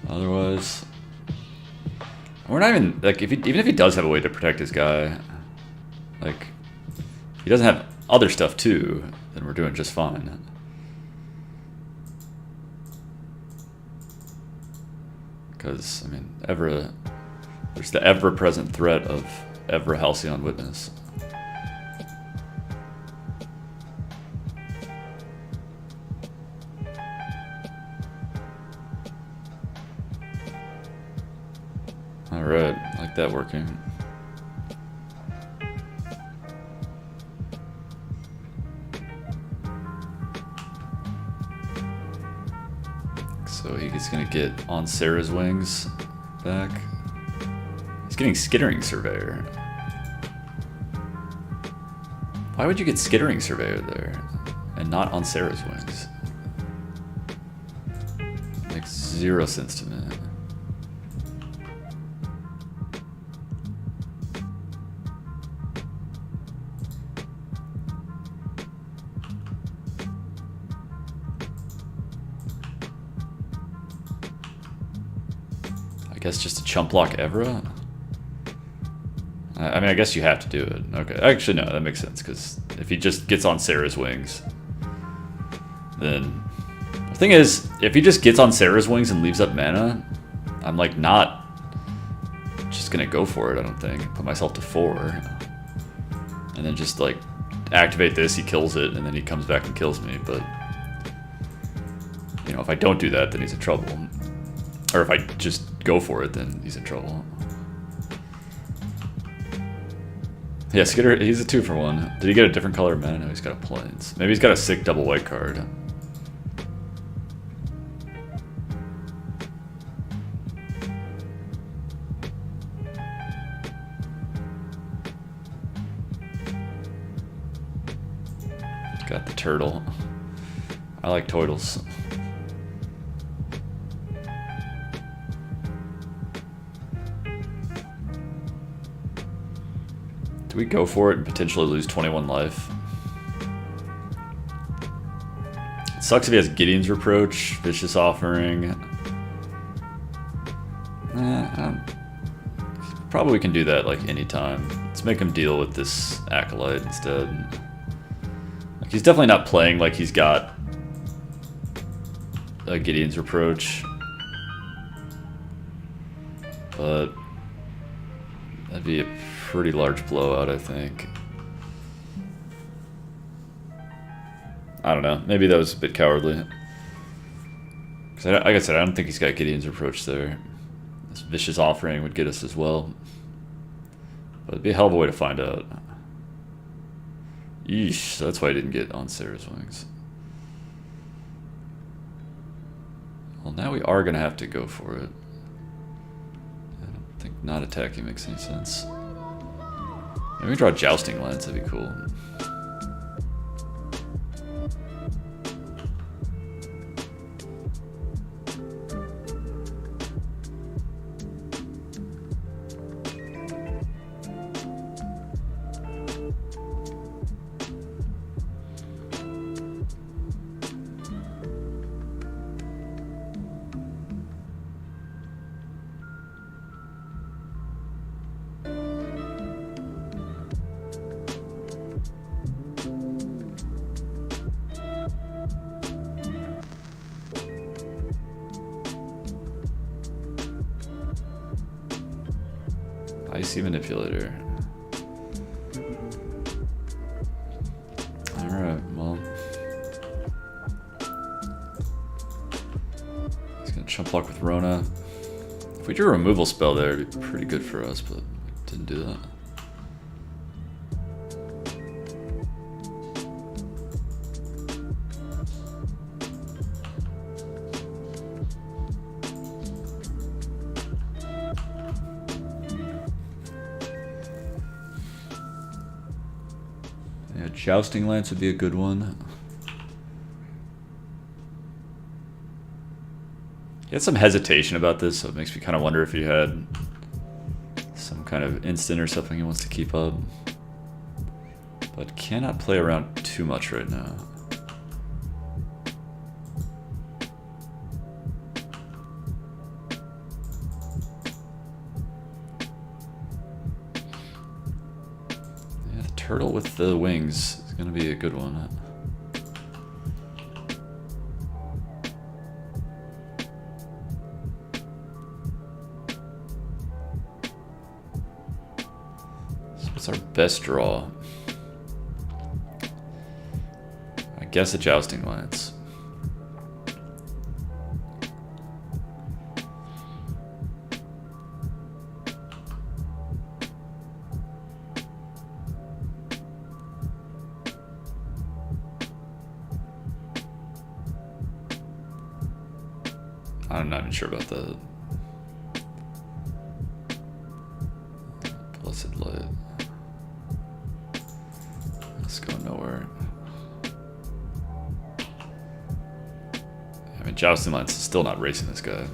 Otherwise, we're not even like even if he does have a way to protect his guy, like he doesn't have other stuff too, then we're doing just fine. Because I mean, there's the ever-present threat of Evra Halcyon Witness. Alright, I like that working. So he's gonna get On Sarah's Wings back. He's getting Skittering Surveyor. Why would you get Skittering Surveyor there and not On Sarah's Wings? Makes zero sense to me. I guess just to chump block Evra? I mean, I guess you have to do it. Okay, actually no, that makes sense, because if he just gets On Sarah's Wings, then... The thing is, if he just gets On Sarah's Wings and leaves up mana, I'm like not just gonna go for it, I don't think. Put myself to 4. And then just like activate this, he kills it, and then he comes back and kills me, but... You know, if I don't do that, then he's in trouble. Or if I just go for it, then he's in trouble. Yeah, Skitter, he's a 2-for-1. Did he get a different color of mana? No, he's got a Plains. Maybe he's got a sick double white card. Got the turtle. I like turtles. Do we go for it and potentially lose 21 life? It sucks if he has Gideon's Reproach, Vicious Offering. Probably can do that like anytime. Let's make him deal with this Acolyte instead. Like, he's definitely not playing like he's got a Gideon's Reproach. But that'd be a pretty large blowout, I think. I don't know. Maybe that was a bit cowardly. Because like I said, I don't think he's got Gideon's Reproach there. This Vicious Offering would get us as well. But it'd be a hell of a way to find out. Yeesh, that's why I didn't get On Sarah's Wings. Well, now we are gonna have to go for it. I don't think not attacking makes any sense. Maybe we draw a jousting lance, that'd be cool. Icy Manipulator. Alright, well. He's gonna chump block with Rona. If we drew a removal spell there, it'd be pretty good for us, but didn't do that. Yeah, Jousting Lance would be a good one. He had some hesitation about this, so it makes me kind of wonder if he had some kind of instant or something he wants to keep up. But cannot play around too much right now. Yeah, the turtle with the wings is going to be a good one. What's our best draw? I guess a Jousting Lance. I'm not even sure about that. Blessed Light. It's going nowhere. I mean, Jousting Lance is still not racing this guy. I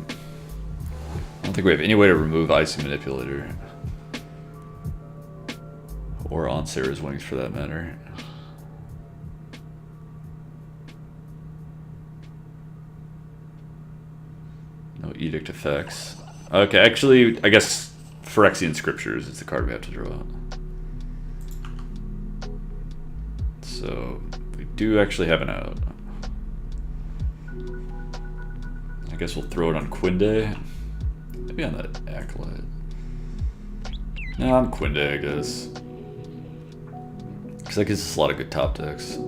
don't think we have any way to remove Icy Manipulator. Or on Sarah's wings for that matter. No Edict effects. Okay, actually, I guess Phyrexian Scriptures is the card we have to draw. So, we do actually have an out. I guess we'll throw it on Quinde. Maybe on that Acolyte. No, on Quinde, I guess. Because that gives us a lot of good top decks.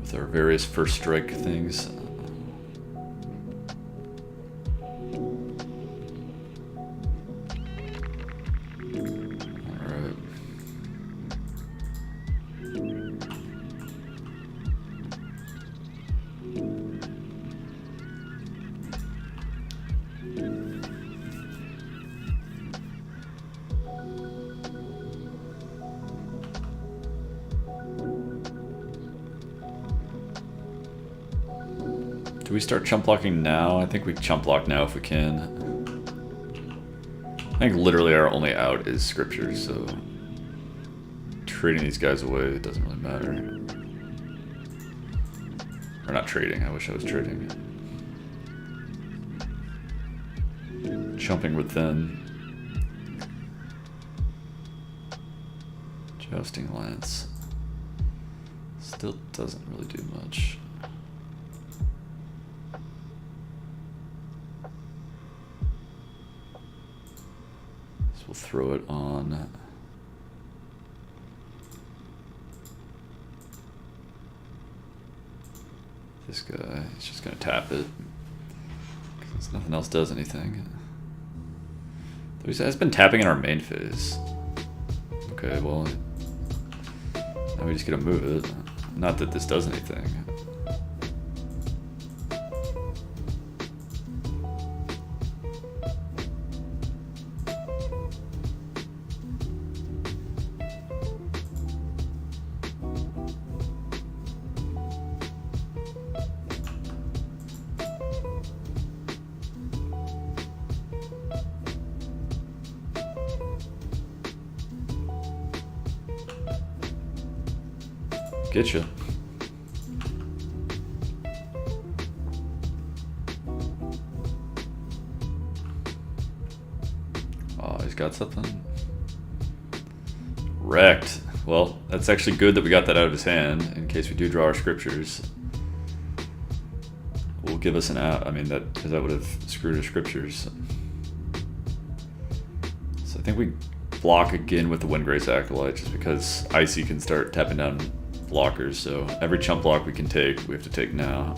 With our various first strike things. Do we start chump blocking now? I think we chump block now if we can. I think literally our only out is Scriptures, so trading these guys away doesn't really matter. Or not trading, I wish I was trading. Jumping with them. Jousting Lance. Still doesn't really do much. We'll throw it on this guy. He's just gonna tap it because nothing else does anything. He has been tapping in our main phase. Okay, well, now we just gotta move it. Not that this does anything. Get you. Oh, he's got something. Wrecked. Well, that's actually good that we got that out of his hand in case we do draw our scriptures. Will give us an out. I mean, that because that would have screwed our scriptures. So I think we block again with the Windgrace Acolyte just because Icy can start tapping down blockers. So every chump block we can take, we have to take now.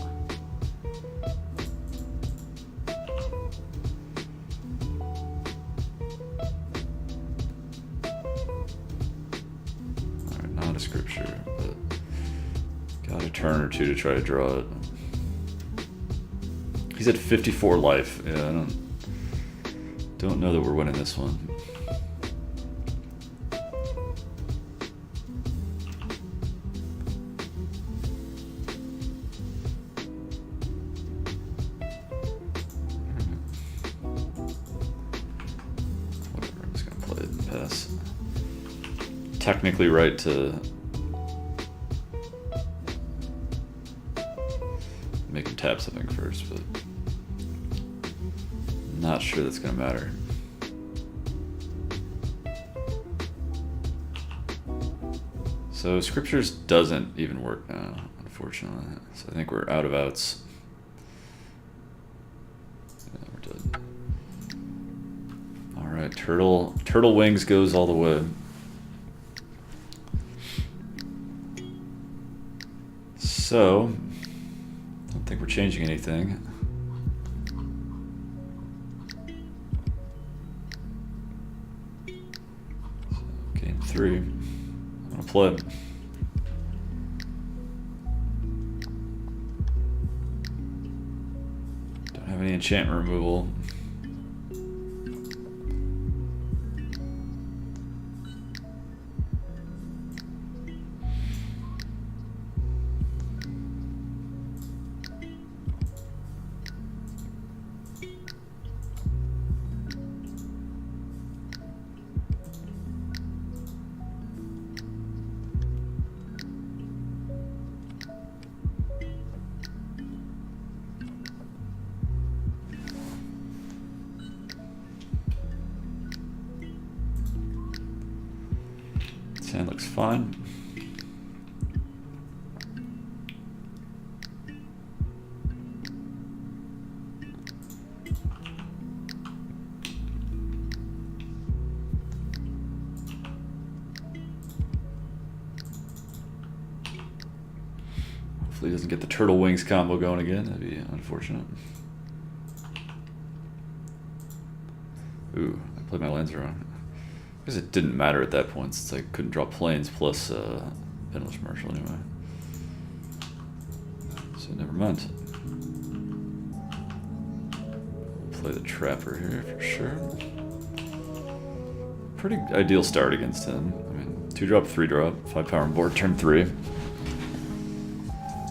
Alright, not a scripture, but got a turn or two to try to draw it. He's at 54 life. Yeah, I don't know that we're winning this one. Whatever, I'm just gonna play it and pass. Technically right to make him tap something first, but not sure that's gonna matter. So scriptures doesn't even work now, unfortunately. So I think we're out of outs. Yeah, we're dead. All right, turtle wings goes all the way. So I don't think we're changing anything. Game 3. I'm gonna play. Don't have any enchantment removal. Hand looks fine. Hopefully he doesn't get the turtle wings combo going again. That'd be unfortunate. Ooh, I played my lands wrong. Because it didn't matter at that point since I couldn't draw planes plus Penniless Marshal anyway. So never mind. We'll play the Trapper here for sure. Pretty ideal start against him. I mean, 2-drop, 3-drop, 5 power on board, turn 3.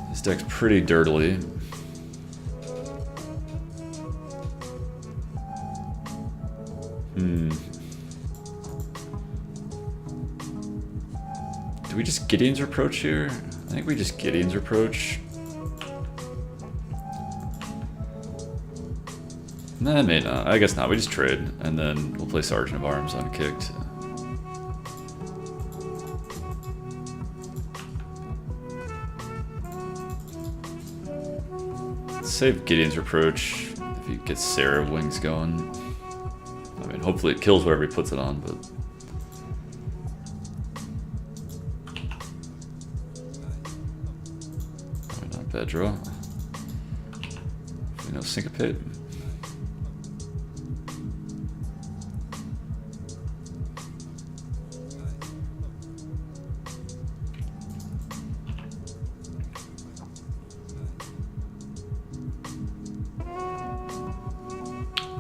His deck's pretty dirtily. Do we just Gideon's Reproach here? I think we just Gideon's Reproach. Nah, may not. I guess not. We just trade, and then we'll play Sergeant of Arms unkicked. Save Gideon's Reproach if he gets Sarah Wings going. I mean, hopefully it kills whatever he puts it on, but... Probably not a bad draw. You know, Syncopate.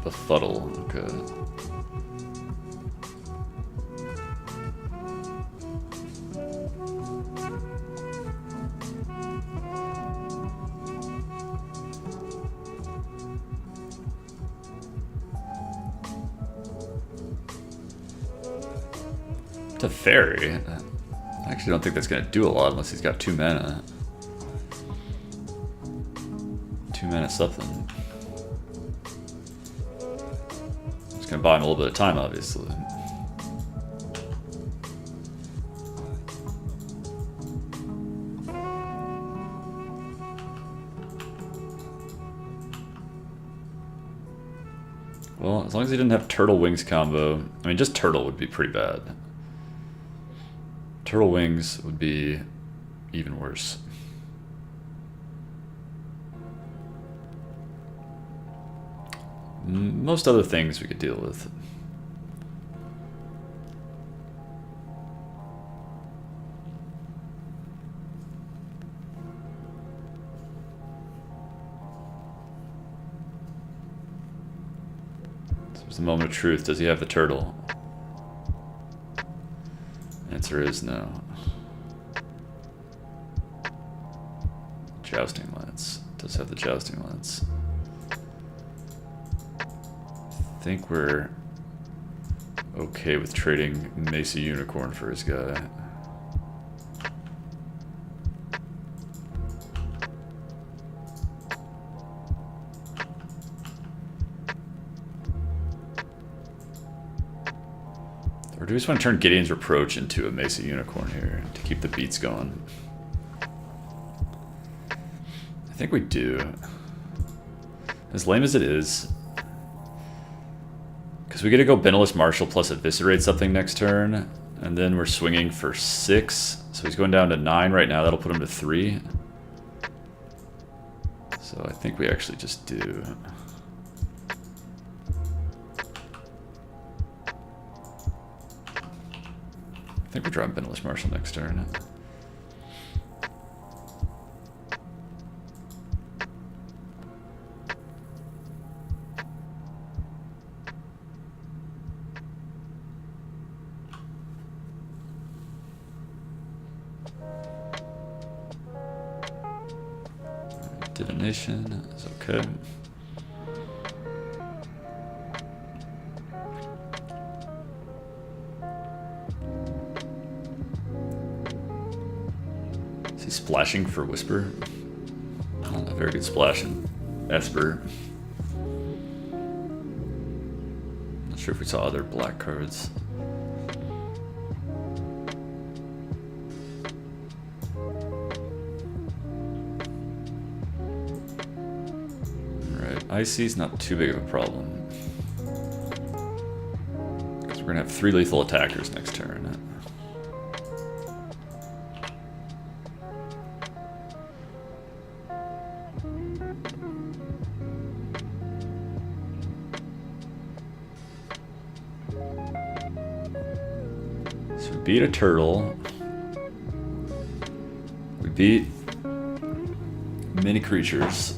Befuddle, okay. Teferi? I Actually, don't think that's going to do a lot unless he's got 2 mana. 2 mana something. It's going to buy him a little bit of time, obviously. Well, as long as he didn't have Turtle Wings combo. I mean, just Turtle would be pretty bad. Turtle Wings would be even worse. Most other things we could deal with. There's the moment of truth. Does he have the turtle? Answer is no. Jousting Lance. Does have the Jousting Lance. I think we're okay with trading Mesa Unicorn for his guy. Or do we just want to turn Gideon's Reproach into a Mesa Unicorn here to keep the beats going? I think we do. As lame as it is, because we get to go Beneless Marshal plus Eviscerate something next turn, and then we're swinging for 6, so he's going down to 9 right now. That'll put him to 3. So I think we actually just do. I think we're drawing Beneless Marshal next turn. Divination is okay. Is he splashing for Whisper? Not a very good splash in Esper. Not sure if we saw other black cards. Icy's not too big of a problem. Because we're going to have 3 lethal attackers next turn. So we beat a turtle. We beat many creatures.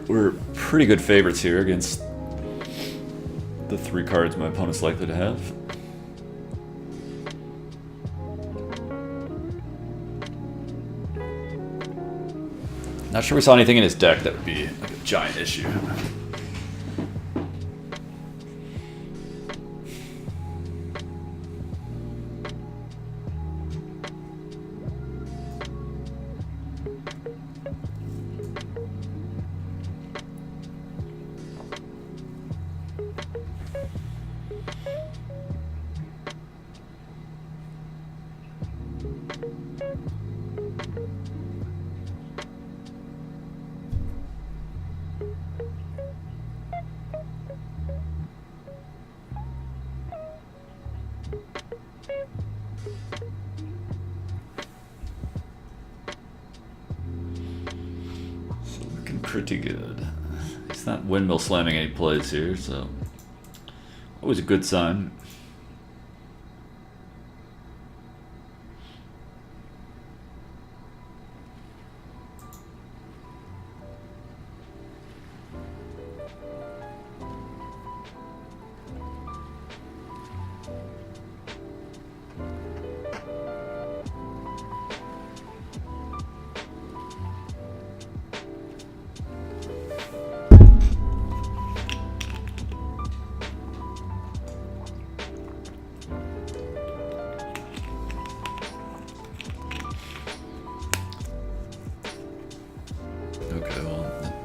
We're pretty good favorites here against the 3 cards my opponent's likely to have. Not sure we saw anything in his deck that would be like a giant issue. Pretty good. He's not windmill slamming any plays here, so always a good sign.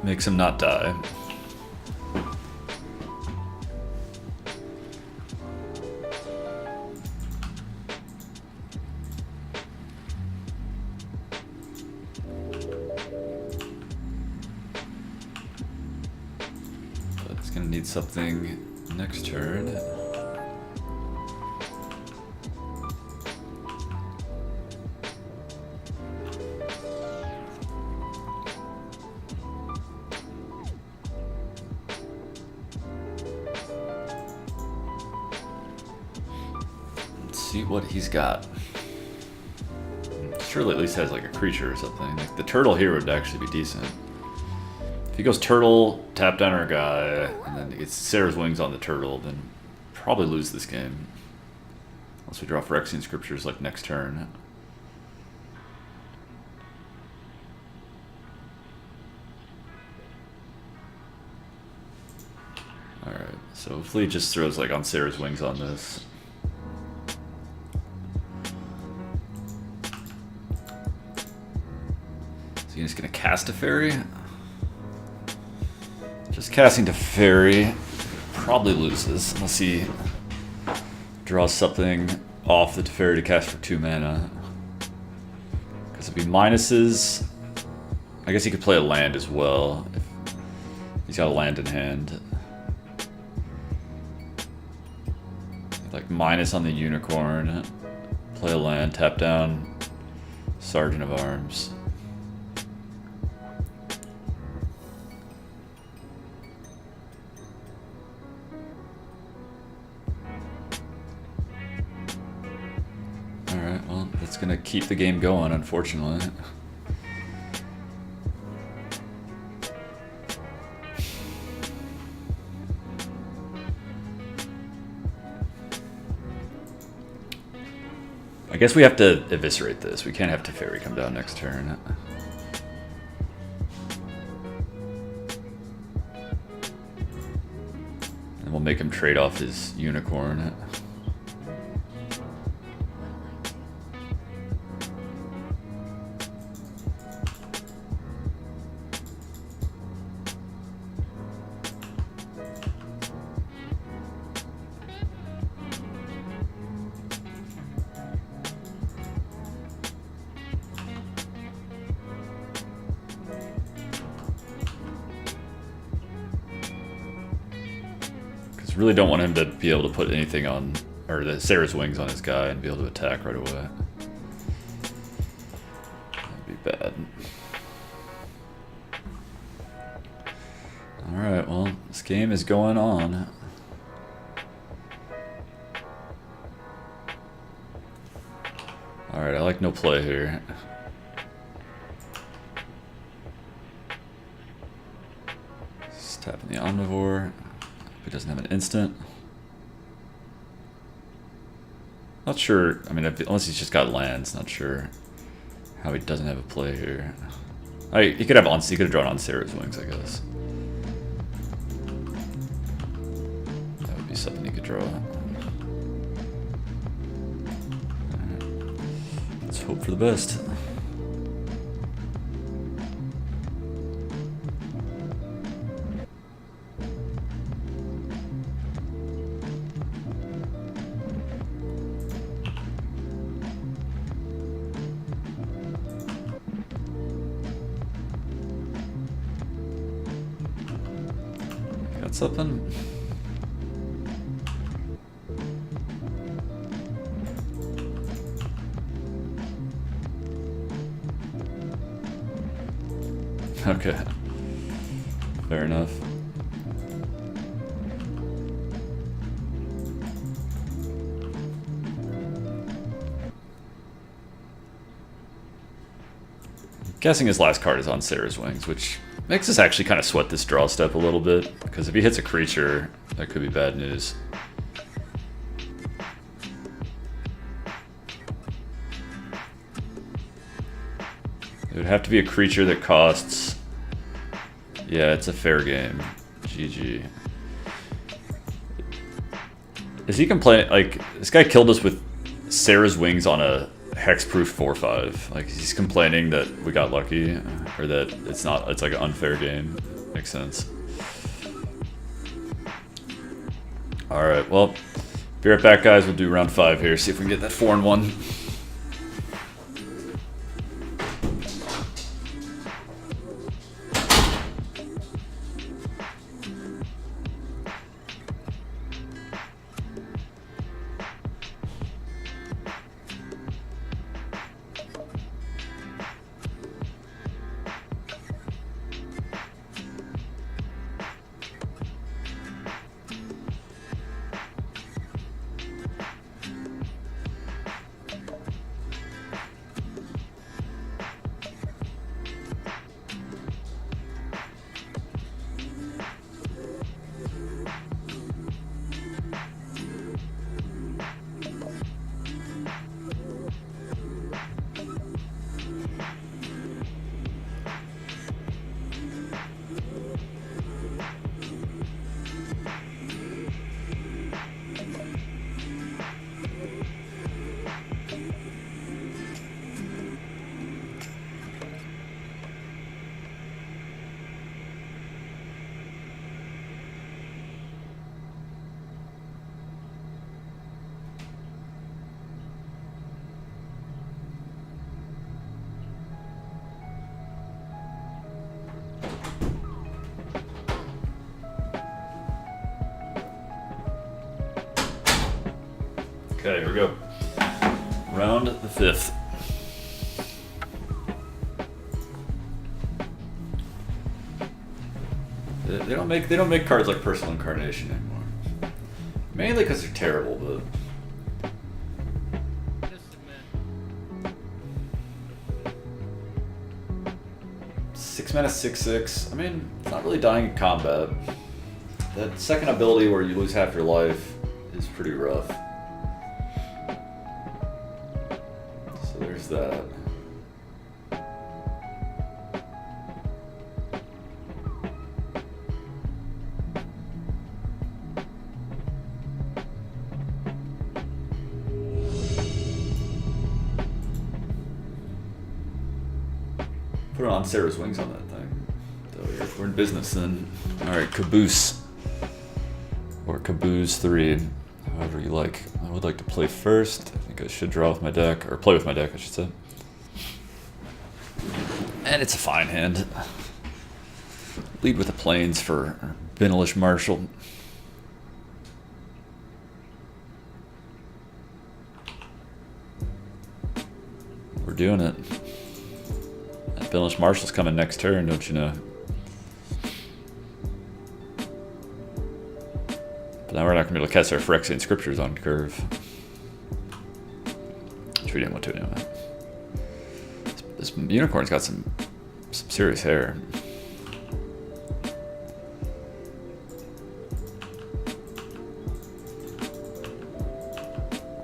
Makes him not die. But it's gonna need something next turn. See what he's got. Surely at least has like a creature or something. Like the turtle here would actually be decent. If he goes turtle, tap down our guy, and then he gets Sarah's wings on the turtle, then probably lose this game. Unless we draw Phyrexian Scriptures like next turn. Alright, so hopefully he just throws like on Sarah's wings on this. So he's just gonna cast a fairy. Just casting Teferi probably loses unless he draws something off the Teferi to cast for 2 mana. Because if he minuses, I guess he could play a land as well if he's got a land in hand. Like minus on the unicorn, play a land, tap down Sergeant of Arms. Alright, well, that's gonna keep the game going, unfortunately. I guess we have to eviscerate this. We can't have Teferi come down next turn. And we'll make him trade off his unicorn. Really don't want him to be able to put anything on, or the Sarah's wings on his guy and be able to attack right away. That'd be bad. Alright, well, this game is going on. Alright, I like no play here. Just tapping the Omnivore. He doesn't have an instant. Not sure. I mean, unless he's just got lands, not sure how he doesn't have a play here. He could have he could have drawn on Sarah's wings, I guess. That would be something he could draw. Alright. Let's hope for the best. Something. Okay. Fair enough. I'm guessing his last card is on Sarah's Wings, which makes us actually kind of sweat this draw step a little bit, because if he hits a creature, that could be bad news. It would have to be a creature that costs... Yeah, it's a fair game. GG. Is he complaining? Like, this guy killed us with Sarah's Wings on a hexproof 4/5. Like, he's complaining that we got lucky, or that it's like an unfair game. makes sense. Alright, well, be right back, guys. We'll do round 5 here, see if we can get that 4-1. Okay, here we go. Round the 5th. They don't make cards like Personal Incarnation anymore. Mainly because they're terrible, but 6 mana 6/6. I mean, it's not really dying in combat. That second ability where you lose half your life is pretty rough. So there's that. Put on Sarah's wings on that thing. So we're in business then. Alright, Caboose. Or Caboose 3. However you like. I would like to play first. I think I should draw with my deck. Or play with my deck, I should say. And it's a fine hand. Lead with the plains for Benalish Marshall. We're doing it. Benalish Marshall's coming next turn, don't you know? But now we're not going to be able to cast our Phyrexian Scriptures on curve. Which we didn't want to anyway. This unicorn's got some serious hair.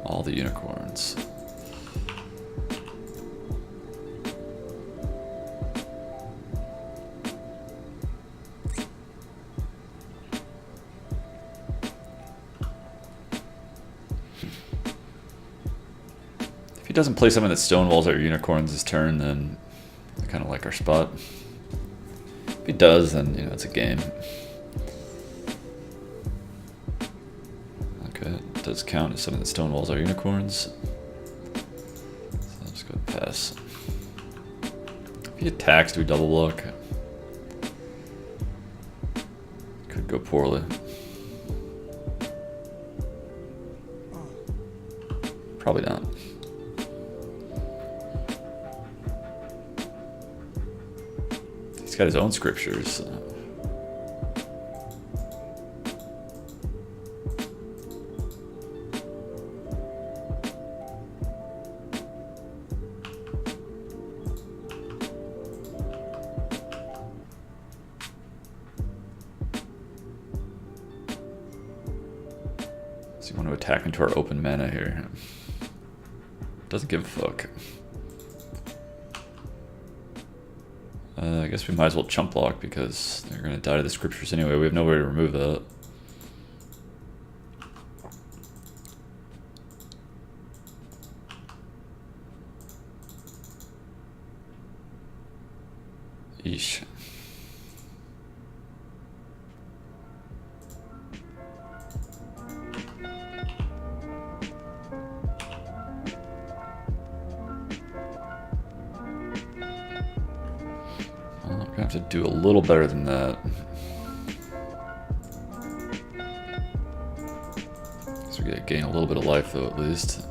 All the unicorns. If he doesn't play something that stonewalls our unicorns this turn, then I kind of like our spot. If he does, then, you know, it's a game. Okay, it does count as something that stonewalls our unicorns. So I'll just go pass. If he attacks, do we double block? Could go poorly. Probably not. He's got his own scriptures. So you want to attack into our open mana here. Doesn't give a fuck. I guess we might as well chump block because they're going to die to the scriptures anyway. We have no way to remove that. Eesh. gonna have to do a little better than that. So we gotta gain a little bit of life though, at least.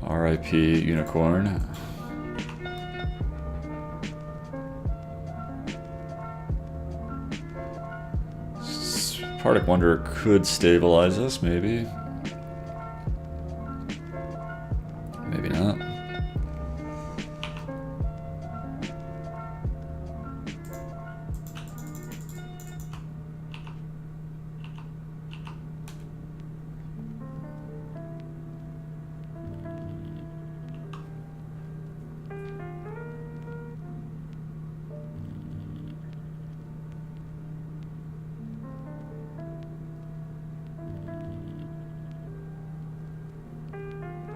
R.I.P. Unicorn. Particle Wanderer could stabilize us, maybe. Maybe not.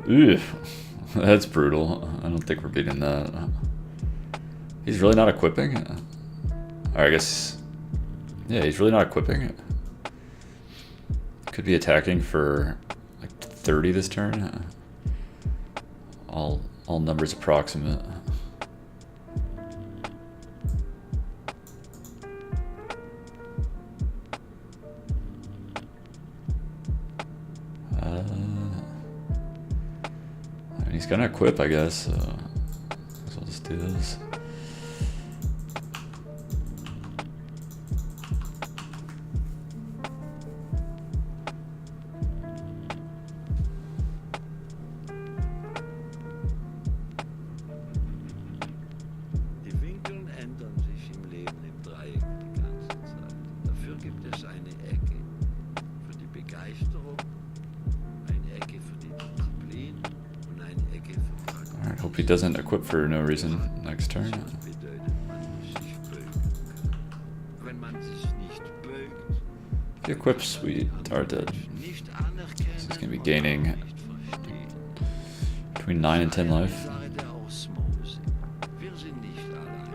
Ooh, that's brutal. I don't think we're beating that. He's really not equipping? Or I guess... Yeah, he's really not equipping. Could be attacking for like 30 this turn. All numbers approximate. He's gonna equip, I guess, so I'll just do this. Die Winkel ändern sich im Leben im Dreieck die ganze Zeit. Dafür gibt es eine Ecke für die Begeisterung, eine Ecke für die Disziplin und eine Ecke für Pragmatismus. Alright, hope he doesn't equip for no reason next turn. Das bedeutet, man muss sich beugen können. Wenn man sich nicht beugt, If he equips, we are dead. nicht anerkennen So he's gonna be und gaining auch nicht verstehen. between 9 and 10 life. Sache der Osmose. Wir sind nicht allein.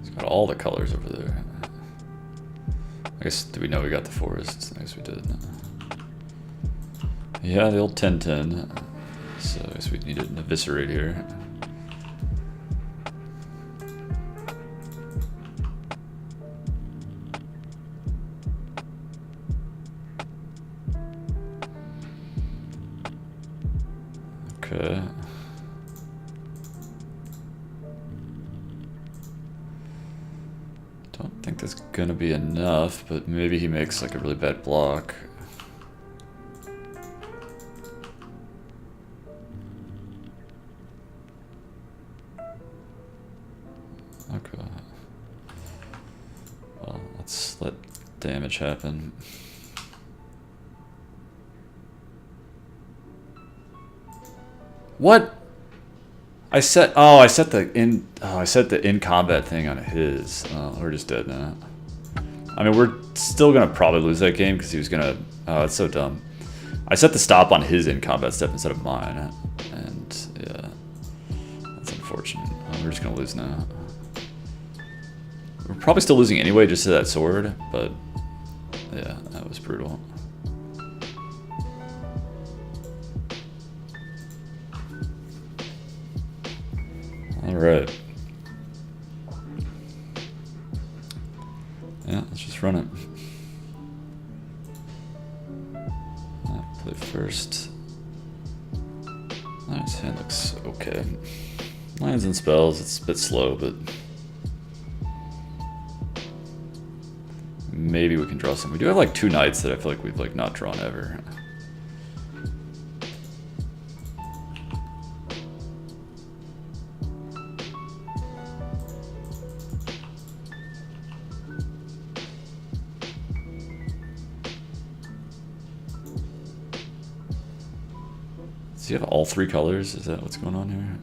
He's got all the colors over there. I guess, do we know we got the forests? I guess we did. Yeah, the old 10-10. So I guess we need an eviscerate here. Okay. Don't think that's gonna be enough, but maybe he makes like a really bad block. Okay. Well, let's let damage happen. What? I set the in combat thing on his. Oh, we're just dead now. I mean, we're still gonna probably lose that game because he was gonna. Oh, it's so dumb. I set the stop on his in combat step instead of mine, and yeah, that's unfortunate. We're just gonna lose now. We're probably still losing anyway, just to that sword, but yeah, that was brutal. All right. Yeah, let's just run it. Play first. His hand looks okay. Lands and spells, it's a bit slow, but maybe we can draw some. We do have like 2 knights that I feel like we've like not drawn ever. Does he have all 3 colors? Is that what's going on here?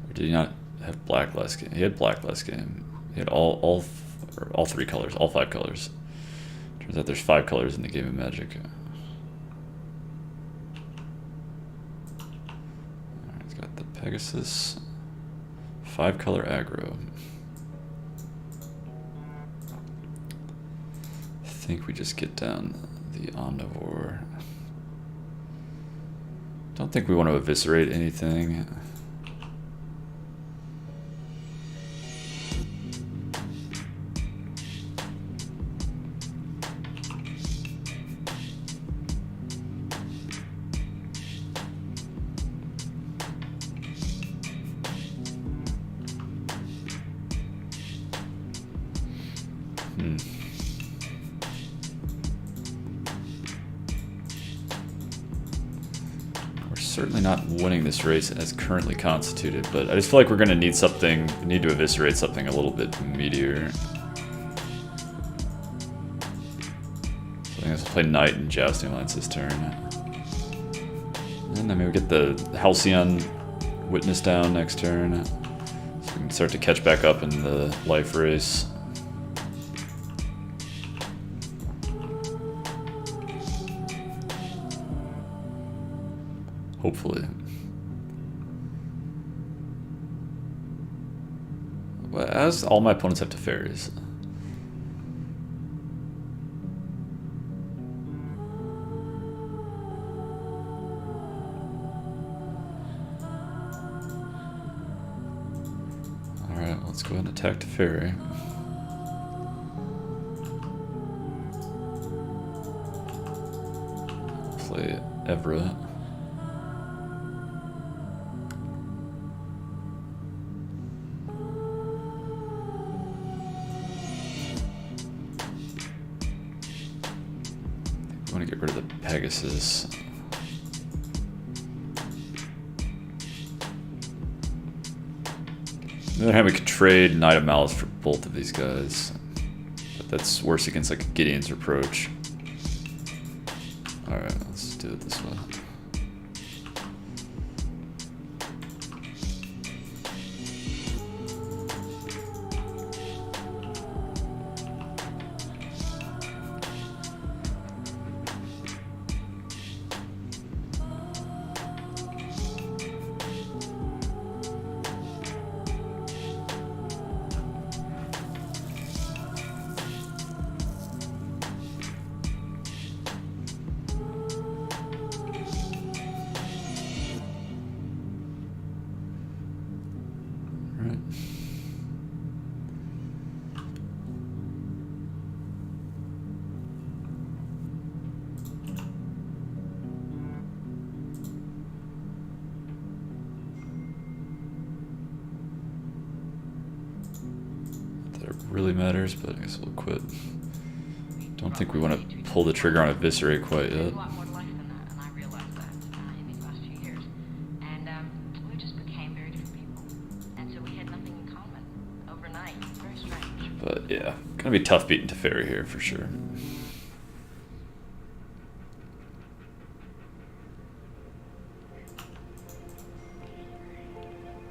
Or did he not have black last game? He had black last game. He had all 3 colors, all 5 colors. Turns out there's 5 colors in the game of Magic. Alright, he's got the Pegasus. 5-color aggro. I think we just get down the omnivore. Don't think we want to eviscerate anything. Certainly not winning this race as currently constituted, but I just feel like we're going to need something, need to eviscerate something a little bit meatier. So I guess we'll play Knight and Jousting Lance this turn. And then maybe we get the Halcyon Witness down next turn. So we can start to catch back up in the life race. Hopefully. Well, as all my opponents have Teferis. Alright, let's go ahead and attack Teferi. Play Evra. I want to get rid of the Pegasus. On the other hand, we could trade Knight of Malice for both of these guys. But that's worse against like Gideon's Reproach. Alright, let's do it this way. Really matters, but I guess we'll quit. Don't think we want to pull the trigger on Eviscerate quite yet. A lot more to life than that, and I realized that in these last 2 years. And we just became very different people, and so we had nothing in common overnight. It's very strange. But yeah, gonna be tough beating Teferi here for sure.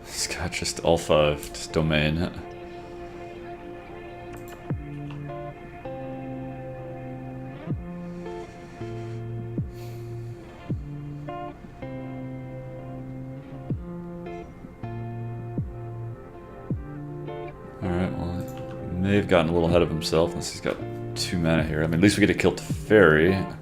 He's got just all 5, just domain. Alright, well, he may have gotten a little ahead of himself unless he's got 2 mana here. I mean, at least we get to kill Teferi.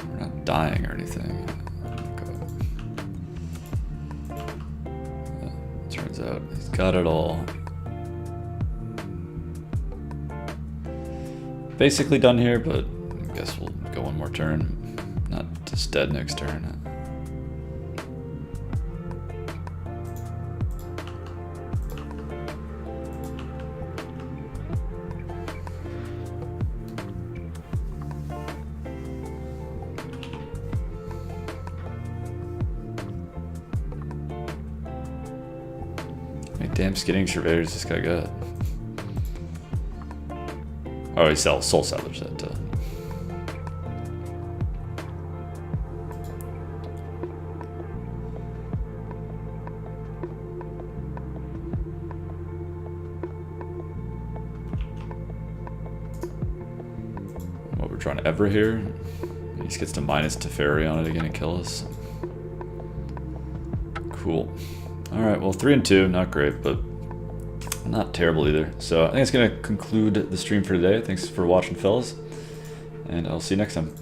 We're not dying or anything. Turns out he's got it all. Basically done here, but I guess we'll go one more turn. Not just dead next turn. How many damn skidding surveyors this guy got? Oh, he sells Soul Sellers at trying Ever here. He just gets to minus Teferi on it again and kill us. Cool. Alright, well 3 and 2, not great, but not terrible either. So I think it's going to conclude the stream for today. Thanks for watching, fellas, and I'll see you next time.